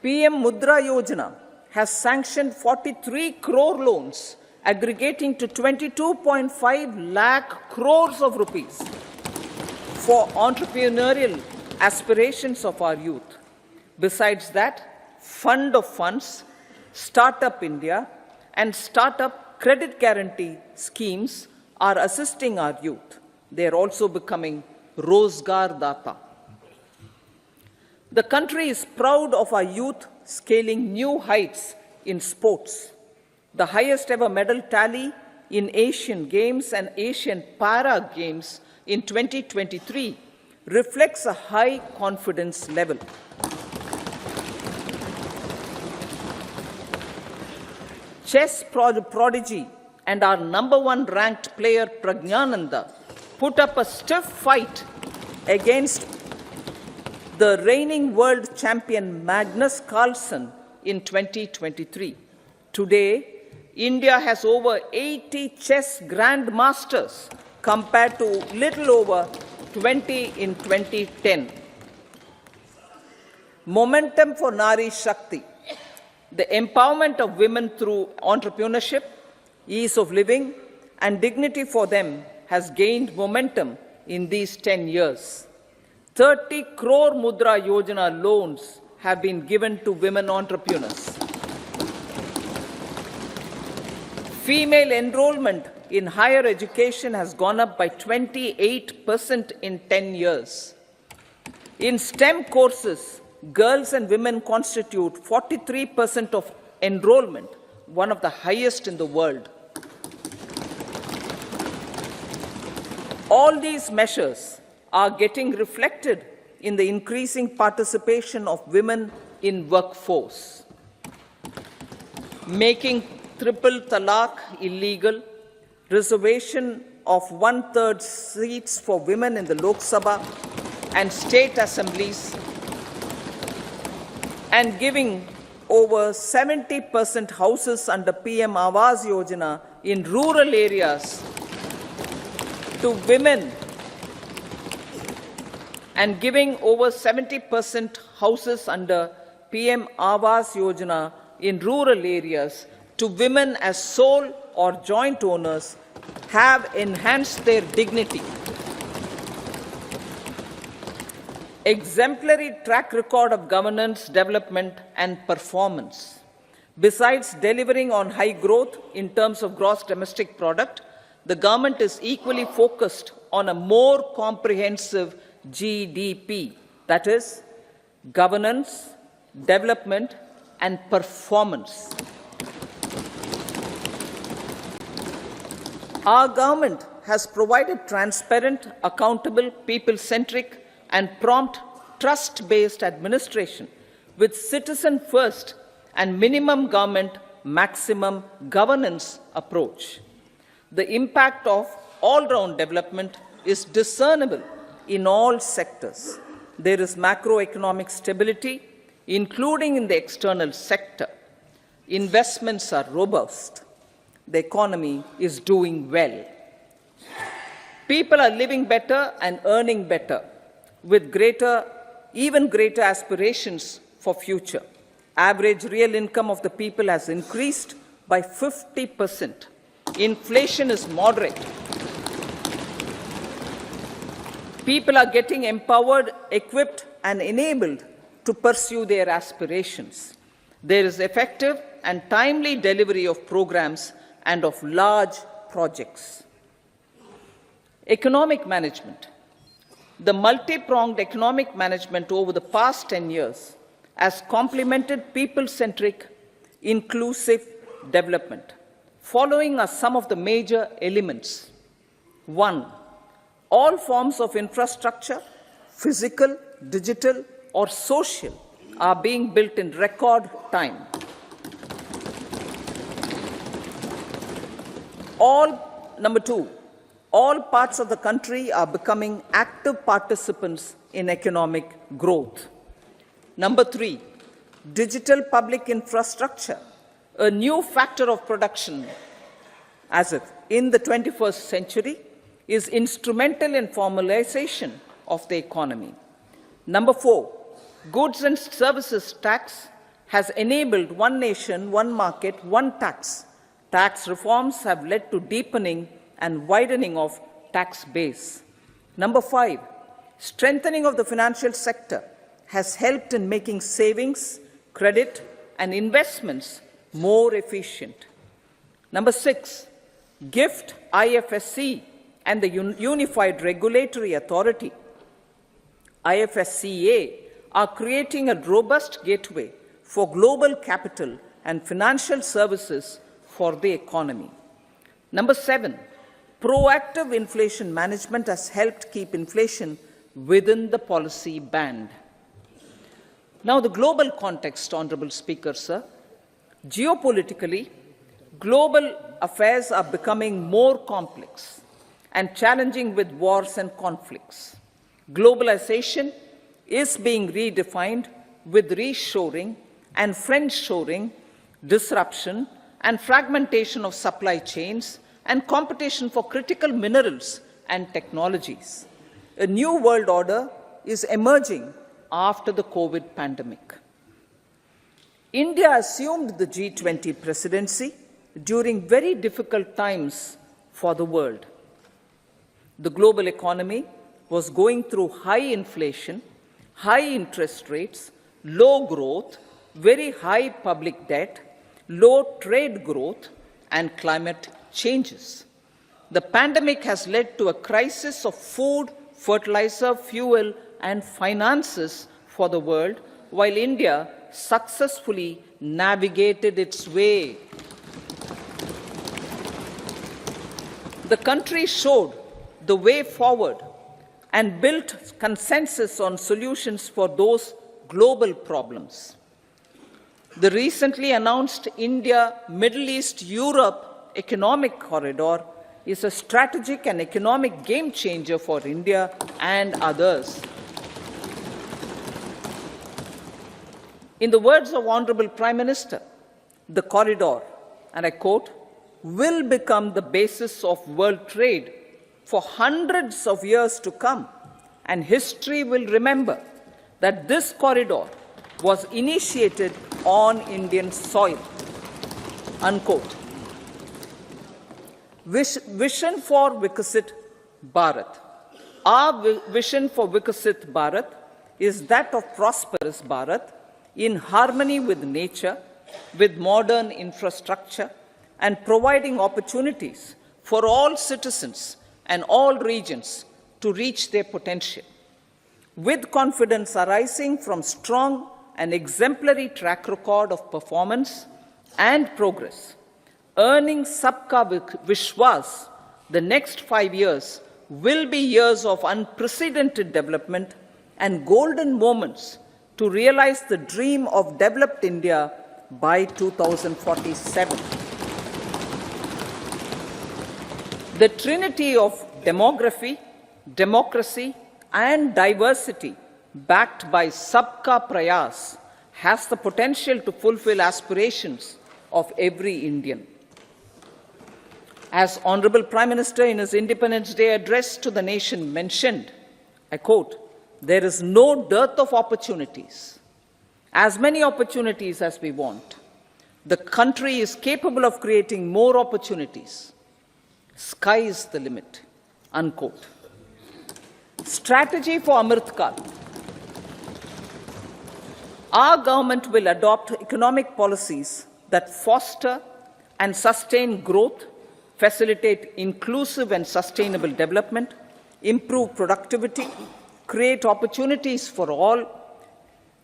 PM Mudra Yojana has sanctioned 43 crore loans aggregating to 22.5 lakh crores of rupees for entrepreneurial aspirations of our youth. Besides that, Fund of Funds, Startup India, and Startup Credit Guarantee schemes are assisting our youth. They are also becoming Rozgar Data. The country is proud of our youth scaling new heights in sports. The highest ever medal tally in Asian Games and Asian Para Games in 2023 reflects a high confidence level. Chess prodigy and our #1 ranked player Pragyananda put up a stiff fight against the reigning world champion Magnus Carlsen in 2023. Today, India has over 80 chess grandmasters compared to little over 20 in 2010. Momentum for Nari Shakti. The empowerment of women through entrepreneurship, ease of living, and dignity for them has gained momentum in these 10 years. 30 crore Mudra Yojana loans have been given to women entrepreneurs. Female enrollment in higher education has gone up by 28% in 10 years. In STEM courses, girls and women constitute 43% of enrollment, one of the highest in the world. All these measures are getting reflected in the increasing participation of women in workforce. Making triple talaq illegal, reservation of 1/3 seats for women in the Lok Sabha and state assemblies, and giving over 70% houses under PM Awas Yojana in rural areas to women, and giving over 70% houses under PM Awas Yojana in rural areas to women as sole or joint owners have enhanced their dignity. Exemplary track record of governance, development, and performance. Besides delivering on high growth in terms of gross domestic product, the government is equally focused on a more comprehensive GDP, that is, governance, development, and performance. Our government has provided transparent, accountable, people-centric, and prompt, trust-based administration with citizen-first and minimum government, maximum governance approach. The impact of all-round development is discernible in all sectors. There is macroeconomic stability, including in the external sector. Investments are robust. The economy is doing well. People are living better and earning better, with even greater aspirations for future. Average real income of the people has increased by 50%. Inflation is moderate. People are getting empowered, equipped, and enabled to pursue their aspirations. There is effective and timely delivery of programs and of large projects. Economic management. The multi-pronged economic management over the past 10 years has complemented people-centric, inclusive development. Following are some of the major elements. 1. All forms of infrastructure, physical, digital, or social, are being built in record time. Number 2, all parts of the country are becoming active participants in economic growth. Number 3, digital public infrastructure, a new factor of production as if in the 21st century, is instrumental in formalization of the economy. Number 4, goods and services tax has enabled one nation, one market, one tax. Tax reforms have led to deepening and widening of tax base. Number 5, strengthening of the financial sector has helped in making savings, credit, and investments more efficient. Number 6, GIFT, IFSC, and the Unified Regulatory Authority, IFSCA, are creating a robust gateway for global capital and financial services for the economy. Number 7, proactive inflation management has helped keep inflation within the policy band. Now, the global context, Honorable Speaker, sir. Geopolitically, global affairs are becoming more complex and challenging with wars and conflicts. Globalization is being redefined with reshoring and friendshoring, disruption and fragmentation of supply chains, and competition for critical minerals and technologies. A new world order is emerging after the COVID pandemic. India assumed the G20 presidency during very difficult times for the world. The global economy was going through high inflation, high interest rates, low growth, very high public debt, low trade growth, and climate changes. The pandemic has led to a crisis of food, fertilizer, fuel, and finances for the world, while India successfully navigated its way. The country showed the way forward and built consensus on solutions for those global problems. The recently announced India-Middle East-Europe economic corridor is a strategic and economic game changer for India and others. In the words of Honorable Prime Minister, the corridor, and I quote, will become the basis of world trade for hundreds of years to come, and history will remember that this corridor was initiated on Indian soil, unquote. Vision for Vikasit Bharat. Our vision for Vikasit Bharat is that of prosperous Bharat in harmony with nature, with modern infrastructure, and providing opportunities for all citizens and all regions to reach their potential. With confidence arising from strong and exemplary track record of performance and progress, earning Sabka Vishwas, the next 5 years will be years of unprecedented development and golden moments to realize the dream of developed India by 2047. The trinity of demography, democracy, and diversity, backed by Sabka Prayas, has the potential to fulfill aspirations of every Indian. As Honorable Prime Minister in his Independence Day address to the nation mentioned, I quote, "There is no dearth of opportunities, as many opportunities as we want. The country is capable of creating more opportunities. Sky is the limit," unquote. Strategy for Amrit Kal. Our government will adopt economic policies that foster and sustain growth, facilitate inclusive and sustainable development, improve productivity, create opportunities for all,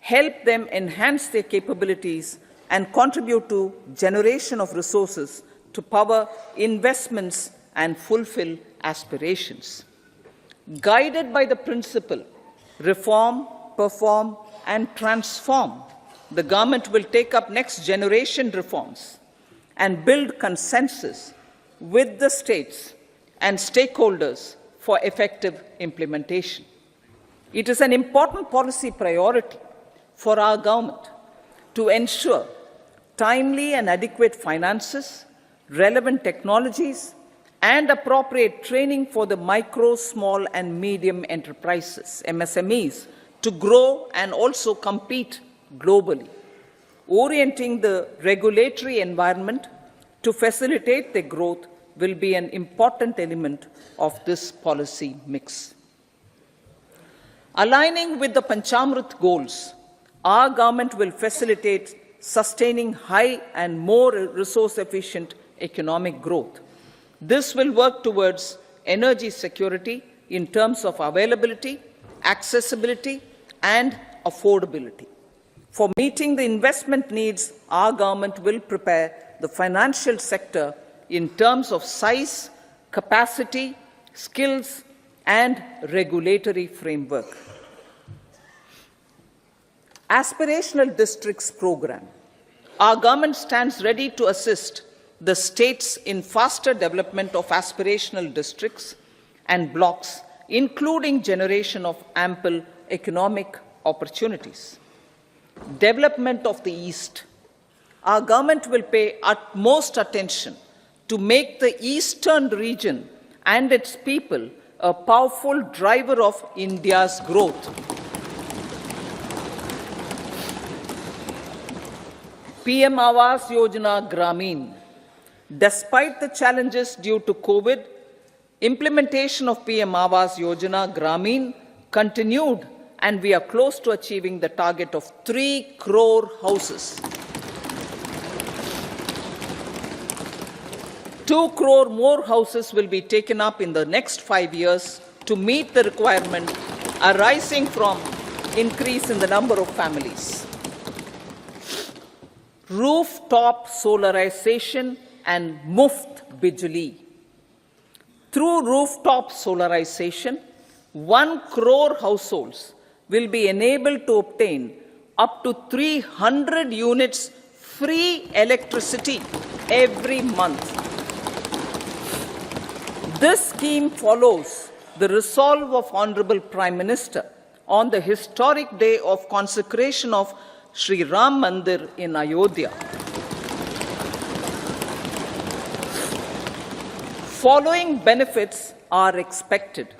help them enhance their capabilities, and contribute to generation of resources to power investments and fulfill aspirations. Guided by the principle, reform, perform, and transform, the government will take up next generation reforms and build consensus with the states and stakeholders for effective implementation. It is an important policy priority for our government to ensure timely and adequate finances, relevant technologies, and appropriate training for the micro, small, and medium enterprises, MSMEs, to grow and also compete globally. Orienting the regulatory environment to facilitate their growth will be an important element of this policy mix. Aligning with the Panchamrit goals, our government will facilitate sustaining high and more resource-efficient economic growth. This will work towards energy security in terms of availability, accessibility, and affordability. For meeting the investment needs, our government will prepare the financial sector in terms of size, capacity, skills, and regulatory framework. Aspirational Districts Program. Our government stands ready to assist the states in faster development of aspirational districts and blocks, including generation of ample economic opportunities. Development of the East. Our government will pay utmost attention to make the eastern region and its people a powerful driver of India's growth. PM Awas Yojana Gramin. Despite the challenges due to COVID, implementation of PM Awas Yojana Gramin continued, and we are close to achieving the target of 3 crore houses. 2 crore more houses will be taken up in the next 5 years to meet the requirement arising from increase in the number of families. Rooftop solarization and Muft Bijli. Through rooftop solarization, 1 crore households will be enabled to obtain up to 300 units free electricity every month. This scheme follows the resolve of Honorable Prime Minister on the historic day of consecration of Sri Ram Mandir in Ayodhya. Following benefits are expected.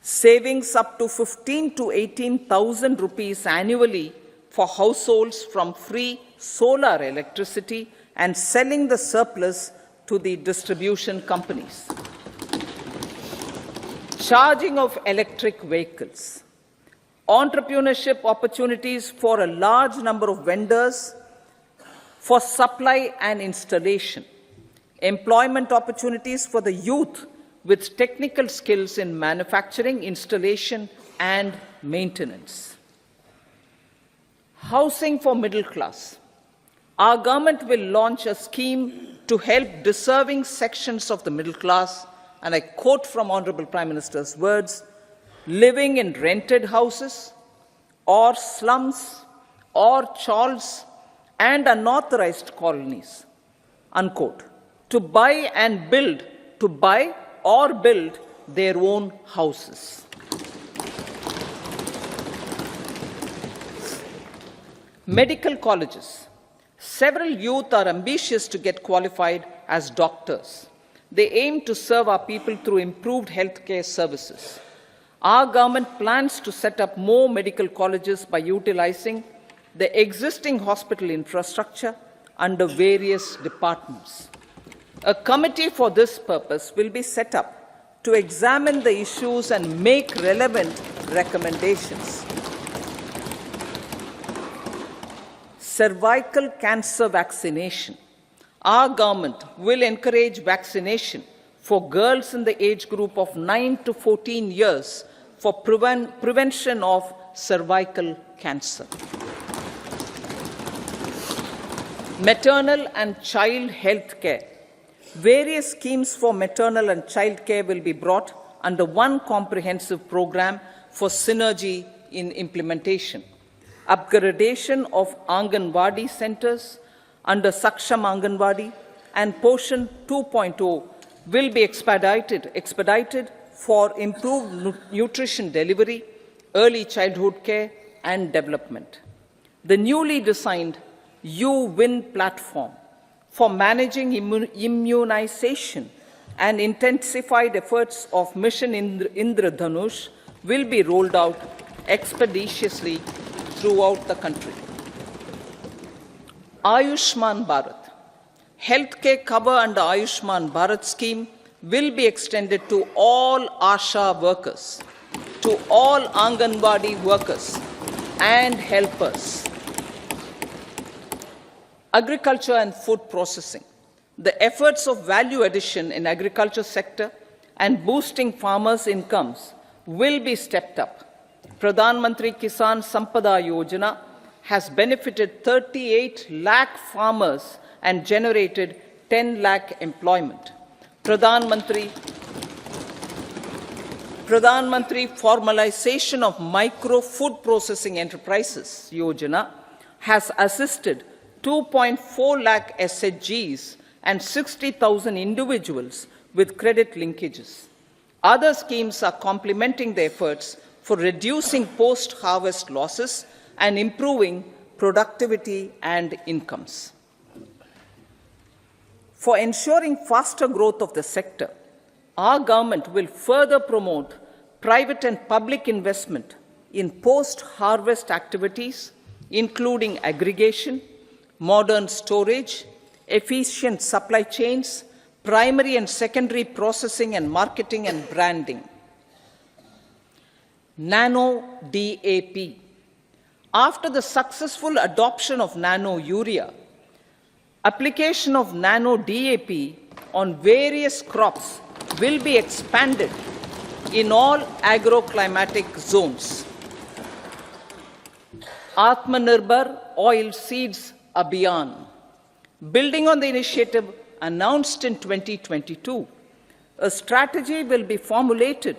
Savings up to 15 to 18,000 rupees annually for households from free solar electricity and selling the surplus to the distribution companies. Charging of electric vehicles. Entrepreneurship opportunities for a large number of vendors for supply and installation. Employment opportunities for the youth with technical skills in manufacturing, installation, and maintenance. Housing for middle class. Our government will launch a scheme to help deserving sections of the middle class, and I quote from Honorable Prime Minister's words, living in rented houses or slums or chawls and unauthorized colonies, unquote, to buy or build their own houses. Medical colleges. Several youth are ambitious to get qualified as doctors. They aim to serve our people through improved healthcare services. Our government plans to set up more medical colleges by utilizing the existing hospital infrastructure under various departments. A committee for this purpose will be set up to examine the issues and make relevant recommendations. Cervical cancer vaccination. Our government will encourage vaccination for girls in the age group of 9 to 14 years for prevention of cervical cancer. Maternal and child health care. Various schemes for maternal and child care will be brought under one comprehensive program for synergy in implementation. Upgradation of Anganwadi centers under Saksham Anganwadi and Poshan 2.0 will be expedited for improved nutrition delivery, early childhood care and development. The newly designed U-Win platform for managing immunization and intensified efforts of Mission Indradhanush will be rolled out expeditiously throughout the country. Ayushman Bharat. Healthcare cover under Ayushman Bharat scheme will be extended to all ASHA workers, to all Anganwadi workers and helpers. Agriculture and food processing. The efforts of value addition in agriculture sector and boosting farmers' incomes will be stepped up. Pradhan Mantri Kisan Sampada Yojana has benefited 38 lakh farmers and generated 10 lakh employment. Pradhan Mantri Formalization of Micro Food Processing Enterprises Yojana has assisted 2.4 lakh SHGs and 60,000 individuals with credit linkages. Other schemes are complementing the efforts for reducing post-harvest losses and improving productivity and incomes. For ensuring faster growth of the sector, our government will further promote private and public investment in post-harvest activities, including aggregation, modern storage, efficient supply chains, primary and secondary processing and marketing and branding. Nano DAP. After the successful adoption of nano urea, application of nano DAP on various crops will be expanded in all agroclimatic zones. Atmanirbhar Oil Seeds Abhiyan. Building on the initiative announced in 2022, a strategy will be formulated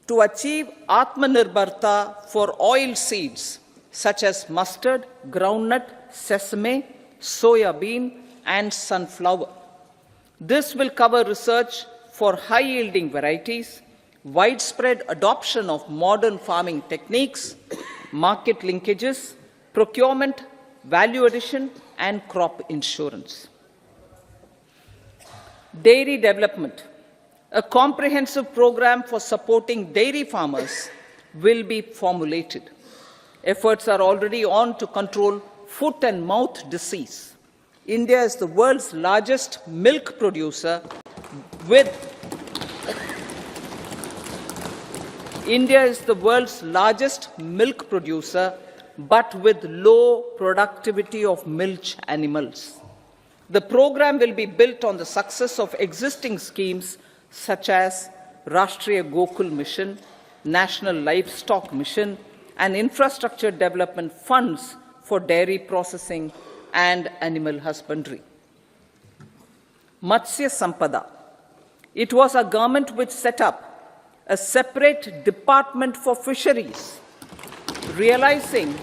to achieve Atmanirbharta for oil seeds such as mustard, groundnut, sesame, soya bean, and sunflower. This will cover research for high-yielding varieties, widespread adoption of modern farming techniques, market linkages, procurement, value addition, and crop insurance. Dairy development. A comprehensive program for supporting dairy farmers will be formulated. Efforts are already on to control foot and mouth disease. India is the world's largest milk producer with but with low productivity of milch animals. The program will be built on the success of existing schemes such as Rashtriya Gokul Mission, National Livestock Mission, and infrastructure development funds for dairy processing and animal husbandry. Matsya Sampada. It was our government which set up a separate department for fisheries, realizing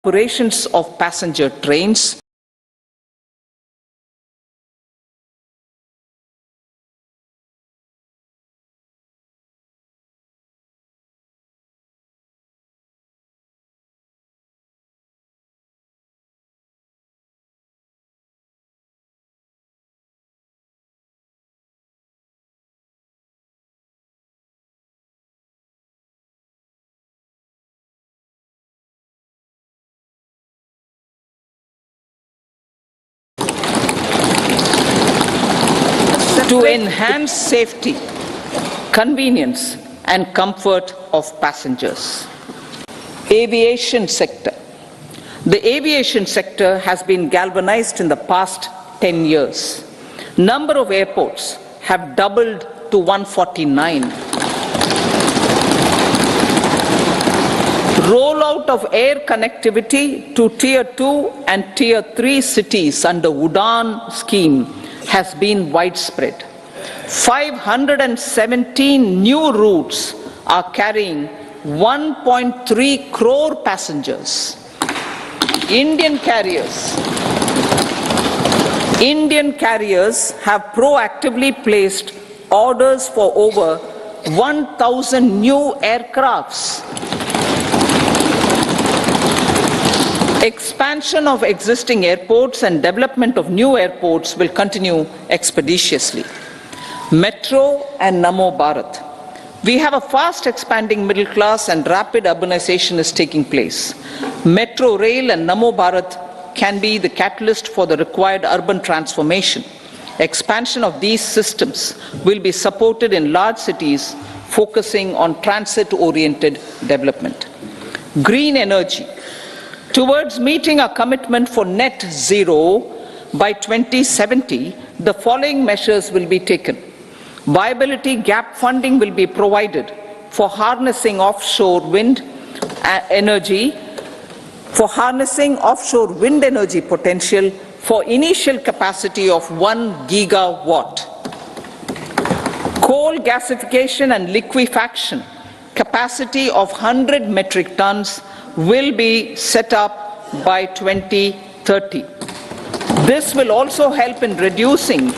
operations of passenger trains, to enhance safety, convenience and comfort of passengers. Aviation sector. The aviation sector has been galvanized in the past 10 years. Number of airports have doubled to 149. Rollout of air connectivity to Tier 2 and Tier 3 cities under UDAN scheme has been widespread. 517 new routes are carrying 1.3 crore passengers. Indian carriers have proactively placed orders for over 1,000 new aircrafts. Expansion of existing airports and development of new airports will continue expeditiously. Metro and Namo Bharat. We have a fast expanding middle class and rapid urbanization is taking place. Metro rail and Namo Bharat can be the catalyst for the required urban transformation. Expansion of these systems will be supported in large cities focusing on transit-oriented development. Green energy. Towards meeting our commitment for net zero by 2070, the following measures will be taken. Viability gap funding will be provided for harnessing offshore wind energy, potential for initial capacity of 1 gigawatt. Coal gasification and liquefaction capacity of 100 metric tons will be set up by 2030. This will also help in reducing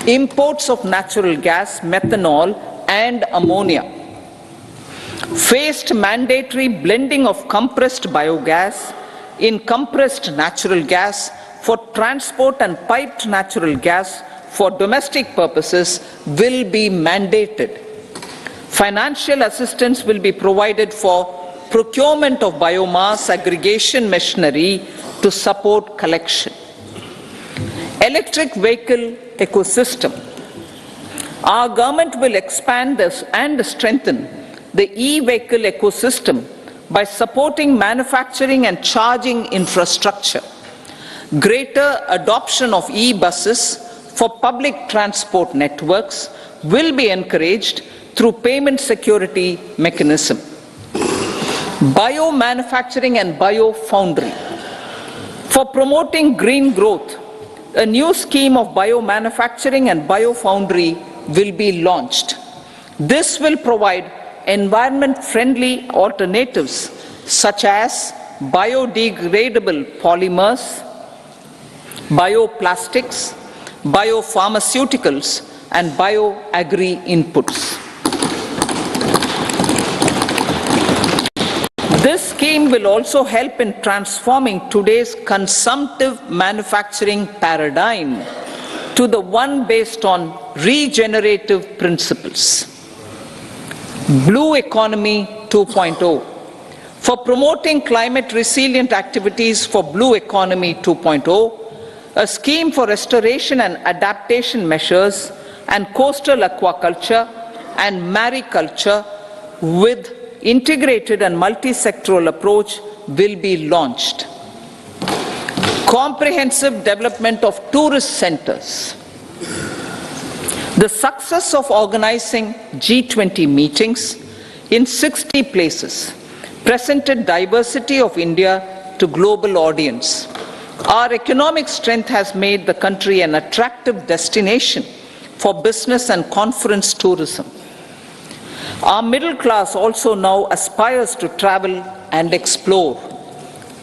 imports of natural gas, methanol and ammonia. Phased mandatory blending of compressed biogas in compressed natural gas for transport and piped natural gas for domestic purposes will be mandated. Financial assistance will be provided for procurement of biomass aggregation machinery to support collection. Electric vehicle ecosystem. Our government will expand this and strengthen the e-vehicle ecosystem by supporting manufacturing and charging infrastructure. Greater adoption of e-buses for public transport networks will be encouraged through payment security mechanism. Biomanufacturing and biofoundry. For promoting green growth, a new scheme of biomanufacturing and biofoundry will be launched. This will provide environment-friendly alternatives such as biodegradable polymers, bioplastics, biopharmaceuticals, and bioagri inputs. This scheme will also help in transforming today's consumptive manufacturing paradigm to the one based on regenerative principles. Blue Economy 2.0. For promoting climate resilient activities for Blue Economy 2.0, a scheme for restoration and adaptation measures and coastal aquaculture and mariculture with integrated and multi-sectoral approach will be launched. Comprehensive development of tourist centers. The success of organizing G20 meetings in 60 places presented diversity of India to global audience. Our economic strength has made the country an attractive destination for business and conference tourism. Our middle class also now aspires to travel and explore.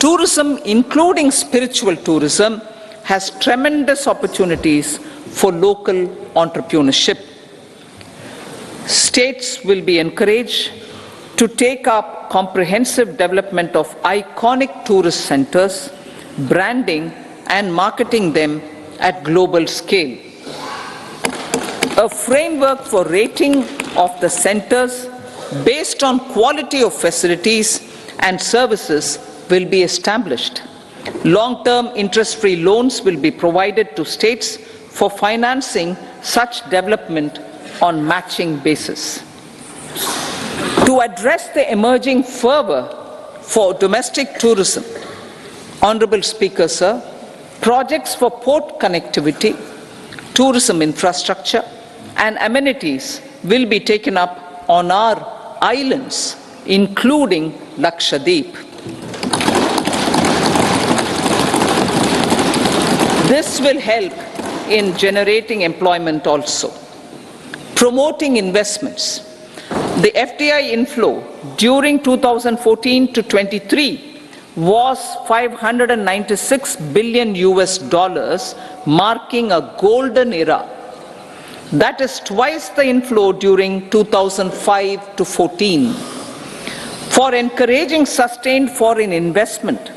tourism, including spiritual tourism, has tremendous opportunities for local entrepreneurship. States will be encouraged to take up comprehensive development of iconic tourist centers, branding and marketing them at global scale. A framework for rating of the centers based on quality of facilities and services will be established. Long-term interest-free loans will be provided to states for financing such development on matching basis. To address the emerging fervor for domestic tourism, Honorable Speaker, sir, projects for port connectivity, tourism infrastructure and amenities will be taken up on our islands, including Lakshadweep. This will help in generating employment also. Promoting investments. The FDI inflow during 2014 to 23 was $596 billion US, marking a golden era. That is twice the inflow during 2005 to 14. For encouraging sustained foreign investment,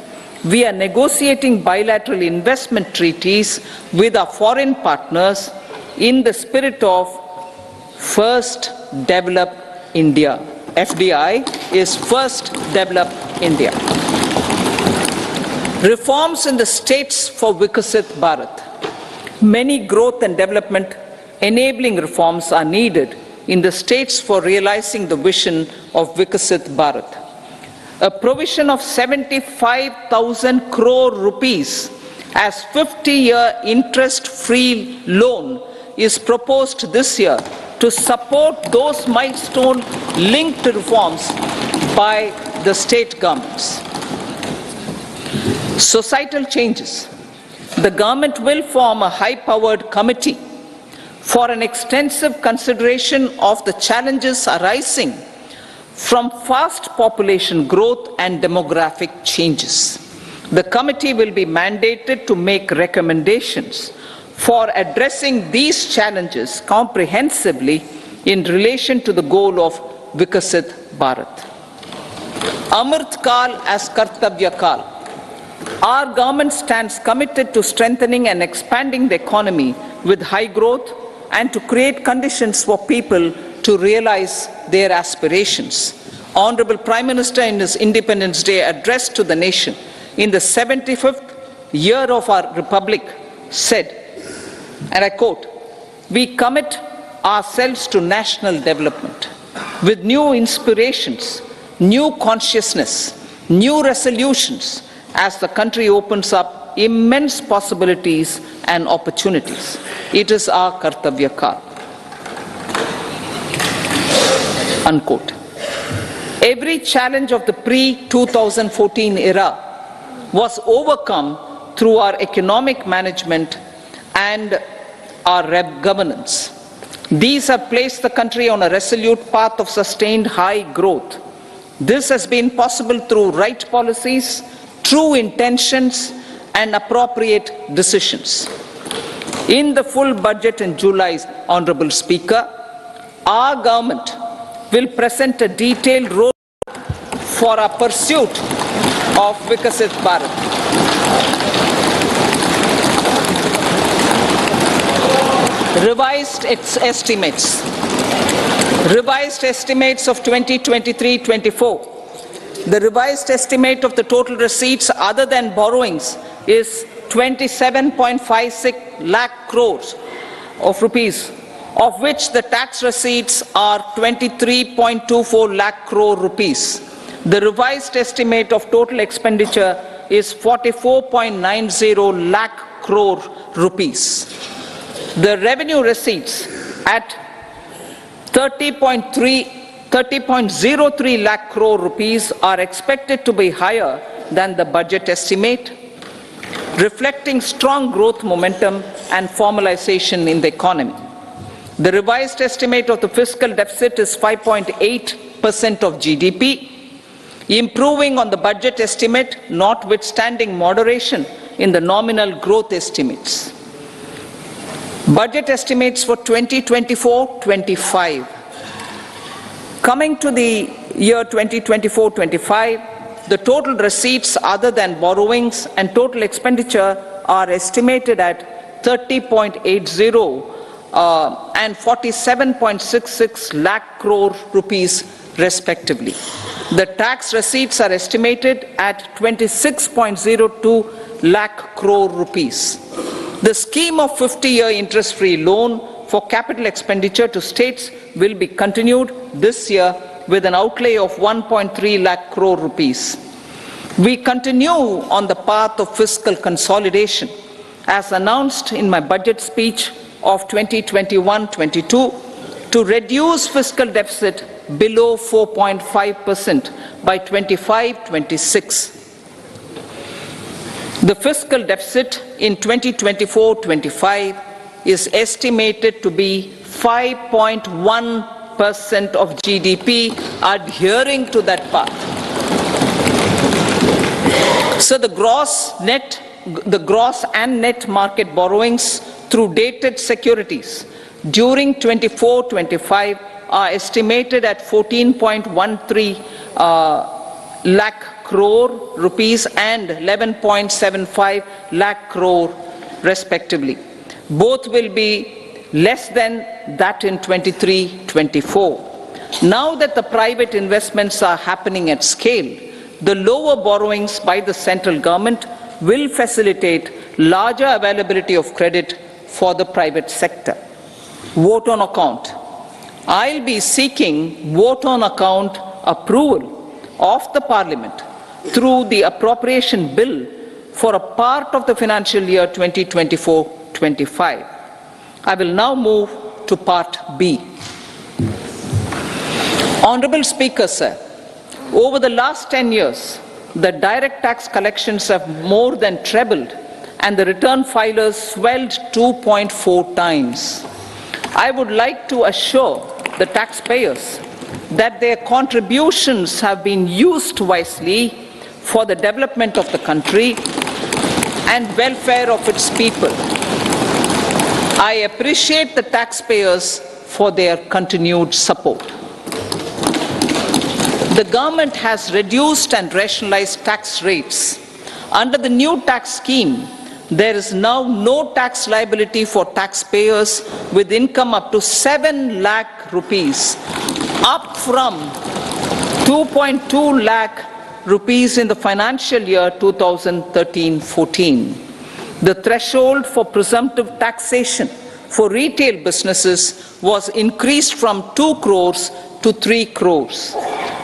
we are negotiating bilateral investment treaties with our foreign partners in the spirit of First Develop India. FDI is First Develop India. Reforms in the states for Vikasit Bharat. Many growth and development enabling reforms are needed in the states for realizing the vision of Vikasit Bharat. A provision of 75,000 crore rupees as 50-year interest-free loan is proposed this year to support those milestone-linked reforms by the state governments. Societal changes. The government will form a high-powered committee for an extensive consideration of the challenges arising from fast population growth and demographic changes. The committee will be mandated to make recommendations for addressing these challenges comprehensively in relation to the goal of Vikasit Bharat. Amrit Kal as Kartavya Kal. Our government stands committed to strengthening and expanding the economy with high growth and to create conditions for people to realize their aspirations. Honorable Prime Minister in his Independence Day address to the nation in the 75th year of our Republic said, and I quote, "We commit ourselves to national development with new inspirations, new consciousness, new resolutions as the country opens up immense possibilities and opportunities. It is our Kartavya Kal." Unquote. Every challenge of the pre-2014 era was overcome through our economic management and our governance. These have placed the country on a resolute path of sustained high growth. This has been possible through right policies, true intentions, and appropriate decisions. In the full budget in July, Honorable Speaker, our government will present a detailed roadmap for our pursuit of Vikasit Bharat. Revised estimates of 2023-24. The revised estimate of the total receipts other than borrowings is 27.56 lakh crores of rupees, of which the tax receipts are 23.24 lakh crore rupees. The revised estimate of total expenditure is 44.90 lakh crore rupees. The revenue receipts at 30.03 lakh crore rupees are expected to be higher than the budget estimate, reflecting strong growth momentum and formalization in the economy. The revised estimate of the fiscal deficit is 5.8% of GDP. improving on the budget estimate notwithstanding moderation in the nominal growth estimates. Budget estimates for 2024-25. Coming to the year 2024-25, the total receipts other than borrowings and total expenditure are estimated at 30.80 and 47.66 lakh crore rupees respectively. The tax receipts are estimated at 26.02 lakh crore rupees. The scheme of 50-year interest-free loan for capital expenditure to states will be continued this year with an outlay of 1.3 lakh crore rupees. We continue on the path of fiscal consolidation, as announced in my budget speech of 2021-22, to reduce fiscal deficit below 4.5% by 25-26. The fiscal deficit in 2024-25 is estimated to be 5.1% of GDP, adhering to that path. So the gross and net market borrowings through dated securities during 24-25 are estimated at 14.13 lakh crore rupees and 11.75 lakh crore respectively. Both will be less than that in 23-24. Now that the private investments are happening at scale, the lower borrowings by the central government will facilitate larger availability of credit for the private sector. Vote on account. I'll be seeking vote on account approval of the Parliament through the appropriation bill for a part of the financial year 2024-25. I will now move to Part B. Honourable Speaker, sir, over the last 10 years, the direct tax collections have more than trebled and the return filers swelled 2.4 times. I would like to assure the taxpayers that their contributions have been used wisely for the development of the country and welfare of its people. I appreciate the taxpayers for their continued support. The government has reduced and rationalized tax rates. Under the new tax scheme, there is now no tax liability for taxpayers with income up to 7 lakh rupees, up from 2.2 lakh rupees in the financial year 2013-14. The threshold for presumptive taxation for retail businesses was increased from 2 crores to 3 crores.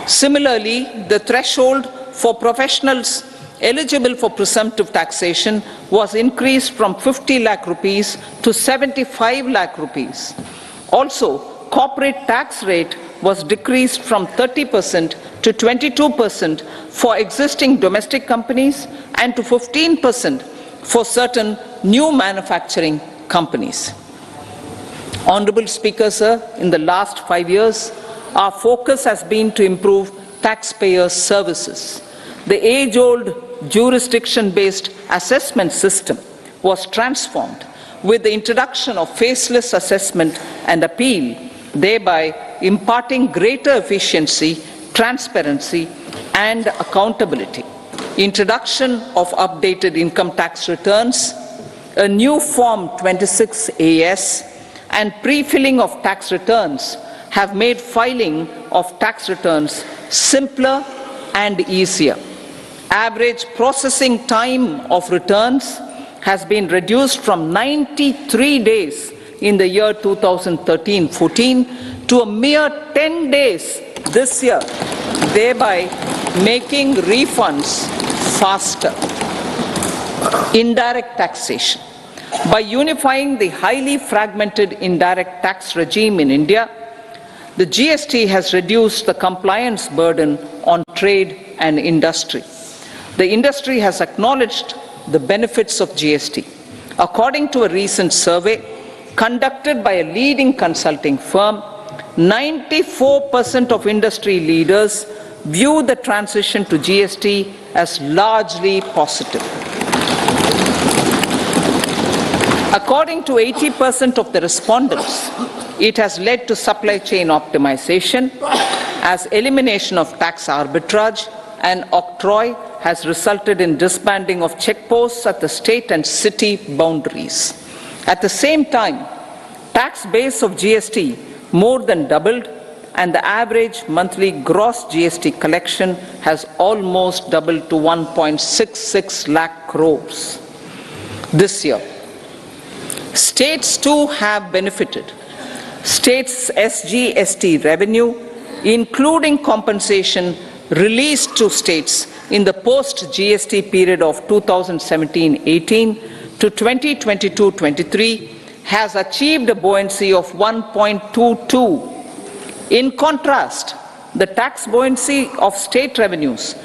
Similarly, the threshold for professionals eligible for presumptive taxation was increased from 50 lakh rupees to 75 lakh rupees. Also, corporate tax rate was decreased from 30% to 22% for existing domestic companies and to 15% for certain new manufacturing companies. Honourable Speaker, sir, in the last 5 years, our focus has been to improve taxpayer services. The age-old jurisdiction-based assessment system was transformed with the introduction of faceless assessment and appeal, thereby imparting greater efficiency, transparency, and accountability. Introduction of updated income tax returns, a new Form 26AS, and pre-filling of tax returns have made filing of tax returns simpler and easier. Average processing time of returns has been reduced from 93 days in the year 2013-14 to a mere 10 days this year, thereby making refunds faster. Indirect taxation. By unifying the highly fragmented indirect tax regime in India, the GST has reduced the compliance burden on trade and industry. The industry has acknowledged the benefits of GST. According to a recent survey conducted by a leading consulting firm, 94% of industry leaders view the transition to GST as largely positive. According to 80% of the respondents, it has led to supply chain optimization, as elimination of tax arbitrage and octroi has resulted in disbanding of checkposts at the state and city boundaries. At the same time, tax base of GST more than doubled, and the average monthly gross GST collection has almost doubled to 1.66 lakh crores this year. States too have benefited. States' SGST revenue, including compensation released to states in the post-GST period of 2017-18 to 2022-23, has achieved a buoyancy of 1.22. In contrast, the tax buoyancy of state revenues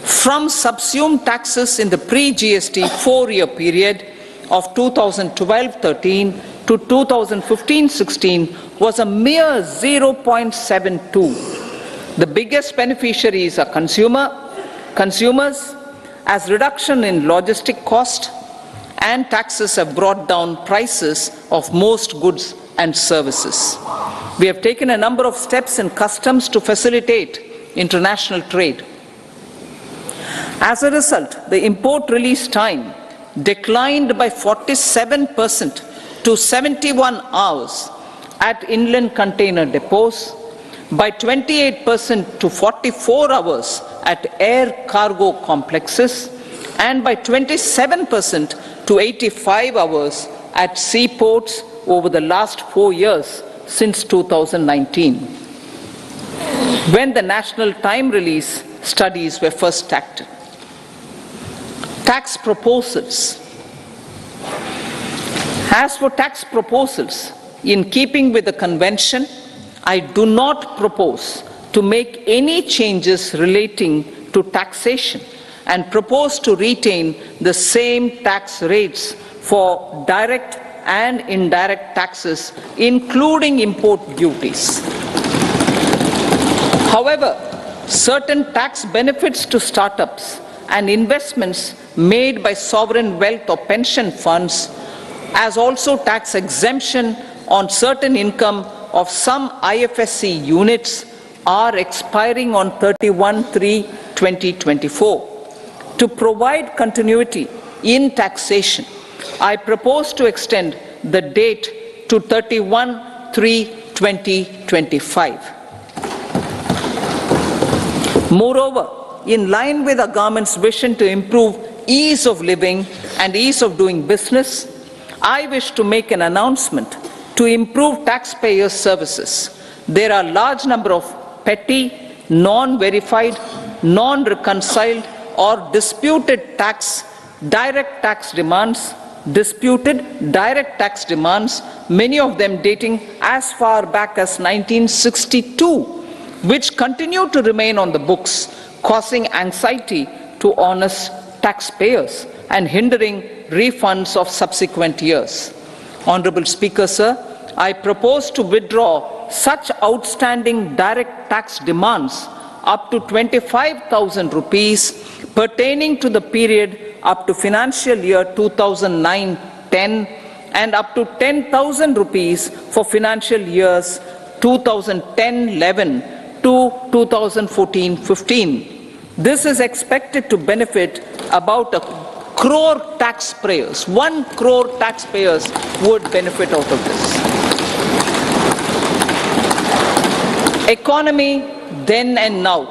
from subsumed taxes in the pre-GST four-year period of 2012-13 to 2015-16 was a mere 0.72. The biggest beneficiaries are consumers, as reduction in logistic cost and taxes have brought down prices of most goods and services. We have taken a number of steps in customs to facilitate international trade. As a result, the import release time declined by 47% to 71 hours at inland container depots, by 28% to 44 hours at air cargo complexes, and by 27% to 85 hours at seaports over the last 4 years since 2019, when the national time release studies were first started. Tax proposals. As for tax proposals, in keeping with the convention, I do not propose to make any changes relating to taxation and propose to retain the same tax rates for direct and indirect taxes, including import duties. However, certain tax benefits to startups and investments made by sovereign wealth or pension funds, as also tax exemption on certain income of some IFSC units, are expiring on 31/3/2024. To provide continuity in taxation, I propose to extend the date to 31/3/2025. Moreover, in line with our government's vision to improve ease of living and ease of doing business, I wish to make an announcement to improve taxpayers' services. There are a large number of petty, non-verified, non-reconciled or disputed direct tax demands, many of them dating as far back as 1962, which continue to remain on the books, causing anxiety to honest taxpayers and hindering refunds of subsequent years. Honorable Speaker, sir, I propose to withdraw such outstanding direct tax demands up to 25,000 rupees pertaining to the period up to financial year 2009-10 and up to 10,000 rupees for financial years 2010-11 to 2014-15. This is expected to benefit about 1 crore taxpayers. 1 crore taxpayers would benefit out of this. Economy then and now.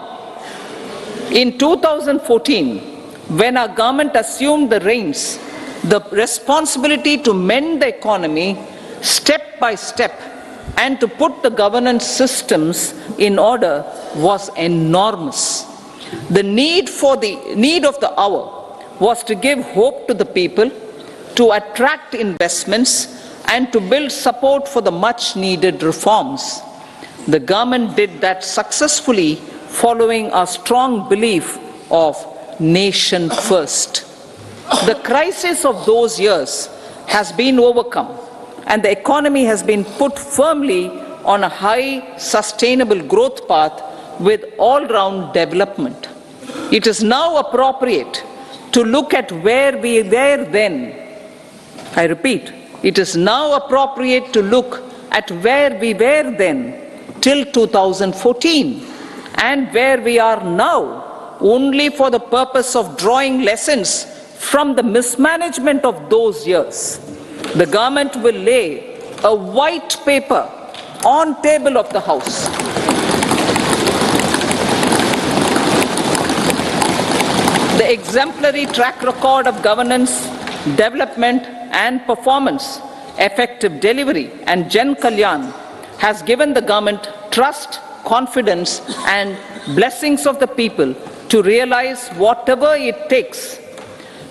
In 2014, when our government assumed the reins, the responsibility to mend the economy step by step and to put the governance systems in order was enormous. The need of the hour was to give hope to the people, to attract investments, and to build support for the much needed reforms. The government did that successfully, following a strong belief of nation first. The crisis of those years has been overcome, and the economy has been put firmly on a high sustainable growth path with all-round development. It is now appropriate to look at where we were then. I repeat, it is now appropriate to look at where we were then till 2014 and where we are now, only for the purpose of drawing lessons from the mismanagement of those years. The government will lay a white paper on table of the House. The exemplary track record of governance, development and performance, effective delivery and Jan Kalyan has given the government trust, confidence and blessings of the people to realize whatever it takes.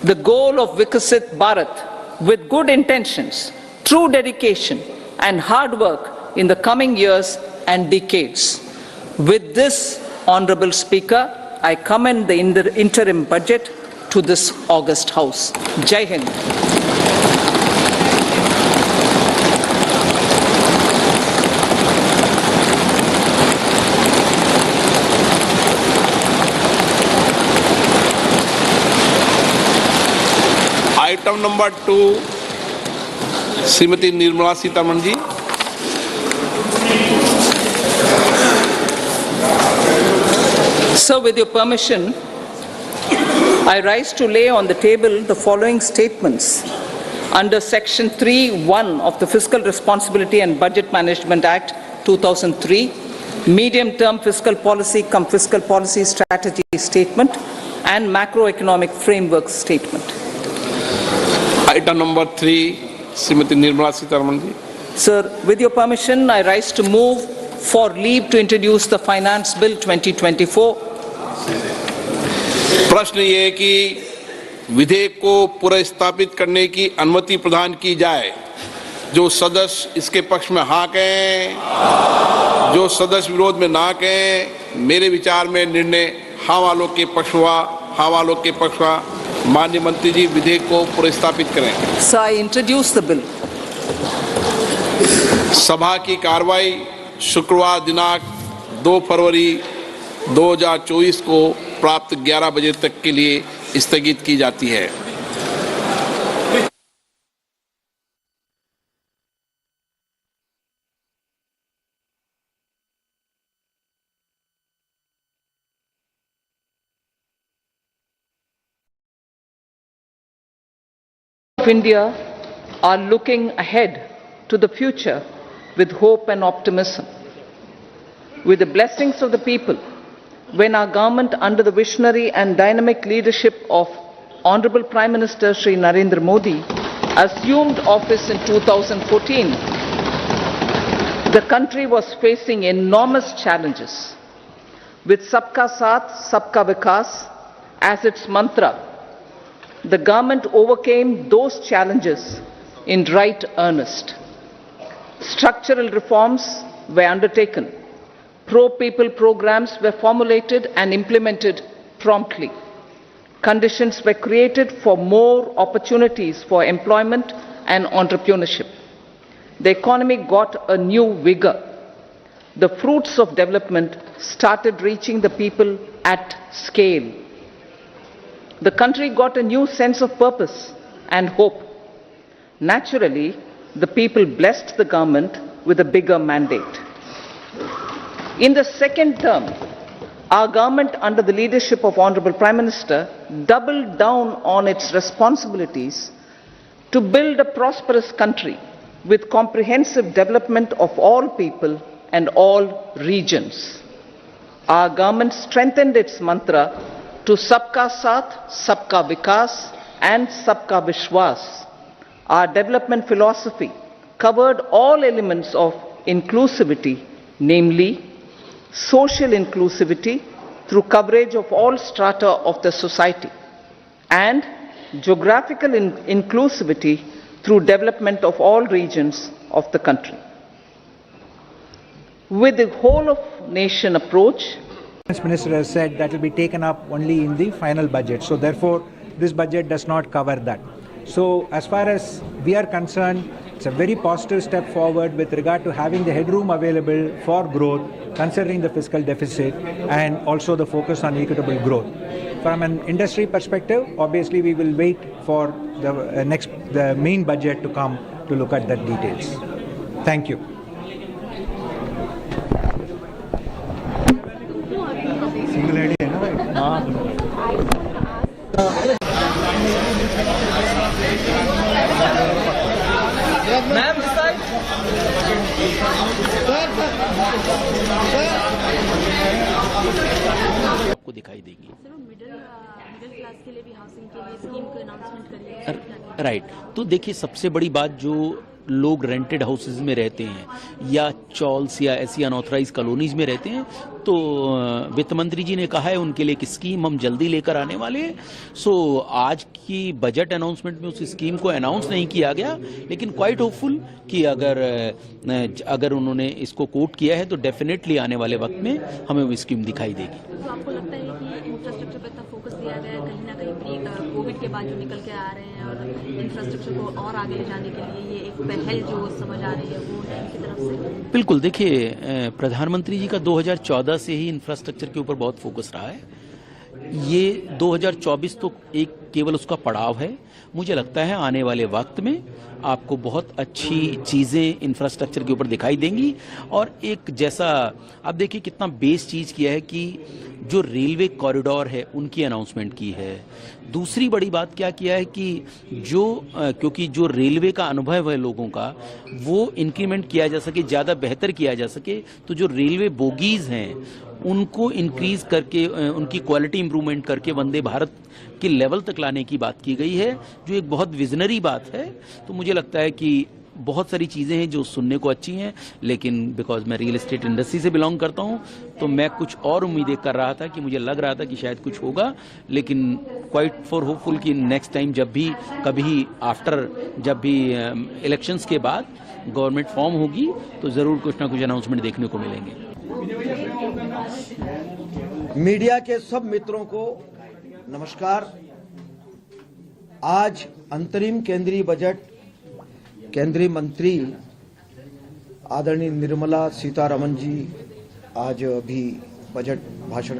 The goal of Vikasit Bharat with good intentions, true dedication and hard work in the coming years and decades. With this, Honorable Speaker, I commend the interim budget to this august House. Jai Hind. Item number 2, Srimati Nirmala Sitharaman ji. So, with your permission, I rise to lay on the table the following statements under Section 3(1) of the Fiscal Responsibility and Budget Management Act 2003, Medium-Term Fiscal Policy cum Fiscal Policy Strategy Statement and Macroeconomic Framework Statement. Item number 3, Srimati Nirmala Sitharaman ji. Sir, with your permission, I rise to move for leave to introduce the Finance Bill 2024. प्रश्न ये है कि विधेयक को पुनर्स्थापित करने की अनुमति प्रदान की जाए। जो सदस्य इसके पक्ष में हाँ कहें, जो सदस्य विरोध में ना कहें, मेरे विचार में निर्णय हाँ वालों के पक्ष हुआ, हाँ वालों के पक्ष हुआ। माननीय मंत्री जी विधेयक को पुनर्स्थापित करें। So I introduce the bill. सभा की कार्रवाई शुक्रवार दिनांक 2 फरवरी 2024 को प्राप्त 11 बजे तक के लिए स्थगित की जाती है। India are looking ahead to the future with hope and optimism. With the blessings of the people, when our government under the visionary and dynamic leadership of Honorable Prime Minister Shri Narendra Modi assumed office in 2014, the country was facing enormous challenges. With Sabka Saath, Sabka Vikas as its mantra, the government overcame those challenges in right earnest. Structural reforms were undertaken. Pro-people programs were formulated and implemented promptly. Conditions were created for more opportunities for employment and entrepreneurship. The economy got a new vigor. The fruits of development started reaching the people at scale. The country got a new sense of purpose and hope. Naturally, the people blessed the government with a bigger mandate. In the second term, our government under the leadership of Honorable Prime Minister doubled down on its responsibilities to build a prosperous country with comprehensive development of all people and all regions. Our government strengthened its mantra to Sabka Saath, Sabka Vikas and Sabka Vishwas. Our development philosophy covered all elements of inclusivity, namely social inclusivity through coverage of all strata of the society and geographical inclusivity through development of all regions of the country. With the whole of nation approach, The Finance Minister has said that will be taken up only in the final budget. So therefore, this budget does not cover that. So as far as we are concerned, It's a very positive step forward with regard to having the headroom available for growth, considering the fiscal deficit and also the focus on equitable growth. From an industry perspective, obviously we will wait for the main budget to come to look at that details. Thank you. Single ID है ना भाई? हाँ। Ma'am आपको दिखाई देगी। Middle class के लिए भी हाउसिंग के लिए स्कीम को अनाउंसमेंट करिए। राइट, तो देखिए सबसे बड़ी बात, जो लोग रेंटेड हाउसेज में रहते हैं या चॉल्स या ऐसी अनऑथराइज कॉलोनीज में रहते हैं, तो वित्त मंत्री जी ने कहा है उनके लिए एक स्कीम हम जल्दी लेकर आने वाले हैं। सो आज की बजट अनाउंसमेंट में उस स्कीम को अनाउंस नहीं किया गया, लेकिन क्वाइट होपफुल कि अगर उन्होंने इसको कोट किया है तो डेफिनेटली आने वाले वक्त में हमें वो स्कीम दिखाई देगी। तो आपको लगता है कि इंफ्रास्ट्रक्चर पर इतना फोकस दिया गया है, कहीं ना कहीं कोविड के बाद जो निकल के आ रहे हैं और इंफ्रास्ट्रक्चर को और आगे ले जाने के लिए ये एक पहल जो समझ आ रही है वो इनकी तरफ से? बिल्कुल, देखिए प्रधानमंत्री जी का 2014 से ही इंफ्रास्ट्रक्चर के ऊपर बहुत फोकस रहा है। ये 2024 तो एक केवल उसका पड़ाव है। मुझे लगता है आने वाले वक्त में आपको बहुत अच्छी चीज़ें इंफ्रास्ट्रक्चर के ऊपर दिखाई देंगी। और एक जैसा आप देखिए कितना बेस चीज़ किया है कि जो रेलवे कॉरिडोर है उनकी अनाउंसमेंट की है। दूसरी बड़ी बात क्या किया है कि क्योंकि जो रेलवे का अनुभव है लोगों का, वो इंक्रीमेंट किया जा सके, ज़्यादा बेहतर किया जा सके, तो जो रेलवे बोगीज़ हैं उनको इंक्रीज करके उनकी क्वालिटी इंप्रूवमेंट करके वंदे भारत के लेवल तक लाने की बात की गई है, जो एक बहुत विजनरी बात है। तो मुझे लगता है कि बहुत सारी चीज़ें हैं जो सुनने को अच्छी हैं, लेकिन बिकॉज मैं रियल एस्टेट इंडस्ट्री से बिलोंग करता हूं, तो मैं कुछ और उम्मीदें कर रहा था कि मुझे लग रहा था कि शायद कुछ होगा, लेकिन क्वाइट फॉर होपफुल कि नेक्स्ट टाइम जब भी कभी जब भी इलेक्शंस के बाद गवर्नमेंट फॉर्म होगी तो ज़रूर कुछ ना कुछ अनाउंसमेंट देखने को मिलेंगे। मीडिया के सब मित्रों को नमस्कार। आज अंतरिम केंद्रीय बजट केंद्रीय मंत्री आदरणीय निर्मला सीतारमन जी आज भी बजट भाषण